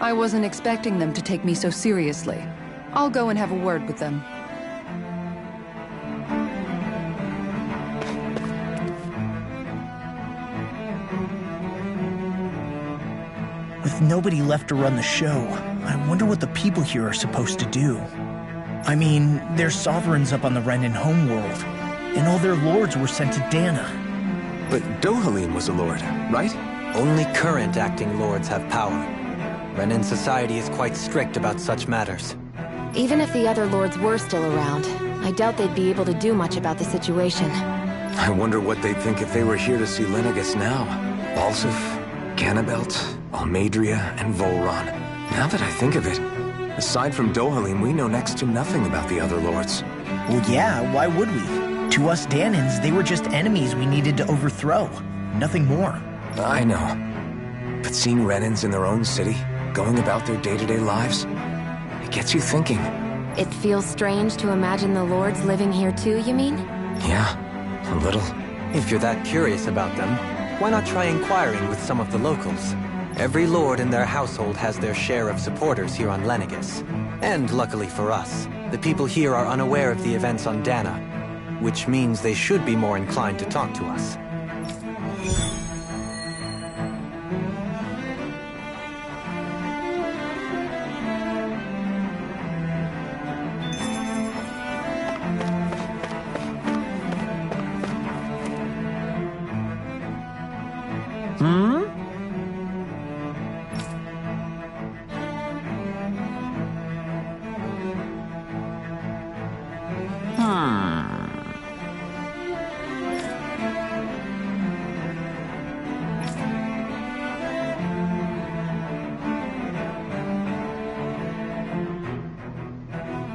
S2: I wasn't expecting them to take me so seriously. I'll go and have a word with them.
S11: With nobody left to run the show, I wonder what the people here are supposed to do. I mean, they're sovereigns up on the Renan homeworld, and all their lords were sent to Dana.
S4: But Dohalim was a lord, right?
S7: Only current acting lords have power. Renan society is quite strict about such matters.
S3: Even if the other lords were still around, I doubt they'd be able to do much about the situation.
S4: I wonder what they'd think if they were here to see Lenegis now. Balsif, Ganabelt, Almadria, and Volron. Now that I think of it, aside from Dohalim, we know next to nothing about the other lords.
S11: Well, yeah, why would we? To us Danans, they were just enemies we needed to overthrow. Nothing more.
S4: I know. But seeing Renans in their own city, going about their day-to-day lives, it gets you thinking.
S3: It feels strange to imagine the lords living here too, you mean?
S4: Yeah, a little.
S7: If you're that curious about them, why not try inquiring with some of the locals? Every lord in their household has their share of supporters here on Lenegis. And luckily for us, the people here are unaware of the events on Dana, which means they should be more inclined to talk to us.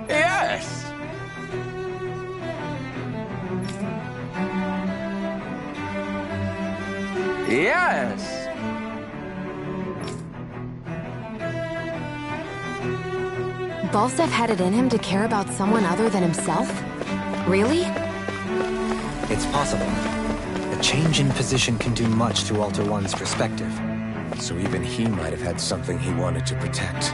S10: Yes! Yes!
S3: Balsef had it in him to care about someone other than himself? Really?
S7: It's possible. A change in position can do much to alter one's perspective.
S4: So even he might have had something he wanted to protect.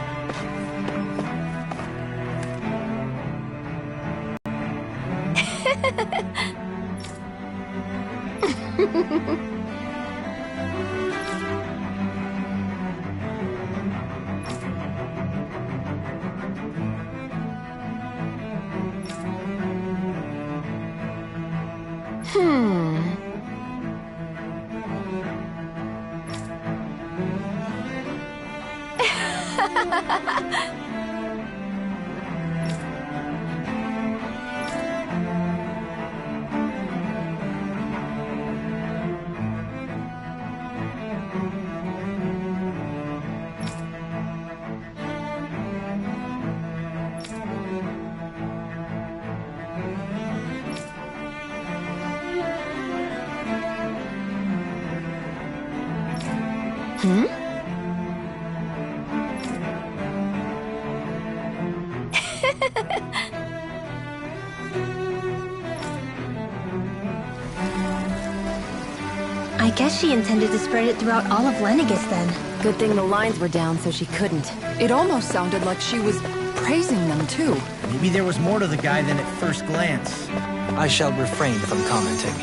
S1: I guess she intended to spread it throughout all of Lenegis then.
S3: Good thing the lines were down so she couldn't.
S2: It almost sounded like she was praising them too.
S11: Maybe there was more to the guy than at first glance.
S7: I shall refrain from commenting.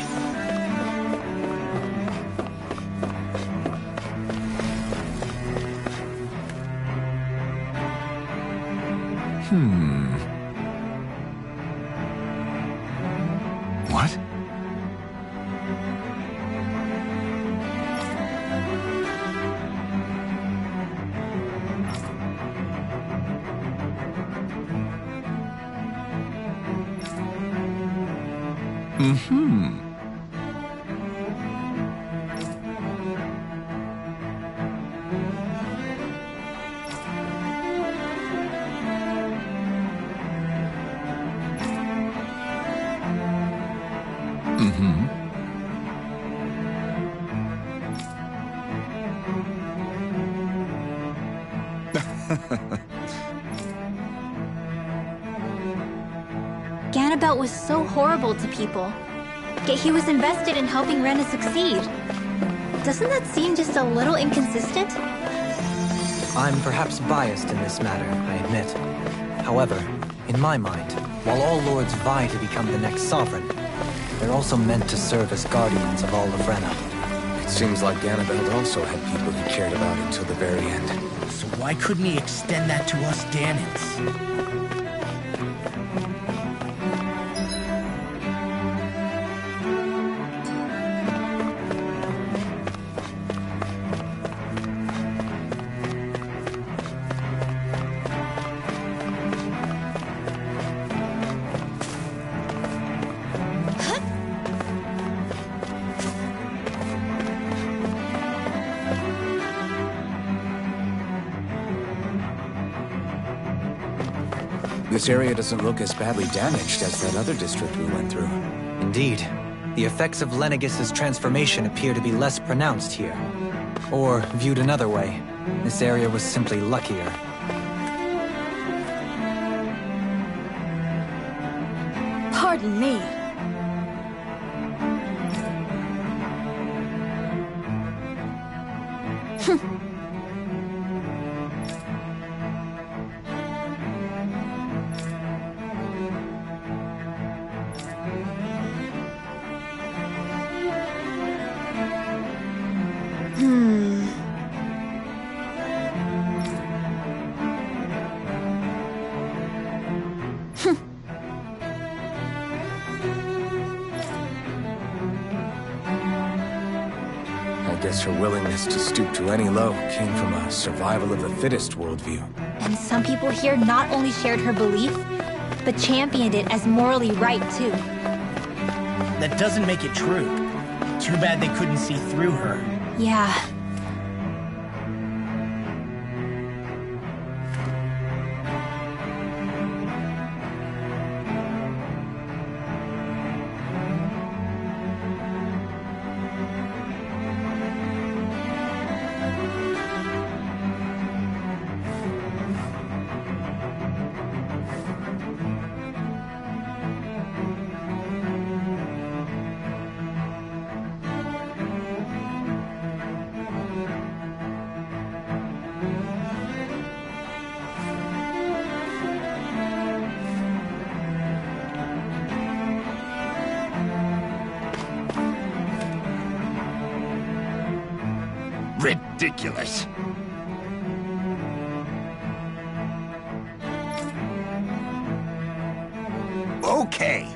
S10: What?
S1: Ganabelt was so horrible to people, yet he was invested in helping Rena succeed. Doesn't that seem just a little inconsistent?
S7: I'm perhaps biased in this matter, I admit. However, in my mind, while all lords vie to become the next sovereign, they're also meant to serve as guardians of all of Rena.
S4: It seems like Ganabelt also had people he cared about until the very end.
S11: So why couldn't he extend that to us Danans?
S4: This area doesn't look as badly damaged as that other district we went through.
S7: Indeed. The effects of Lenegis' transformation appear to be less pronounced here. Or, viewed another way, this area was simply luckier.
S8: Pardon me.
S4: I guess her willingness to stoop to any low came from a survival of the fittest worldview.
S1: And some people here not only shared her belief, but championed it as morally right, too.
S11: That doesn't make it true. Too bad they couldn't see through her.
S1: Yeah.
S10: Ridiculous. Okay.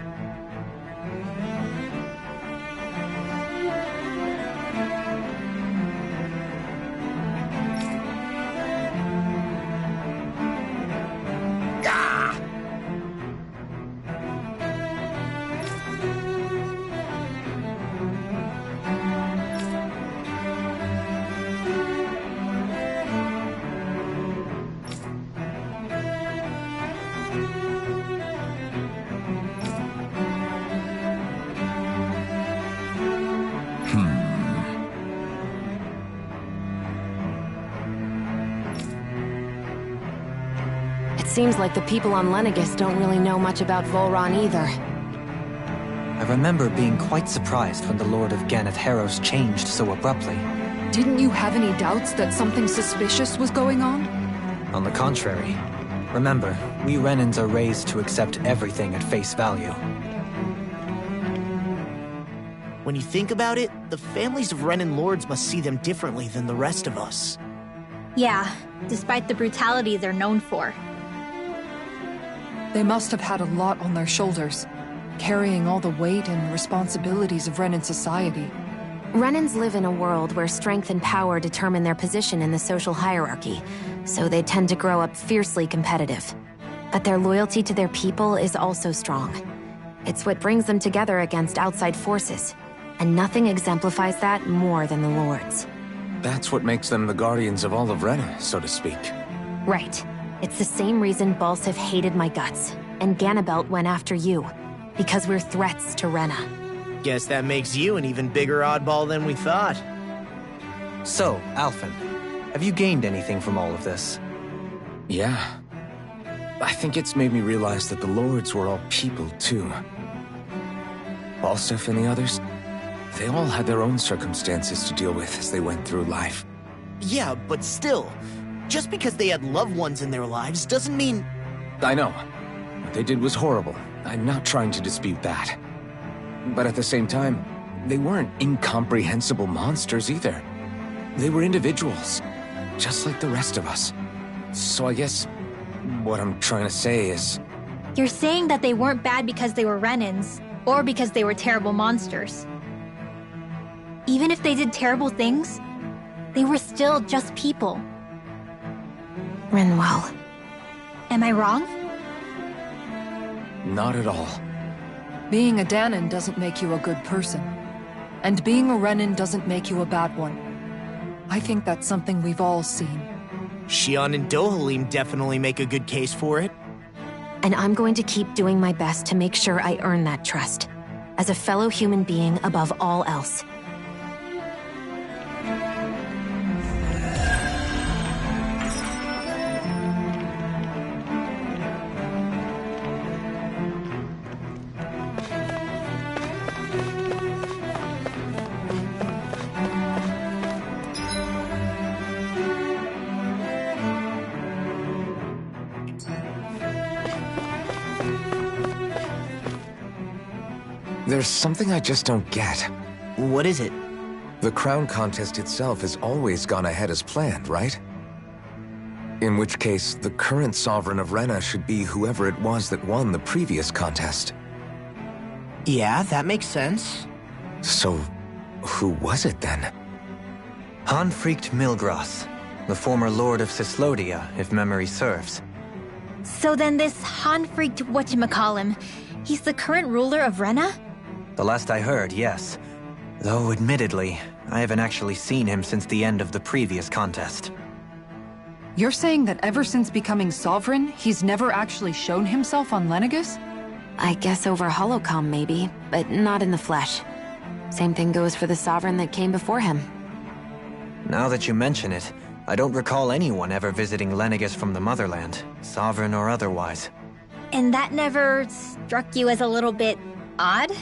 S3: Seems like the people on Lenegis don't really know much about Volron either.
S7: I remember being quite surprised when the Lord of Ganeth Harros changed so abruptly.
S2: Didn't you have any doubts that something suspicious was going on?
S7: On the contrary. Remember, we Renans are raised to accept everything at face value.
S11: When you think about it, the families of Renan lords must see them differently than the rest of us.
S1: Yeah, despite the brutality they're known for.
S2: They must have had a lot on their shoulders, carrying all the weight and responsibilities of Renan society.
S3: Renans live in a world where strength and power determine their position in the social hierarchy, so they tend to grow up fiercely competitive. But their loyalty to their people is also strong. It's what brings them together against outside forces, and nothing exemplifies that more than the Lords.
S4: That's what makes them the guardians of all of Rena, so to speak.
S3: Right. It's the same reason Balsif hated my guts, and Ganabelt went after you. Because we're threats to Rena.
S11: Guess that makes you an even bigger oddball than we thought.
S7: So, Alphen, have you gained anything from all of this?
S4: Yeah. I think it's made me realize that the Lords were all people, too. Balsif and the others, they all had their own circumstances to deal with as they went through life.
S11: Yeah, but still, just because they had loved ones in their lives doesn't mean...
S4: I know. What they did was horrible. I'm not trying to dispute that. But at the same time, they weren't incomprehensible monsters either. They were individuals, just like the rest of us. So I guess what I'm trying to say is...
S1: You're saying that they weren't bad because they were Renans, or because they were terrible monsters. Even if they did terrible things, they were still just people.
S3: Rinwell.
S1: Am I wrong?
S4: Not at all.
S2: Being a Danan doesn't make you a good person. And being a Renan doesn't make you a bad one. I think that's something we've all seen.
S11: Shion and Dohalim definitely make a good case for it.
S3: And I'm going to keep doing my best to make sure I earn that trust, as a fellow human being above all else.
S4: There's something I just don't get.
S11: What is it?
S4: The crown contest itself has always gone ahead as planned, right? In which case, the current sovereign of Rena should be whoever it was that won the previous contest.
S11: Yeah, that makes sense.
S4: So, who was it then?
S7: Hanfried Milgras, the former lord of Cislodia, if memory serves.
S1: So then this Hanfried whatchamacallem, he's the current ruler of Rena?
S7: The last I heard, yes. Though, admittedly, I haven't actually seen him since the end of the previous contest.
S2: You're saying that ever since becoming sovereign, he's never actually shown himself on Lenegus?
S3: I guess over holocom maybe, but not in the flesh. Same thing goes for the sovereign that came before him.
S7: Now that you mention it, I don't recall anyone ever visiting Lenegus from the motherland, sovereign or otherwise.
S1: And that never struck you as a little bit odd?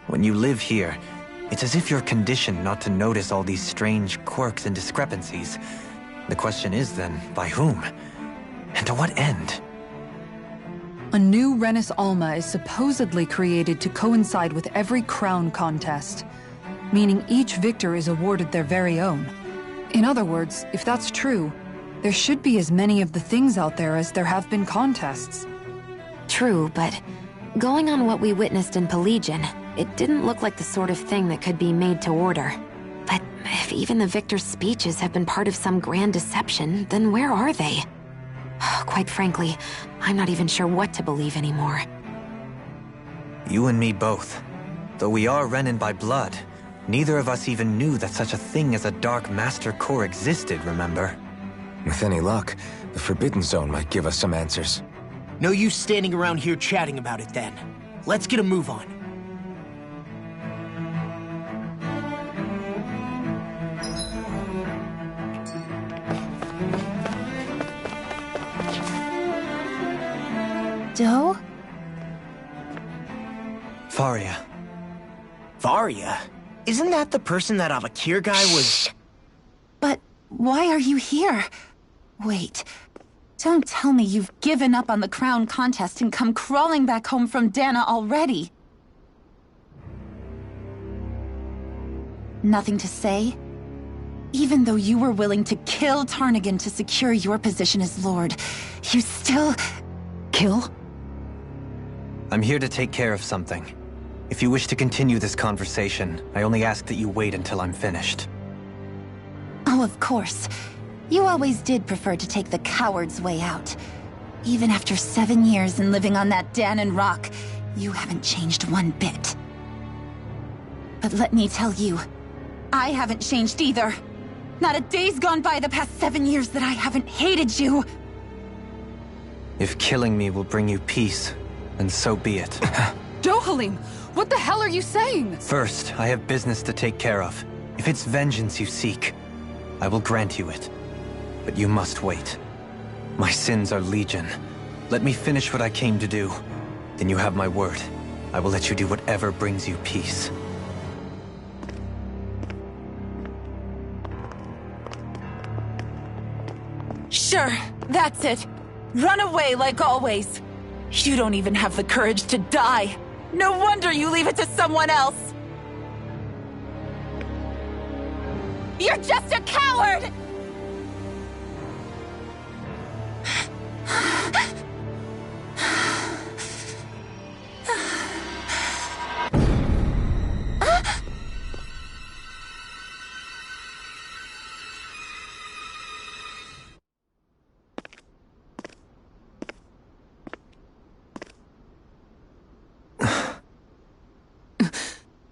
S7: When you live here, it's as if you're conditioned not to notice all these strange quirks and discrepancies. The question is then, by whom? And to what end?
S2: A new Renis Alma is supposedly created to coincide with every crown contest, meaning each victor is awarded their very own. In other words, if that's true, there should be as many of the things out there as there have been contests.
S3: True, but going on what we witnessed in Pelagian, it didn't look like the sort of thing that could be made to order. But if even the victor's speeches have been part of some grand deception, then where are they? Quite frankly, I'm not even sure what to believe anymore.
S7: You and me both. Though we are Renin by blood, neither of us even knew that such a thing as a Dark Master Core existed, remember?
S4: With any luck, the Forbidden Zone might give us some answers.
S11: No use standing around here chatting about it then. Let's get a move on.
S1: Doe?
S7: Faria.
S11: Varia? Isn't that the person that Avakir guy was...
S14: But why are you here? Wait. Don't tell me you've given up on the crown contest and come crawling back home from Dana already. Nothing to say? Even though you were willing to kill Tarnigan to secure your position as Lord, you still...
S2: Kill?
S7: I'm here to take care of something. If you wish to continue this conversation, I only ask that you wait until I'm finished.
S14: Oh, of course. You always did prefer to take the coward's way out. Even after 7 years and living on that Danon rock, you haven't changed one bit. But let me tell you, I haven't changed either. Not a day's gone by the past 7 years that I haven't hated you.
S7: If killing me will bring you peace, then so be it.
S2: Dohalim, what the hell are you saying?
S7: First, I have business to take care of. If it's vengeance you seek, I will grant you it. But you must wait. My sins are legion. Let me finish what I came to do. Then you have my word. I will let you do whatever brings you peace.
S14: Sure, that's it. Run away like always. You don't even have the courage to die. No wonder you leave it to someone else. You're just a coward!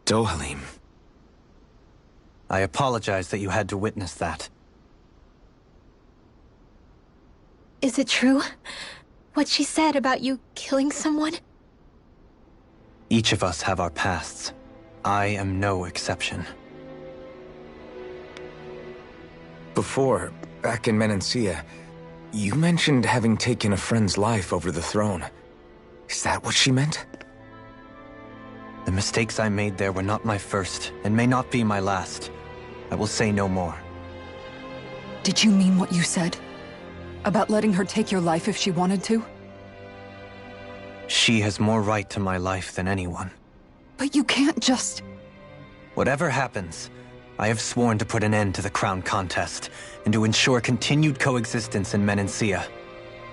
S4: Dohalim.
S7: I apologize that you had to witness that.
S3: Is it true? What she said about you killing someone?
S9: Each of us have our pasts. I am no exception.
S4: Before, back in Menancia, you mentioned having taken a friend's life over the throne. Is that what she meant?
S9: The mistakes I made there were not my first, and may not be my last. I will say no more.
S2: Did you mean what you said? About letting her take your life if she wanted to?
S9: She has more right to my life than anyone.
S2: But you can't just...
S9: Whatever happens, I have sworn to put an end to the crown contest, and to ensure continued coexistence in Menancia.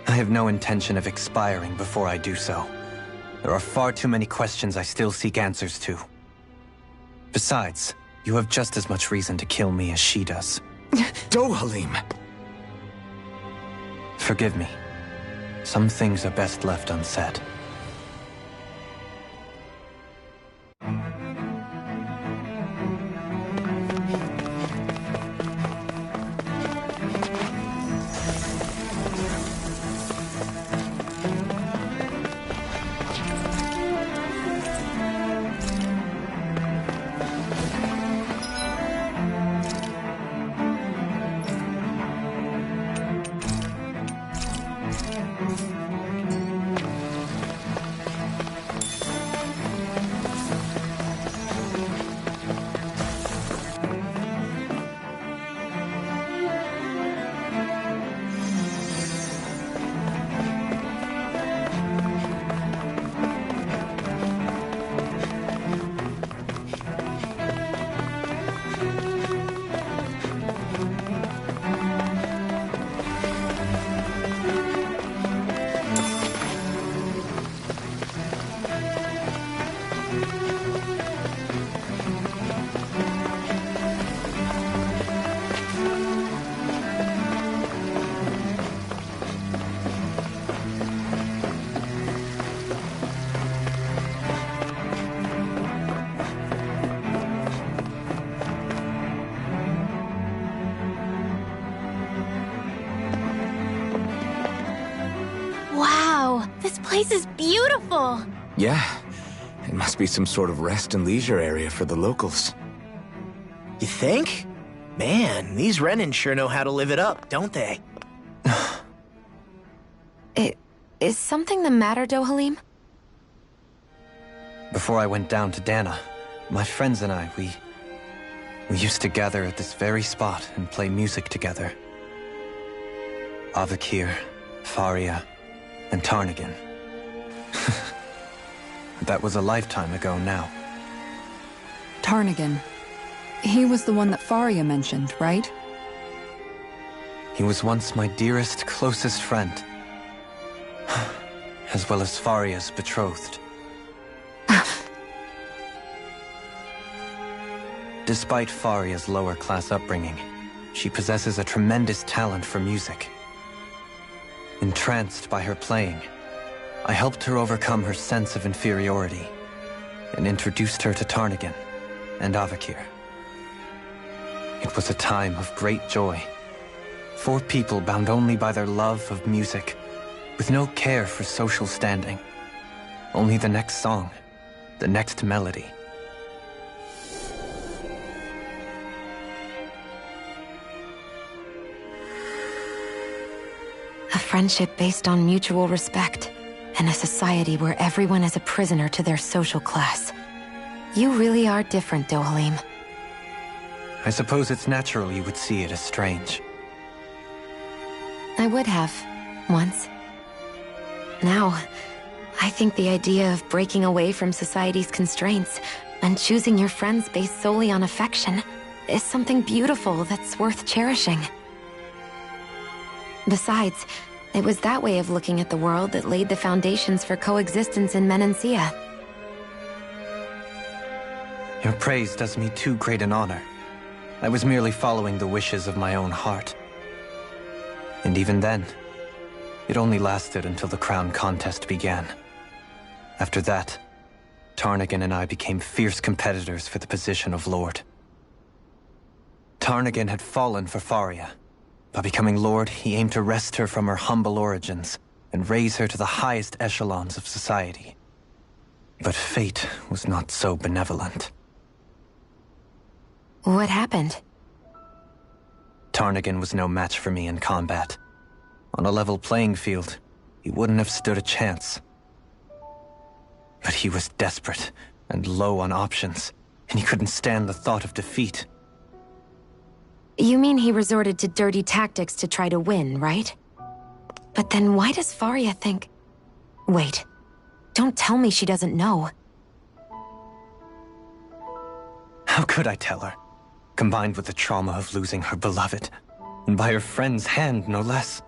S9: I have no intention of expiring before I do so. There are far too many questions I still seek answers to. Besides, you have just as much reason to kill me as she does.
S4: Dohalim!
S9: Forgive me. Some things are best left unsaid.
S1: This place is beautiful!
S4: Yeah. It must be some sort of rest and leisure area for the locals.
S11: You think? Man, these Renin sure know how to live it up, don't they?
S3: Is something the matter, Dohalim?
S9: Before I went down to Dana, my friends and I, we used to gather at this very spot and play music together. Avakir, Faria, and Tarnigan. That was a lifetime ago now.
S2: Tarnigan. He was the one that Faria mentioned, right?
S9: He was once my dearest, closest friend. As well as Faria's betrothed. Despite Faria's lower-class upbringing, she possesses a tremendous talent for music. Entranced by her playing, I helped her overcome her sense of inferiority and introduced her to Tarnigan and Avakir. It was a time of great joy. 4 people bound only by their love of music, with no care for social standing. Only the next song, the next melody.
S3: A friendship based on mutual respect, and a society where everyone is a prisoner to their social class. You really are different, Dohalim.
S9: I suppose it's natural you would see it as strange.
S3: I would have, once. Now, I think the idea of breaking away from society's constraints and choosing your friends based solely on affection is something beautiful that's worth cherishing. Besides, it was that way of looking at the world that laid the foundations for coexistence in Menancia.
S9: Your praise does me too great an honor. I was merely following the wishes of my own heart. And even then, it only lasted until the crown contest began. After that, Tarnigan and I became fierce competitors for the position of Lord. Tarnigan had fallen for Faria,
S7: By becoming Lord, he aimed to wrest her from her humble origins and raise her to the highest echelons of society. But fate was not so benevolent.
S3: What happened?
S7: Tarnigan was no match for me in combat. On a level playing field, he wouldn't have stood a chance. But he was desperate and low on options, and he couldn't stand the thought of defeat.
S3: You mean he resorted to dirty tactics to try to win, right? But then why does Faria think... Wait, don't tell me she doesn't know.
S7: How could I tell her? Combined with the trauma of losing her beloved, and by her friend's hand, no less,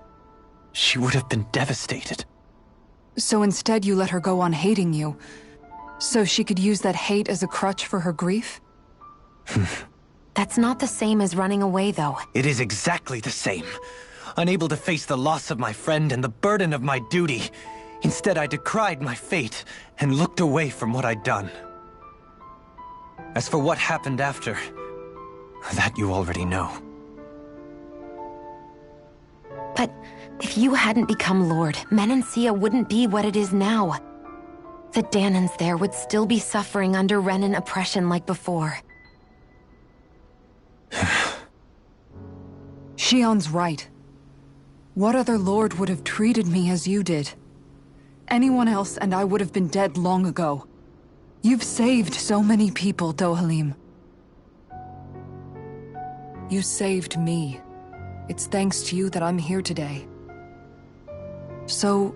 S7: she would have been devastated.
S2: So instead you let her go on hating you, so she could use that hate as a crutch for her grief?
S3: That's not the same as running away, though.
S7: It is exactly the same. Unable to face the loss of my friend and the burden of my duty, instead I decried my fate and looked away from what I'd done. As for what happened after, that you already know.
S3: But if you hadn't become Lord, Menancia wouldn't be what it is now. The Danans there would still be suffering under Renan oppression like before.
S2: Shion's right. What other lord would have treated me as you did? Anyone else and I would have been dead long ago. You've saved so many people, Dohalim. You saved me. It's thanks to you that I'm here today. So,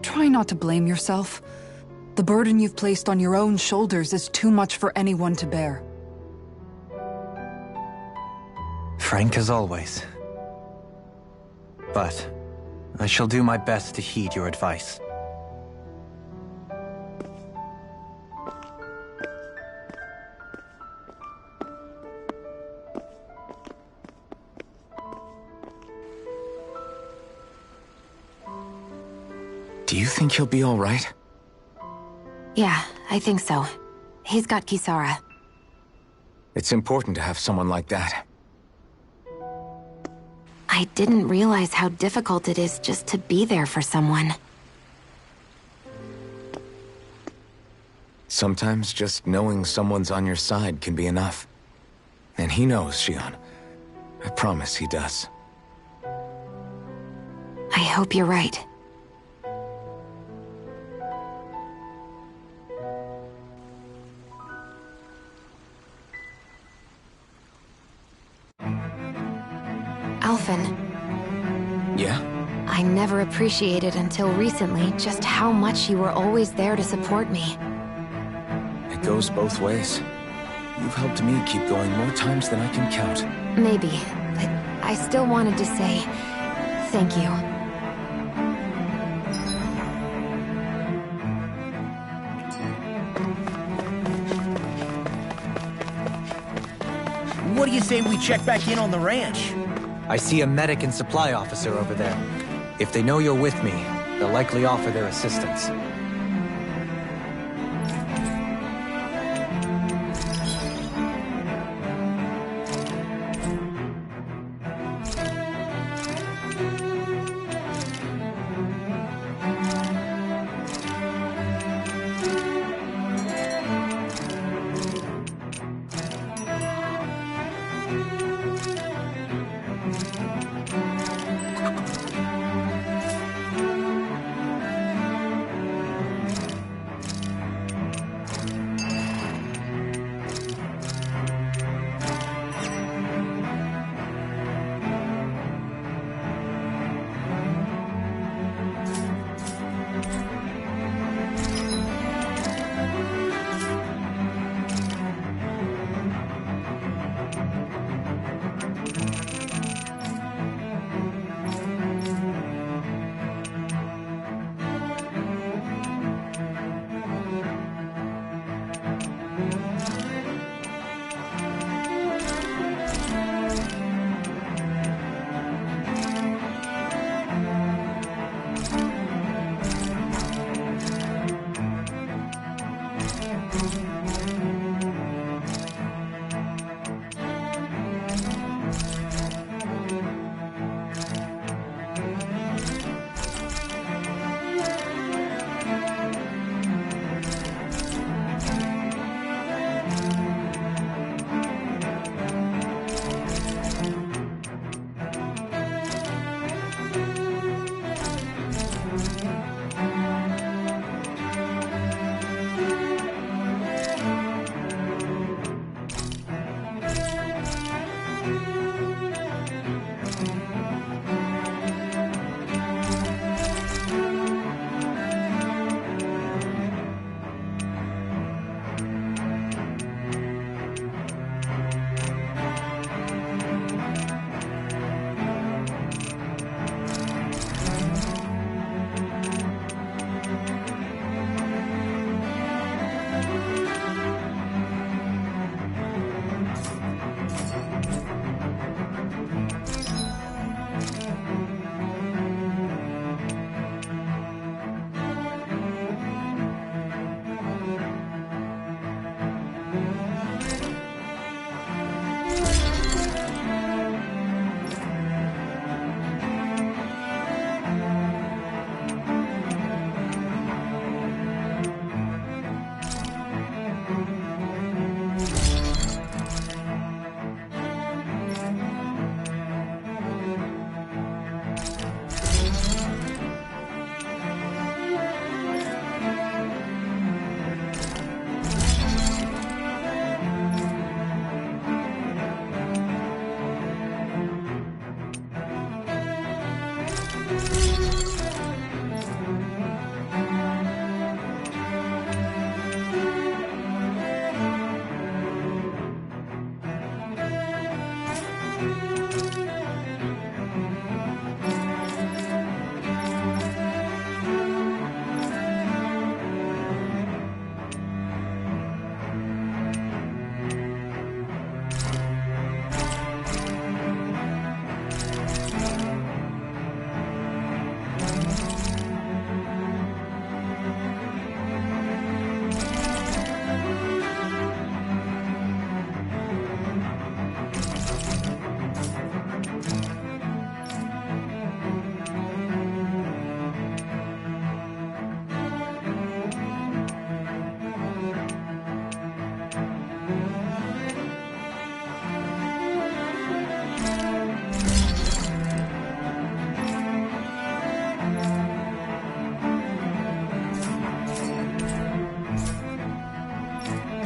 S2: try not to blame yourself. The burden you've placed on your own shoulders is too much for anyone to bear.
S7: Frank as always. But I shall do my best to heed your advice.
S4: Do you think he'll be all right?
S3: Yeah, I think so. He's got Kisara.
S4: It's important to have someone like that.
S3: I didn't realize how difficult it is just to be there for someone.
S4: Sometimes just knowing someone's on your side can be enough. And he knows, Shion. I promise he does.
S3: I hope you're right. Alphen.
S4: Yeah?
S3: I never appreciated until recently just how much you were always there to support me.
S4: It goes both ways. You've helped me keep going more times than I can count.
S3: Maybe, but I still wanted to say thank you.
S11: What do you say we check back in on the ranch?
S7: I see a medic and supply officer over there. If they know you're with me, they'll likely offer their assistance.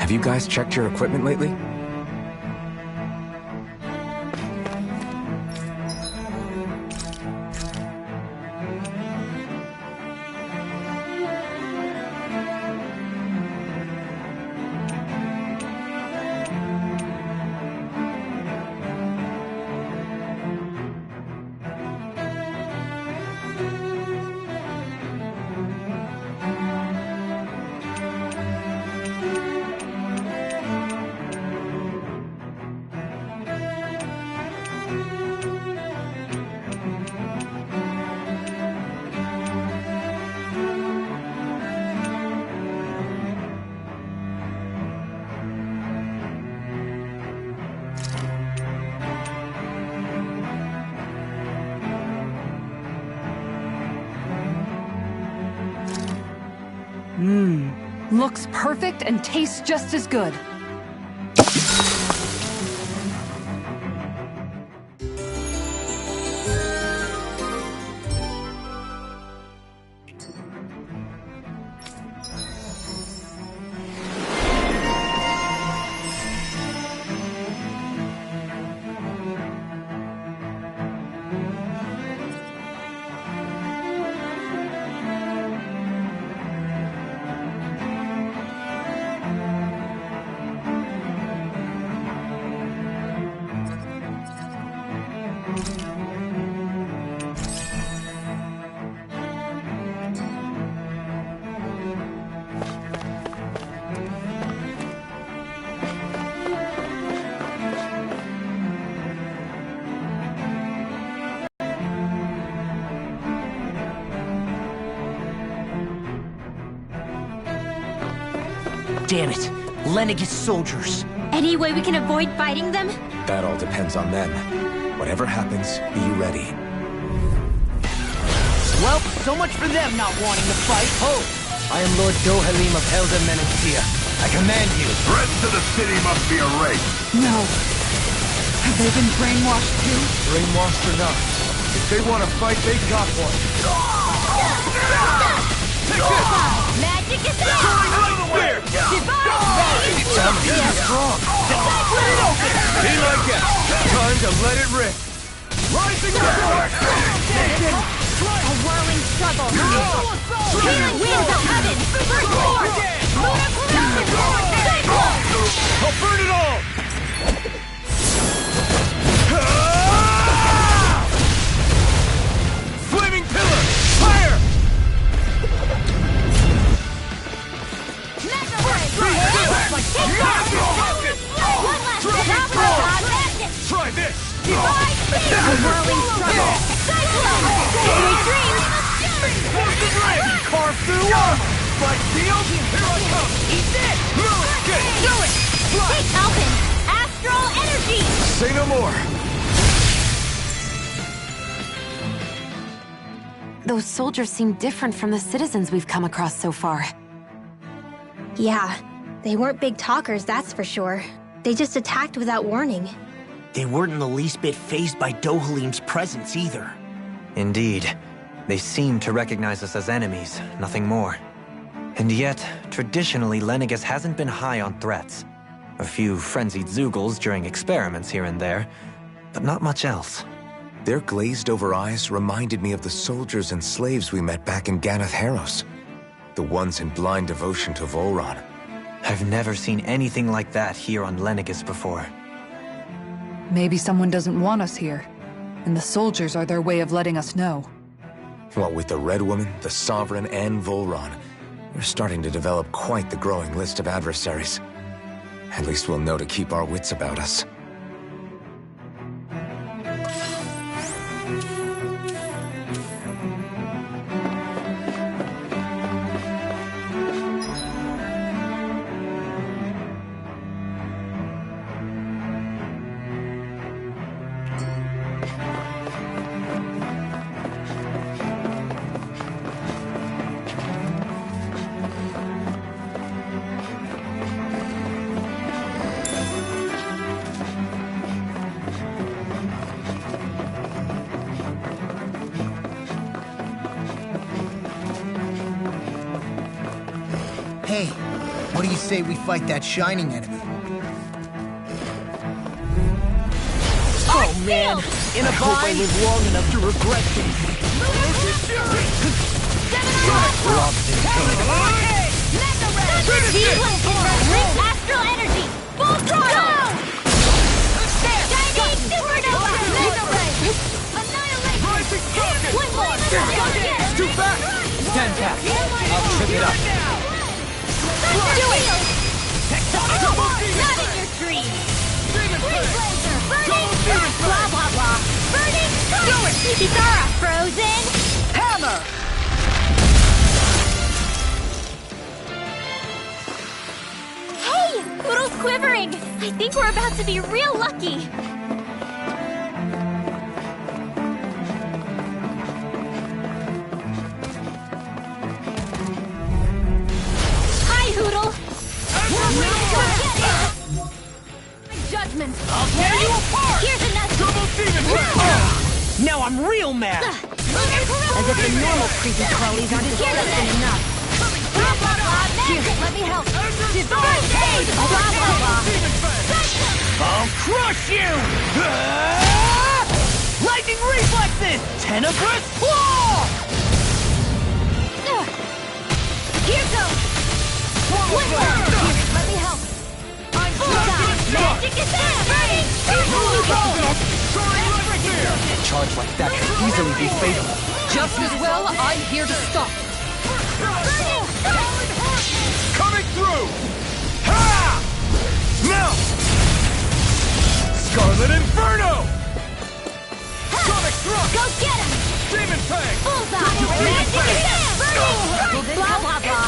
S4: Have you guys checked your equipment lately?
S2: Looks perfect and tastes just as good.
S5: Damn it! Lenegis soldiers!
S1: Any way we can avoid fighting them?
S4: That all depends on them. Whatever happens, be ready.
S11: Well, so much for them not wanting to fight.
S7: Ho! I am Lord Dohalim of Helda Menentia. I command you.
S10: The rest of the city must be erased.
S2: No. Have they been brainwashed too?
S12: Brainwashed or not, if they want to fight, they got one.
S8: Take this! Magic is there! Divine
S12: It's time to be strong. Be like that. Time to let it rip. Rising up!
S8: A whirling struggle! Healing winds of heaven! First floor! Lunar collision! Cyclone!
S12: I'll burn it all! Flaming pillar! Fire!
S8: Mega
S12: Try this!
S8: Divine speed! A whirling struggle! Cyclone! Sweet dreams!
S12: Explosive ray! Carve through armor! Like steel? Here I come!
S8: Eat this!
S12: Good!
S8: Do it! Take Alpin! Astral energy!
S12: Say no more!
S3: Those soldiers seem different from the citizens we've come across so far.
S1: Yeah, they weren't big talkers, that's for sure. They just attacked without warning.
S11: They weren't in the least bit fazed by Dohalim's presence either.
S7: Indeed. They seem to recognize us as enemies, nothing more. And yet, traditionally, Lenegis hasn't been high on threats. A few frenzied Zeugles during experiments here and there, but not much else.
S4: Their glazed-over eyes reminded me of the soldiers and slaves we met back in Ganath Haros. The ones in blind devotion to Volron.
S7: I've never seen anything like that here on Lenegis before.
S2: Maybe someone doesn't want us here, and the soldiers are their way of letting us know.
S4: Well, with the Red Woman, the Sovereign, and Volron, we're starting to develop quite the growing list of adversaries. At least we'll know to keep our wits about us.
S15: do you say we fight that shining enemy?
S11: Oh man, in a hope I live long enough to regret this.
S8: Astral energy! Full throttle! Shining supernova! Annihilate! One more!
S9: It's too fast! Stand back. I'll trip it up.
S8: Do it! Not in your dreams! Freeze laser! Burning! Blah blah blah! Burning! Do it! Kitara! Frozen!
S9: Hammer!
S1: Hey! Poodle's quivering! I think we're about to be real lucky! Hi, Hoodle!
S8: Judgment!
S11: I'll tear you apart!
S8: Here's another!
S11: Double demon! Now I'm real mad!
S8: As if the normal creepy crawlies aren't disgusting enough. Blah blah blah! Here, let me help! First aid! Blah blah blah!
S11: I'll crush you! Lightning reflexes! Tenebrous claw!
S8: Here goes! One more! Here, let me help! Magic is there! Burning!
S9: A charge like that could easily be fatal.
S2: Just as well, I'm here to stop.
S10: Coming through! Ha! Now! Scarlet Inferno! Sonic Thrust!
S8: Go get him!
S10: Demon Fang!
S8: Bullseye! Magic is there! Burning! Blah blah blah!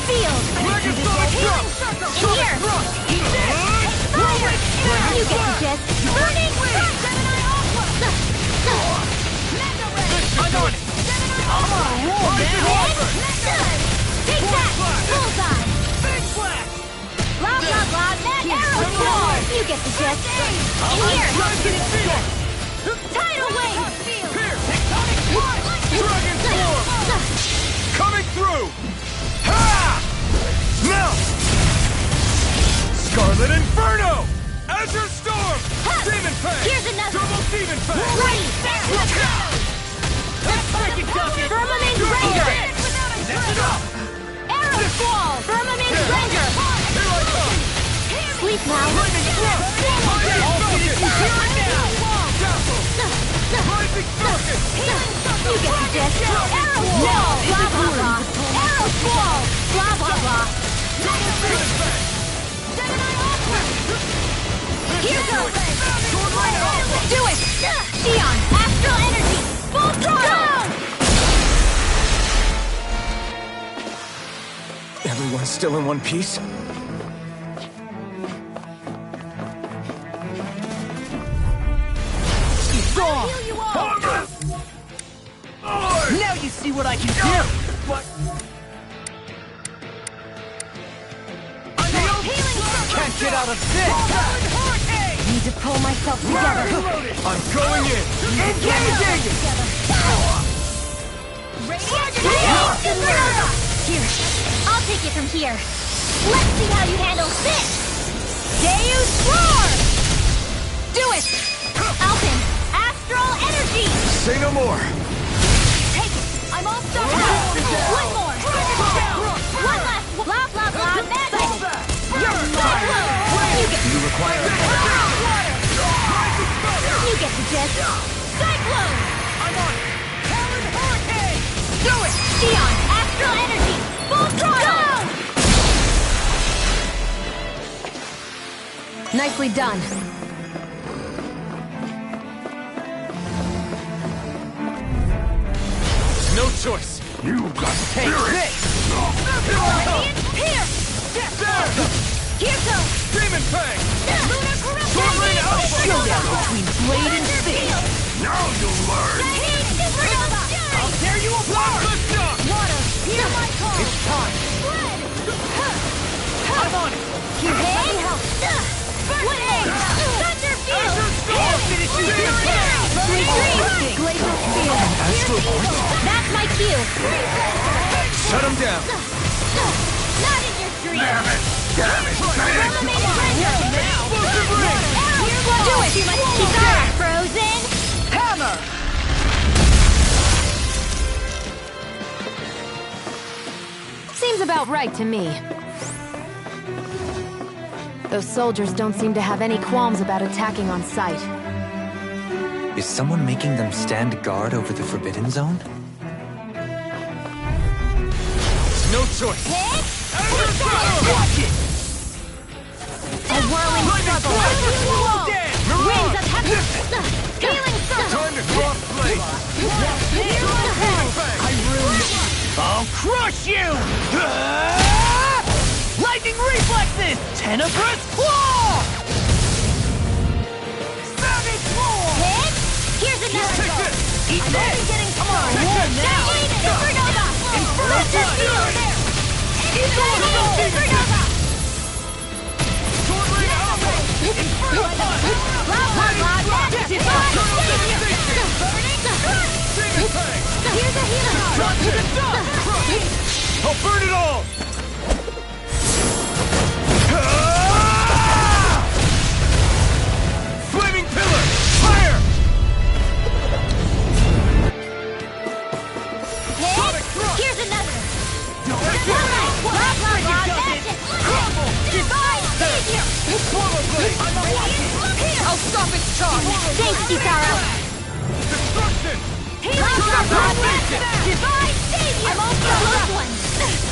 S8: Field!
S10: Dragon-Sonic Thrust!
S8: Here! Fire! You get the gist! Burning!
S11: I'm on it! I'm on a roll, man!
S8: Take that! Bullseye!
S11: Big Flash!
S8: Blah blah blah! Mad arrow sword! You get the gist! Here! Tidal wave!
S10: Tectonic Punch! Dragon Form! Coming through! Ha! Now! Scarlet Inferno! Azure Storm! Demon Fang!
S8: Here's another!
S10: Double Demon Fang!
S8: Ready! Firmament Ranger!
S10: That's enough!
S8: Arrow Squall! Firmament Ranger!
S10: Here I come!
S8: Sleep now!
S10: Lightning Thrust! All finish you here and now! Dazzle! Rising Circuit!
S8: You get the gist! Arrow Squall! Blah blah blah! Arrow Squall! Blah blah blah! Here goes! Do it! Xion! Astral Energy! Full throttle!
S4: Everyone's still in one piece?
S11: Now you see what I can do!
S9: Can't get out of this!
S8: Need to pull myself together.
S10: I'm going in!
S8: Engaging! Here, I'll take it from here. Let's see how you handle this! Deus Roar! Do it! Alpin, Astral Energy!
S4: Say no more!
S8: Take it! I'm all stuck out! One more! One last! Blah blah blah! Magic! You're Cyclone! You get
S4: You require
S8: You get the gist! Cyclone!
S11: I'm on it! Talon Hurricane!
S8: Do it! Xion! Astral Energy! Full throttle! Nicely done.
S10: No choice!
S9: You got take this!
S8: Here! Here goes!
S10: Demon Fang!
S8: Soaring Alpha!
S11: Showdown between Blade and Fate!
S10: Now you'll learn!
S8: Supernova!
S11: I'll tear you apart!
S8: Water! Hear my call!
S9: It's time!
S11: I'm on it!
S8: Here, let me help! One egg! Thunder Field!
S11: I'll finish you here and now!
S8: Retreat! Glacial Field! Here's evil! That's my cue!
S4: Shut him down!
S8: Not in your dreams! Damn it!
S1: Do it! Keep going! Frozen!
S8: Hammer!
S3: Seems about right to me. Those soldiers don't seem to have any qualms about attacking on sight.
S7: Is someone making them stand guard over the Forbidden Zone?
S4: No choice.
S8: Watch it!
S1: A whirling struggle! Winds of heaven! Healing circle!
S4: Time to drop blade.
S11: I'll crush you! Lightning reflexes! Tenebrous claw!
S8: Savage roar!
S1: Hit! Here's another goal!
S11: Eat
S1: I'm
S11: this!
S1: only getting
S11: Come on,
S1: started!
S11: warm now!
S1: Supernova! Infernal field! Supernova!
S11: Sword Rain Alpha! Infernal punch!
S1: Blah, blah, blah, that's it!
S11: Demon Fang!
S1: Here's a healing
S11: Drop to the dust! I'll burn it all! Flaming pillar! Fire! Sonic thrust!
S1: Here's another!
S11: Don't
S1: Blah, blah, blah, that's it!
S11: Crumble!
S1: Divine savior!
S11: Swallow blade!
S1: I'll stop its charge! Thanks, Kisara!
S11: Destruction!
S1: Blah, blah, blah, that's it! Divine savior! I'm also a close one!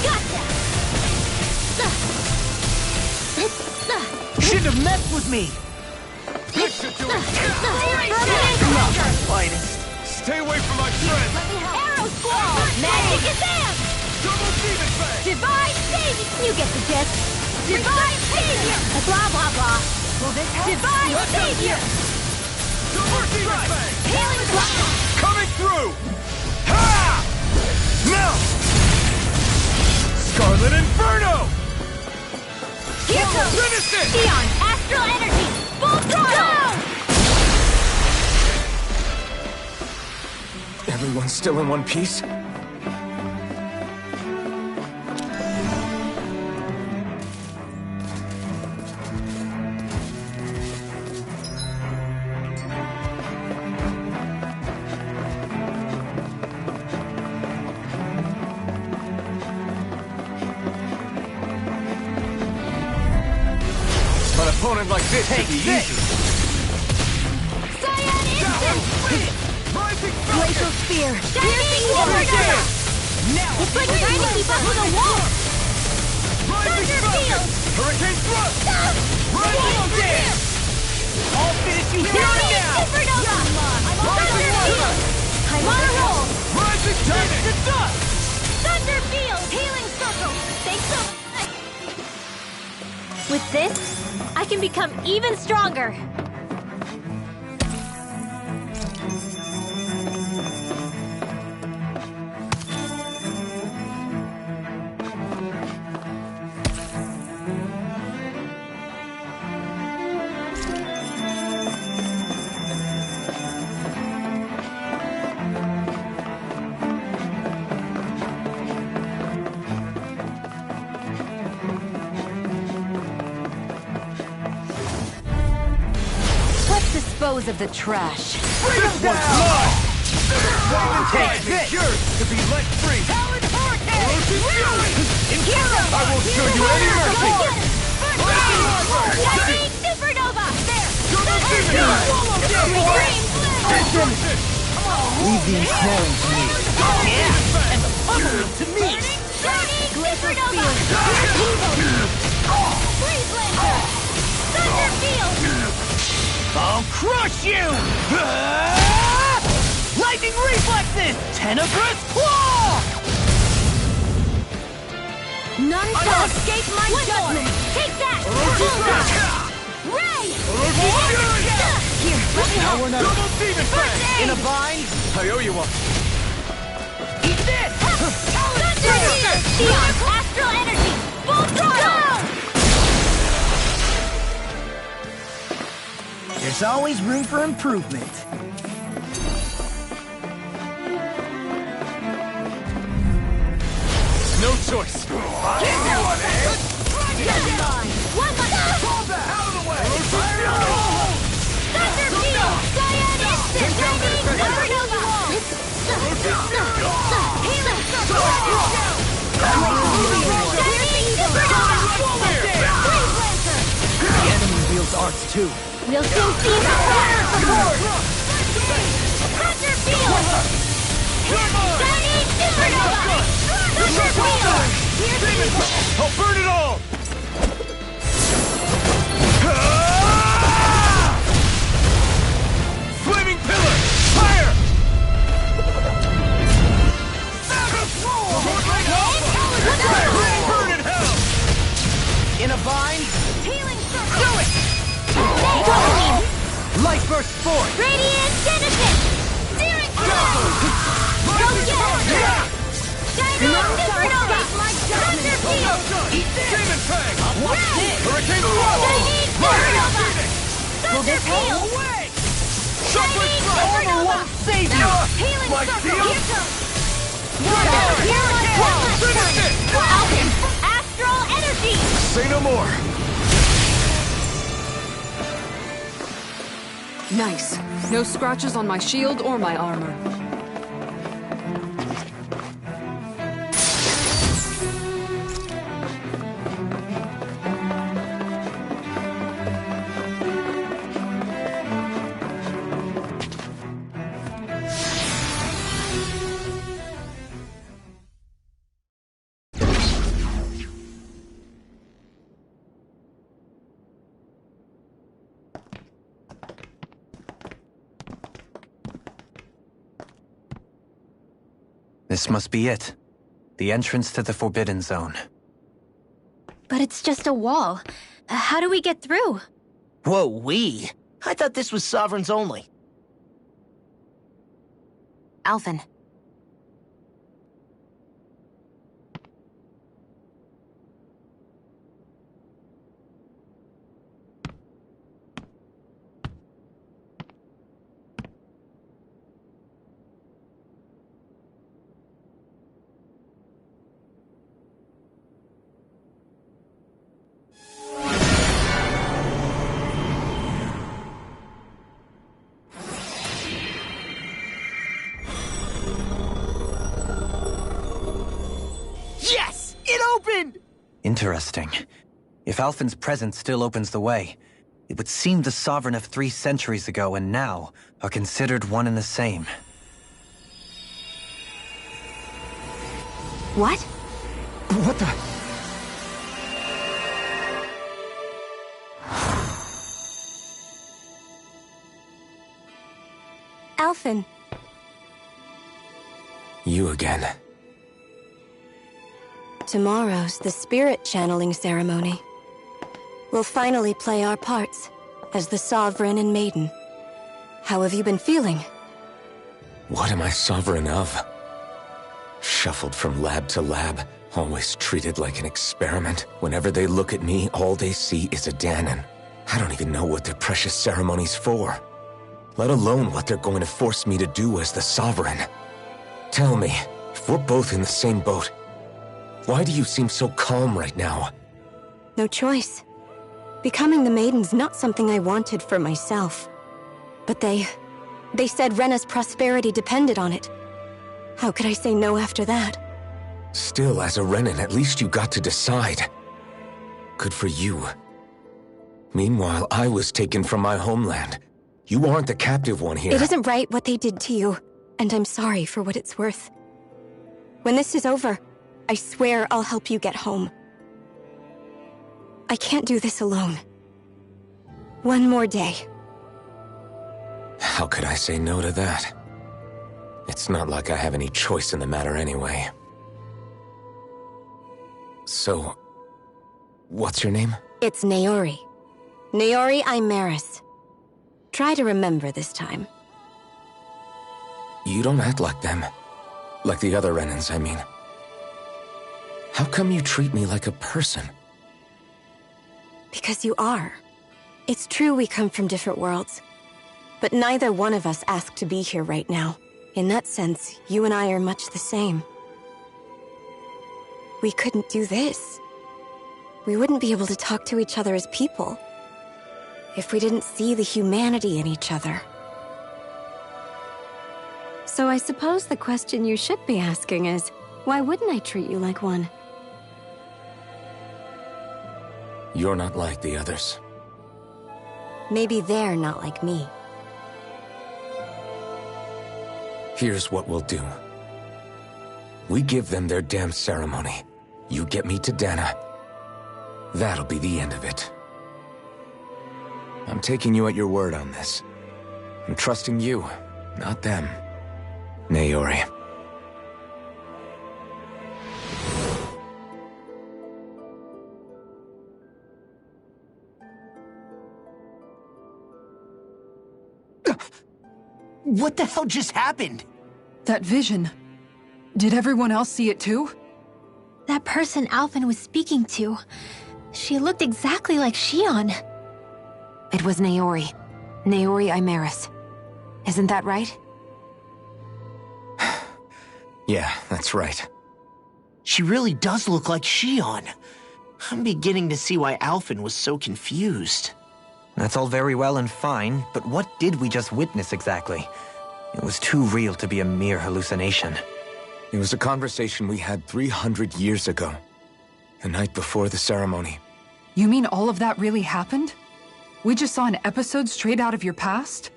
S1: Gotcha!
S11: Shouldn't have messed with me! This should do it! Finest! Stay away from my friend!
S1: Arrow squall! Magic Azam!
S11: Double demon fang!
S1: Divine savior! You get the gist! Divine savior! Blah, blah, blah! Divine savior!
S11: Super demon fang!
S1: Healing blast!
S11: Coming through! Ha! Melt! Scarlet Inferno!
S1: Here goes!
S11: Finish it!
S1: Beyond astral energy! Full throttle!
S4: Everyone's still in one piece? An opponent like this should be easy.
S1: Cyan instant!
S11: Glacial
S1: Spear! Piercing Supernova! It's like trying to keep up with a wall! Thunder Field!
S11: Hurricane Thrust! Rising Dance! I'll finish you here and now!
S1: Supernova! Thunder Field! I'm on a roll!
S11: Rising Demon! To dust!
S1: Thunder Field! Healing Circle! Thanks so much! With this, I can become even stronger!
S3: Dispose of the trash.
S11: This one's mine! Take this! Yours to be let free!
S8: Talon Hurricane!
S11: Inferno! I won't show you any mercy!
S1: Lightning Supernova! There!
S11: Leave the ensnaring to me. Yeah, and the pummeling to me.
S1: Supernova! Freeze Lancer! Thunder Field!
S11: I'll crush you! Lightning reflexes! Tenebrous claw!
S1: None shall escape my judgment! Take that! Ray! Here, let me help!
S11: We're not double demon fang! In a bind?
S4: I owe you one.
S11: Eat this!
S1: Thunder Field! Beyond astral energy! Full throttle!
S11: There's always room for improvement.
S4: No choice.
S8: mine! One left!
S10: Out of the way!
S8: Thunder Field! Cyan Instant! Lightning Supernova! Healing Circle! Shining Supernova! Blaze Lancer!
S9: The enemy wields arts too.
S8: We'll soon see the fire support! Thunder Field! Shining Supernova! Thunder Field!
S10: I'll burn it all! Flaming pillar! Fire! Burn in hell!
S9: In a bind,
S8: Healing Circle! Do it!
S9: light burst forth.
S8: Radiant Genesis! Searing Flash! Rocket! Gyro Supernova! Thunder Field!
S10: Demon Fang!
S8: Watch this!
S10: Hurricane Swallow!
S8: Shining Supernova! Thunder Field! Shining Supernova!
S9: Save you!
S8: Healing
S10: My
S8: Circle!
S10: shield!
S8: Here comes! Here on
S10: Finish it!
S8: Falcon! Astral Energy!
S10: Say no more!
S2: Nice. No scratches on my shield or my armor.
S7: This must be it. The entrance to the Forbidden Zone.
S1: But it's just a wall. How do we get through?
S11: Whoa, we? I thought this was Sovereigns only.
S3: Alphen.
S11: Yes! It opened!
S7: Interesting. If Alphen's presence still opens the way, it would seem the Sovereign of 3 centuries ago and now are considered one and the same.
S3: What?
S7: What the?
S3: Alphen.
S4: You again.
S3: Tomorrow's the spirit channeling ceremony. We'll finally play our parts as the Sovereign and Maiden. How have you been feeling?
S4: What am I sovereign of? Shuffled from lab to lab, always treated like an experiment. Whenever they look at me, all they see is a Danon. I don't even know what their precious ceremony's for, let alone what they're going to force me to do as the Sovereign. Tell me, if we're both in the same boat, why do you seem so calm right now?
S3: No choice. Becoming the Maiden's not something I wanted for myself. But they said Rena's prosperity depended on it. How could I say no after that?
S4: Still, as a Renan, at least you got to decide. Good for you. Meanwhile, I was taken from my homeland. You aren't the captive one here.
S3: It isn't right what they did to you, and I'm sorry for what it's worth. When this is over, I swear I'll help you get home. I can't do this alone. One more day.
S4: How could I say no to that? It's not like I have any choice in the matter anyway. So, what's your name?
S3: It's Naori. Naori Imaris. Try to remember this time.
S4: You don't act like them. Like the other Renans, I mean. How come you treat me like a person?
S3: Because you are. It's true we come from different worlds. But neither one of us asked to be here right now. In that sense, you and I are much the same. We couldn't do this. we wouldn't be able to talk to each other as people. If we didn't see the humanity in each other. So I suppose the question you should be asking is, why wouldn't I treat you like one?
S4: You're not like the others.
S3: Maybe they're not like me.
S4: Here's what we'll do. We give them their damn ceremony. You get me to Dana. That'll be the end of it. I'm taking you at your word on this. I'm trusting you, not them. Naori.
S11: What the hell just happened?
S2: That vision. Did everyone else see it too?
S1: That person Alphen was speaking to. She looked exactly like Shion.
S3: It was Naori. Naori Imaris. Isn't that right?
S4: Yeah, that's right.
S11: She really does look like Shion. I'm beginning to see why Alphen was so confused.
S7: That's all very well and fine, but what did we just witness exactly? It was too real to be a mere hallucination.
S4: It was a conversation we had 300 years ago. The night before the ceremony.
S2: You mean all of that really happened? We just saw an episode straight out of your past?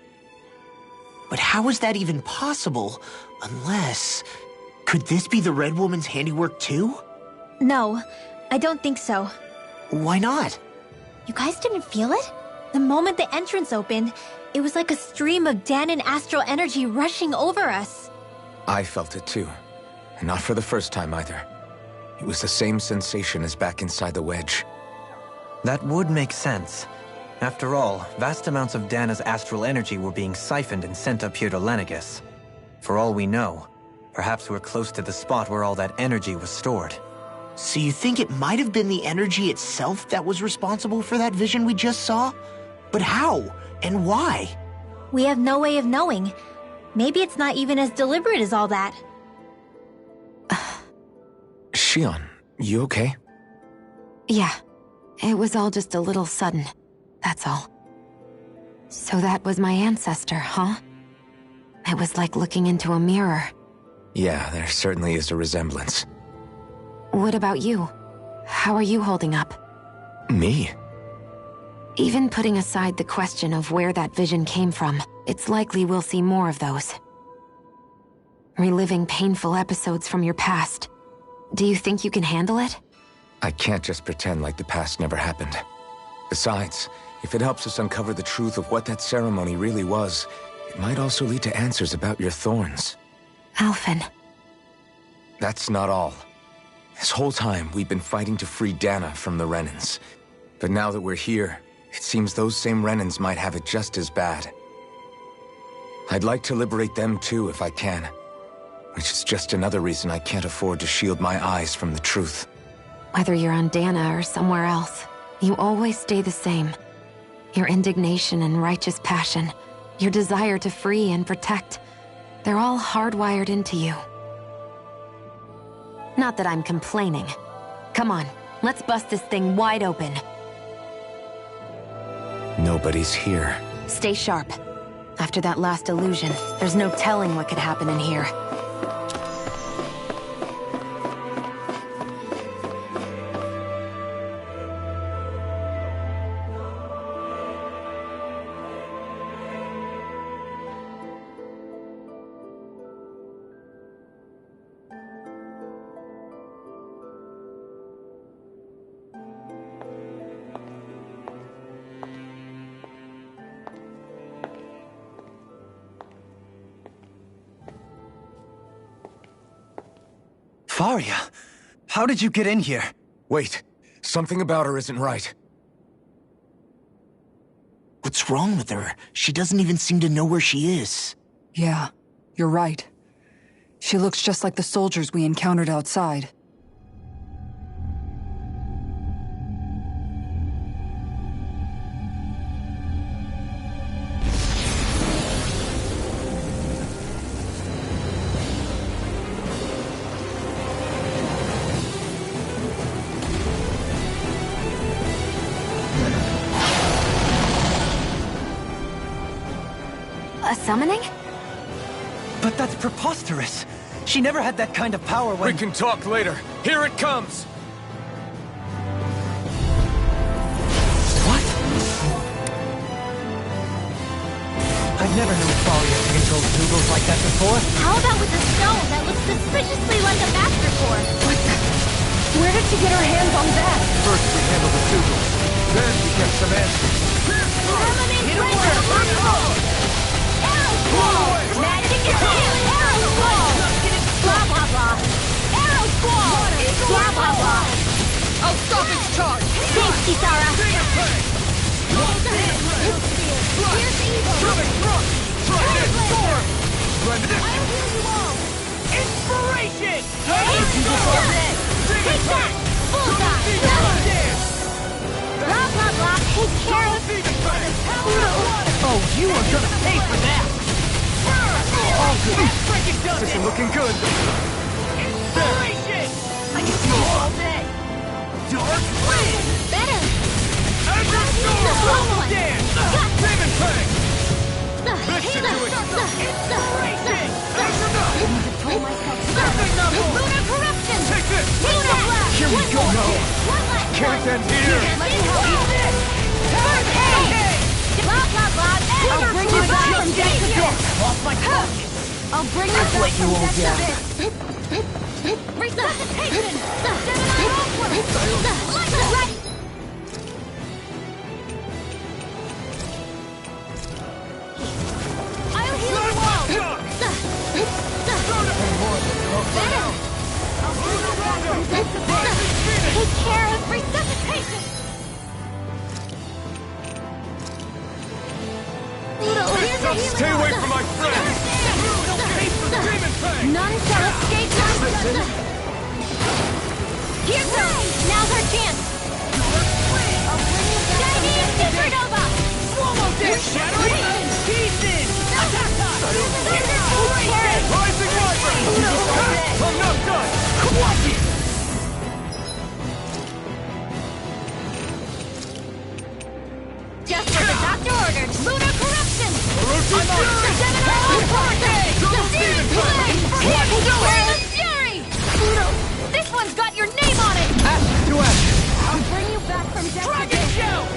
S11: But how is that even possible? Unless... Could this be the Red Woman's handiwork too?
S1: No, I don't think so.
S11: Why not?
S1: You guys didn't feel it? The moment the entrance opened, it was like a stream of Danon astral energy rushing over us.
S4: I felt it too. And not for the first time either. It was the same sensation as back inside the wedge.
S7: That would make sense. After all, vast amounts of Dana's astral energy were being siphoned and sent up here to Lenegus. For all we know, perhaps we're close to the spot where all that energy was stored.
S11: So you think it might have been the energy itself that was responsible for that vision we just saw? But how? And why?
S1: We have no way of knowing. Maybe it's not even as deliberate as all that.
S4: Shion, you okay?
S3: Yeah. It was all just a little sudden. That's all. So that was my ancestor, huh? It was like looking into a mirror.
S4: Yeah, there certainly is a resemblance.
S3: What about you? How are you holding up?
S4: Me?
S3: Even putting aside the question of where that vision came from, it's likely we'll see more of those. Reliving painful episodes from your past. Do you think you can handle it?
S4: I can't just pretend like the past never happened. Besides, if it helps us uncover the truth of what that ceremony really was, it might also lead to answers about your thorns.
S3: Alphen.
S4: That's not all. This whole time, we've been fighting to free Dana from the Renans. But now that we're here, it seems those same Renans might have it just as bad. I'd like to liberate them too if I can. Which is just another reason I can't afford to shield my eyes from the truth.
S3: Whether you're on Dana or somewhere else, you always stay the same. Your indignation and righteous passion, your desire to free and protect, they're all hardwired into you. Not that I'm complaining. Come on, let's bust this thing wide open.
S4: Nobody's here.
S3: Stay sharp. After that last illusion, there's no telling what could happen in here.
S6: Faria, how did you get in here?
S4: Wait, something about her isn't right.
S11: What's wrong with her? She doesn't even seem to know where she is.
S2: Yeah, you're right. She looks just like the soldiers we encountered outside.
S3: A summoning?
S9: But that's preposterous. She never had that kind of power when...
S4: We can talk later. Here it comes!
S9: What? I've never known Thalia to control Zoogles like that before.
S8: How about with a stone that looks suspiciously like a master core?
S2: What the? Where did she get her hands on that?
S12: First we handled the Zoogles. Then we get some answers.
S8: Magic is here! Arrow Squall! Blah blah blah! Arrow Squall! Blah blah blah!
S15: I'll stop its charge!
S8: Thanks, Kisara!
S15: Inspiration!
S8: Take that! Bullseye! Blah blah blah! Take care of...
S15: Oh, you are gonna pay for that! All good!
S9: This is looking good.
S15: Inspiration! I can see this all day! Dark Wind!
S8: Better!
S15: Slow dance! Demon Fang!
S8: Listen to it!
S15: Inspiration!
S8: Lunar Corruption!
S15: Take this!
S8: Lunar Blast!
S12: Here we go! No!
S8: One last
S12: Can't
S8: one!
S12: end here!
S8: Let me help you! First aid! Blah blah blah!
S2: I'll bring you back from death to
S8: Savior!
S2: death.
S15: Off my focus!
S2: I'll bring you back from death to death.
S8: Resuscitation! Gemini Awkward! Right! I'll heal you all! Better! I'll bring you back from death to death. Take care of resuscitation! Here's a healing
S4: Stay away from my friends!
S8: None shall escape my... Here goes! Now's our chance! Shiny Supernova!
S15: Swallow this! Shattering pieces!
S4: Rising Viper! I'm not done!
S15: Watch it!
S8: Just what the doctor ordered! Lunar Corruption!
S15: I'm on!
S8: Gemini Fury! This one's got your name on it!
S9: Ash to ash.
S8: I'll bring you back from death to
S15: Dragon
S8: death!
S15: Shout!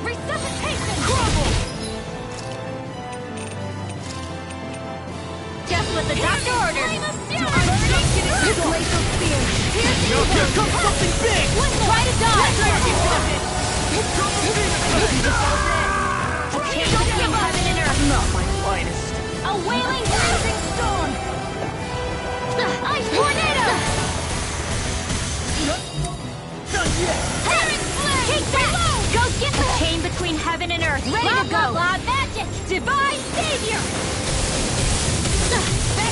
S8: Resuscitation!
S15: Crumble!
S8: Just what the doctor ordered!
S15: Glacial Spear! Here comes something big!
S8: Try to dodge!
S15: Don't give up!
S8: Heaven and earth!
S15: Not my finest.
S8: A wailing blazing storm! Ice tornado!
S15: Done yet!
S8: Parent flare! Take that! Go get the chain between heaven and earth! Ready to go! Blah, magic! Divine savior!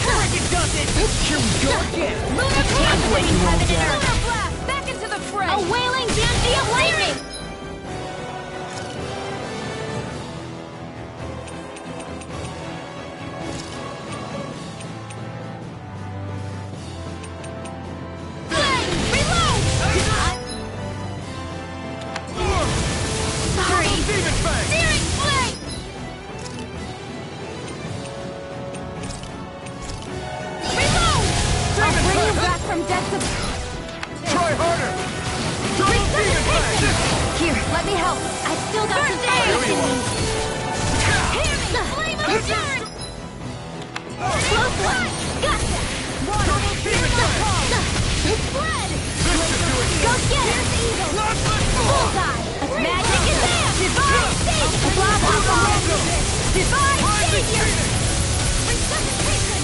S15: Hurricane does it! Here we go again!
S8: Lunar chain between heaven and earth!
S15: Lunar blast! Back into the fray!
S8: A wailing banshee of lightning! Here, let me help. I've still got some fire in me. Flame of return! Close one! Gotcha! Spread! Go get it! Bullseye! Magic is there! Divine Savior! Blah, blah, blah! Divine Savior! Resuscitation!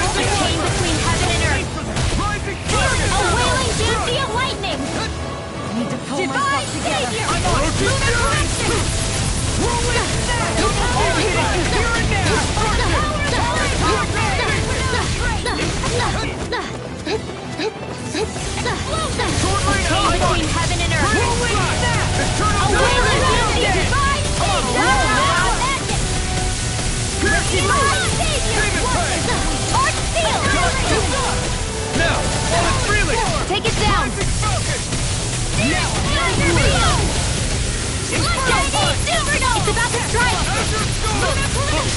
S8: A chain between heaven and earth! A wailing banshee of lightning! I need to pull myself together. Savior! I'm on Lunar Corruption!
S15: Roll it now! All hit it! Here and now!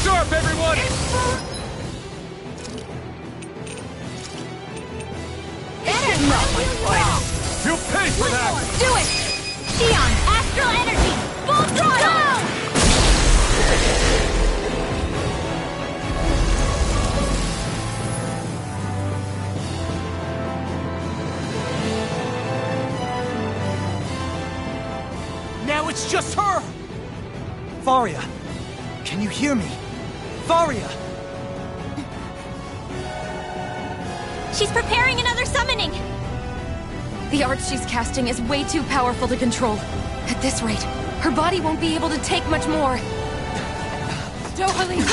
S15: Sharp, everyone! You'll pay for that!
S8: Do it! Xion, Astral Energy! Full throttle!
S15: Now it's just her!
S16: Faria! Can you hear me? Faria!
S1: She's preparing another summoning!
S3: The art she's casting is way too powerful to control. At this rate, her body won't be able to take much more.
S2: Dohalim!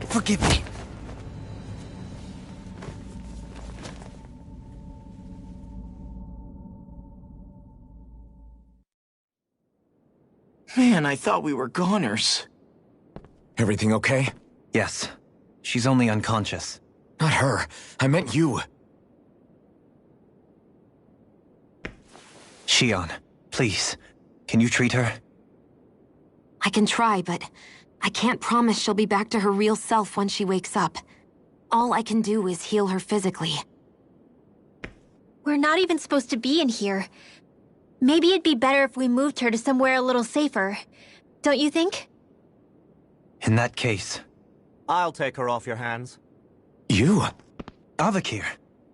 S16: Forgive me.
S5: Man, I thought we were goners.
S4: Everything okay?
S7: Yes. She's only unconscious.
S4: Not her. I meant you.
S7: Xion, please. Can you treat her?
S3: I can try, but I can't promise she'll be back to her real self when she wakes up. All I can do is heal her physically.
S1: We're not even supposed to be in here. Maybe it'd be better if we moved her to somewhere a little safer. Don't you think?
S7: In that case...
S9: I'll take her off your hands.
S7: You? Avakir,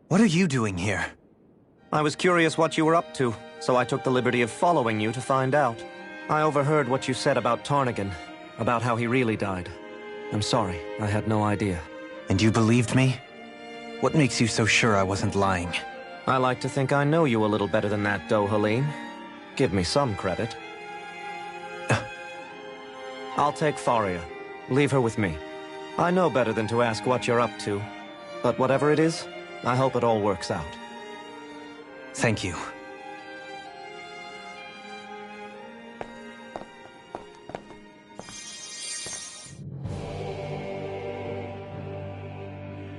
S7: what are you doing here?
S9: I was curious what you were up to, so I took the liberty of following you to find out. I overheard what you said about Tarnigan, about how he really died. I'm sorry, I had no idea.
S7: And you believed me? What makes you so sure I wasn't lying?
S9: I like to think I know you a little better than that, Dohalim. Give me some credit. I'll take Faria. Leave her with me. I know better than to ask what you're up to. But whatever it is, I hope it all works out.
S7: Thank you.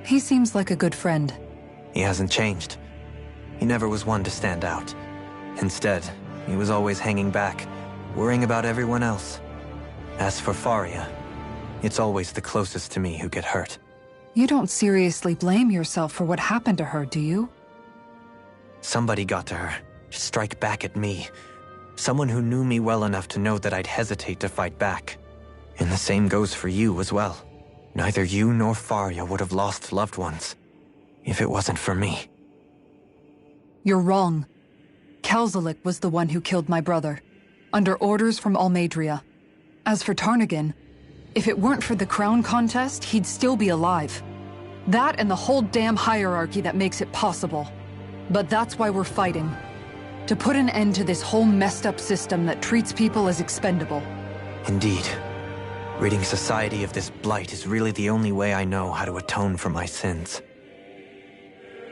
S2: He seems like a good friend.
S7: He hasn't changed. He never was one to stand out. Instead, he was always hanging back, worrying about everyone else. As for Faria, it's always the closest to me who get hurt.
S2: You don't seriously blame yourself for what happened to her, do you?
S7: Somebody got to her, to strike back at me. Someone who knew me well enough to know that I'd hesitate to fight back. And the same goes for you as well. Neither you nor Faria would have lost loved ones, if it wasn't for me.
S2: You're wrong. Kelzelik was the one who killed my brother, under orders from Almadria. As for Tarnigan, if it weren't for the crown contest, he'd still be alive. That and the whole damn hierarchy that makes it possible. But that's why we're fighting. To put an end to this whole messed up system that treats people as expendable.
S7: Indeed. Ridding society of this blight is really the only way I know how to atone for my sins.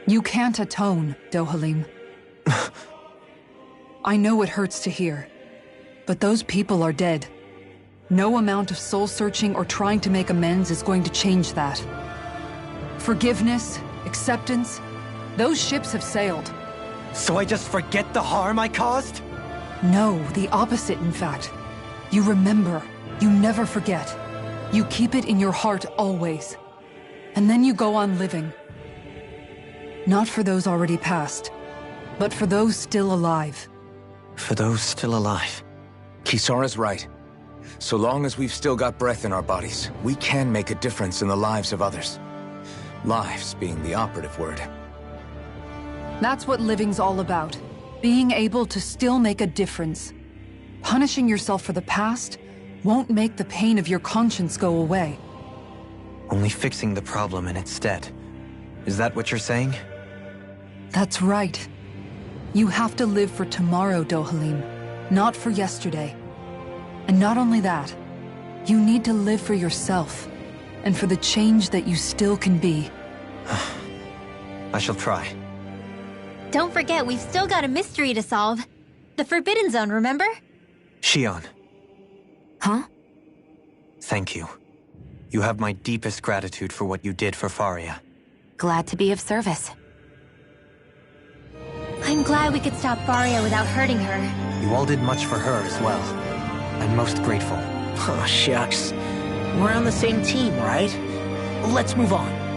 S2: You can't atone, Dohalim. I know it hurts to hear, but those people are dead. No amount of soul-searching or trying to make amends is going to change that. Forgiveness, acceptance, those ships have sailed.
S7: So I just forget the harm I caused?
S2: No, the opposite, in fact. You remember. You never forget. You keep it in your heart always. And then you go on living. Not for those already past, but for those still alive.
S7: For those still alive.
S4: Kisara's right. So long as we've still got breath in our bodies, we can make a difference in the lives of others. Lives being the operative word.
S2: That's what living's all about. Being able to still make a difference. Punishing yourself for the past won't make the pain of your conscience go away.
S7: Only fixing the problem in its stead. Is that what you're saying?
S2: That's right. You have to live for tomorrow, Dohalim, not for yesterday. And not only that, you need to live for yourself, and for the change that you still can be.
S7: I shall try.
S1: Don't forget, we've still got a mystery to solve. The Forbidden Zone, remember?
S7: Xion.
S3: Huh?
S7: Thank you. You have my deepest gratitude for what you did for Faria.
S3: Glad to be of service.
S1: I'm glad we could stop Faria without hurting her.
S7: You all did much for her as well.
S9: I'm most grateful.
S11: Oh, shucks. We're on the same team, right? Let's move on.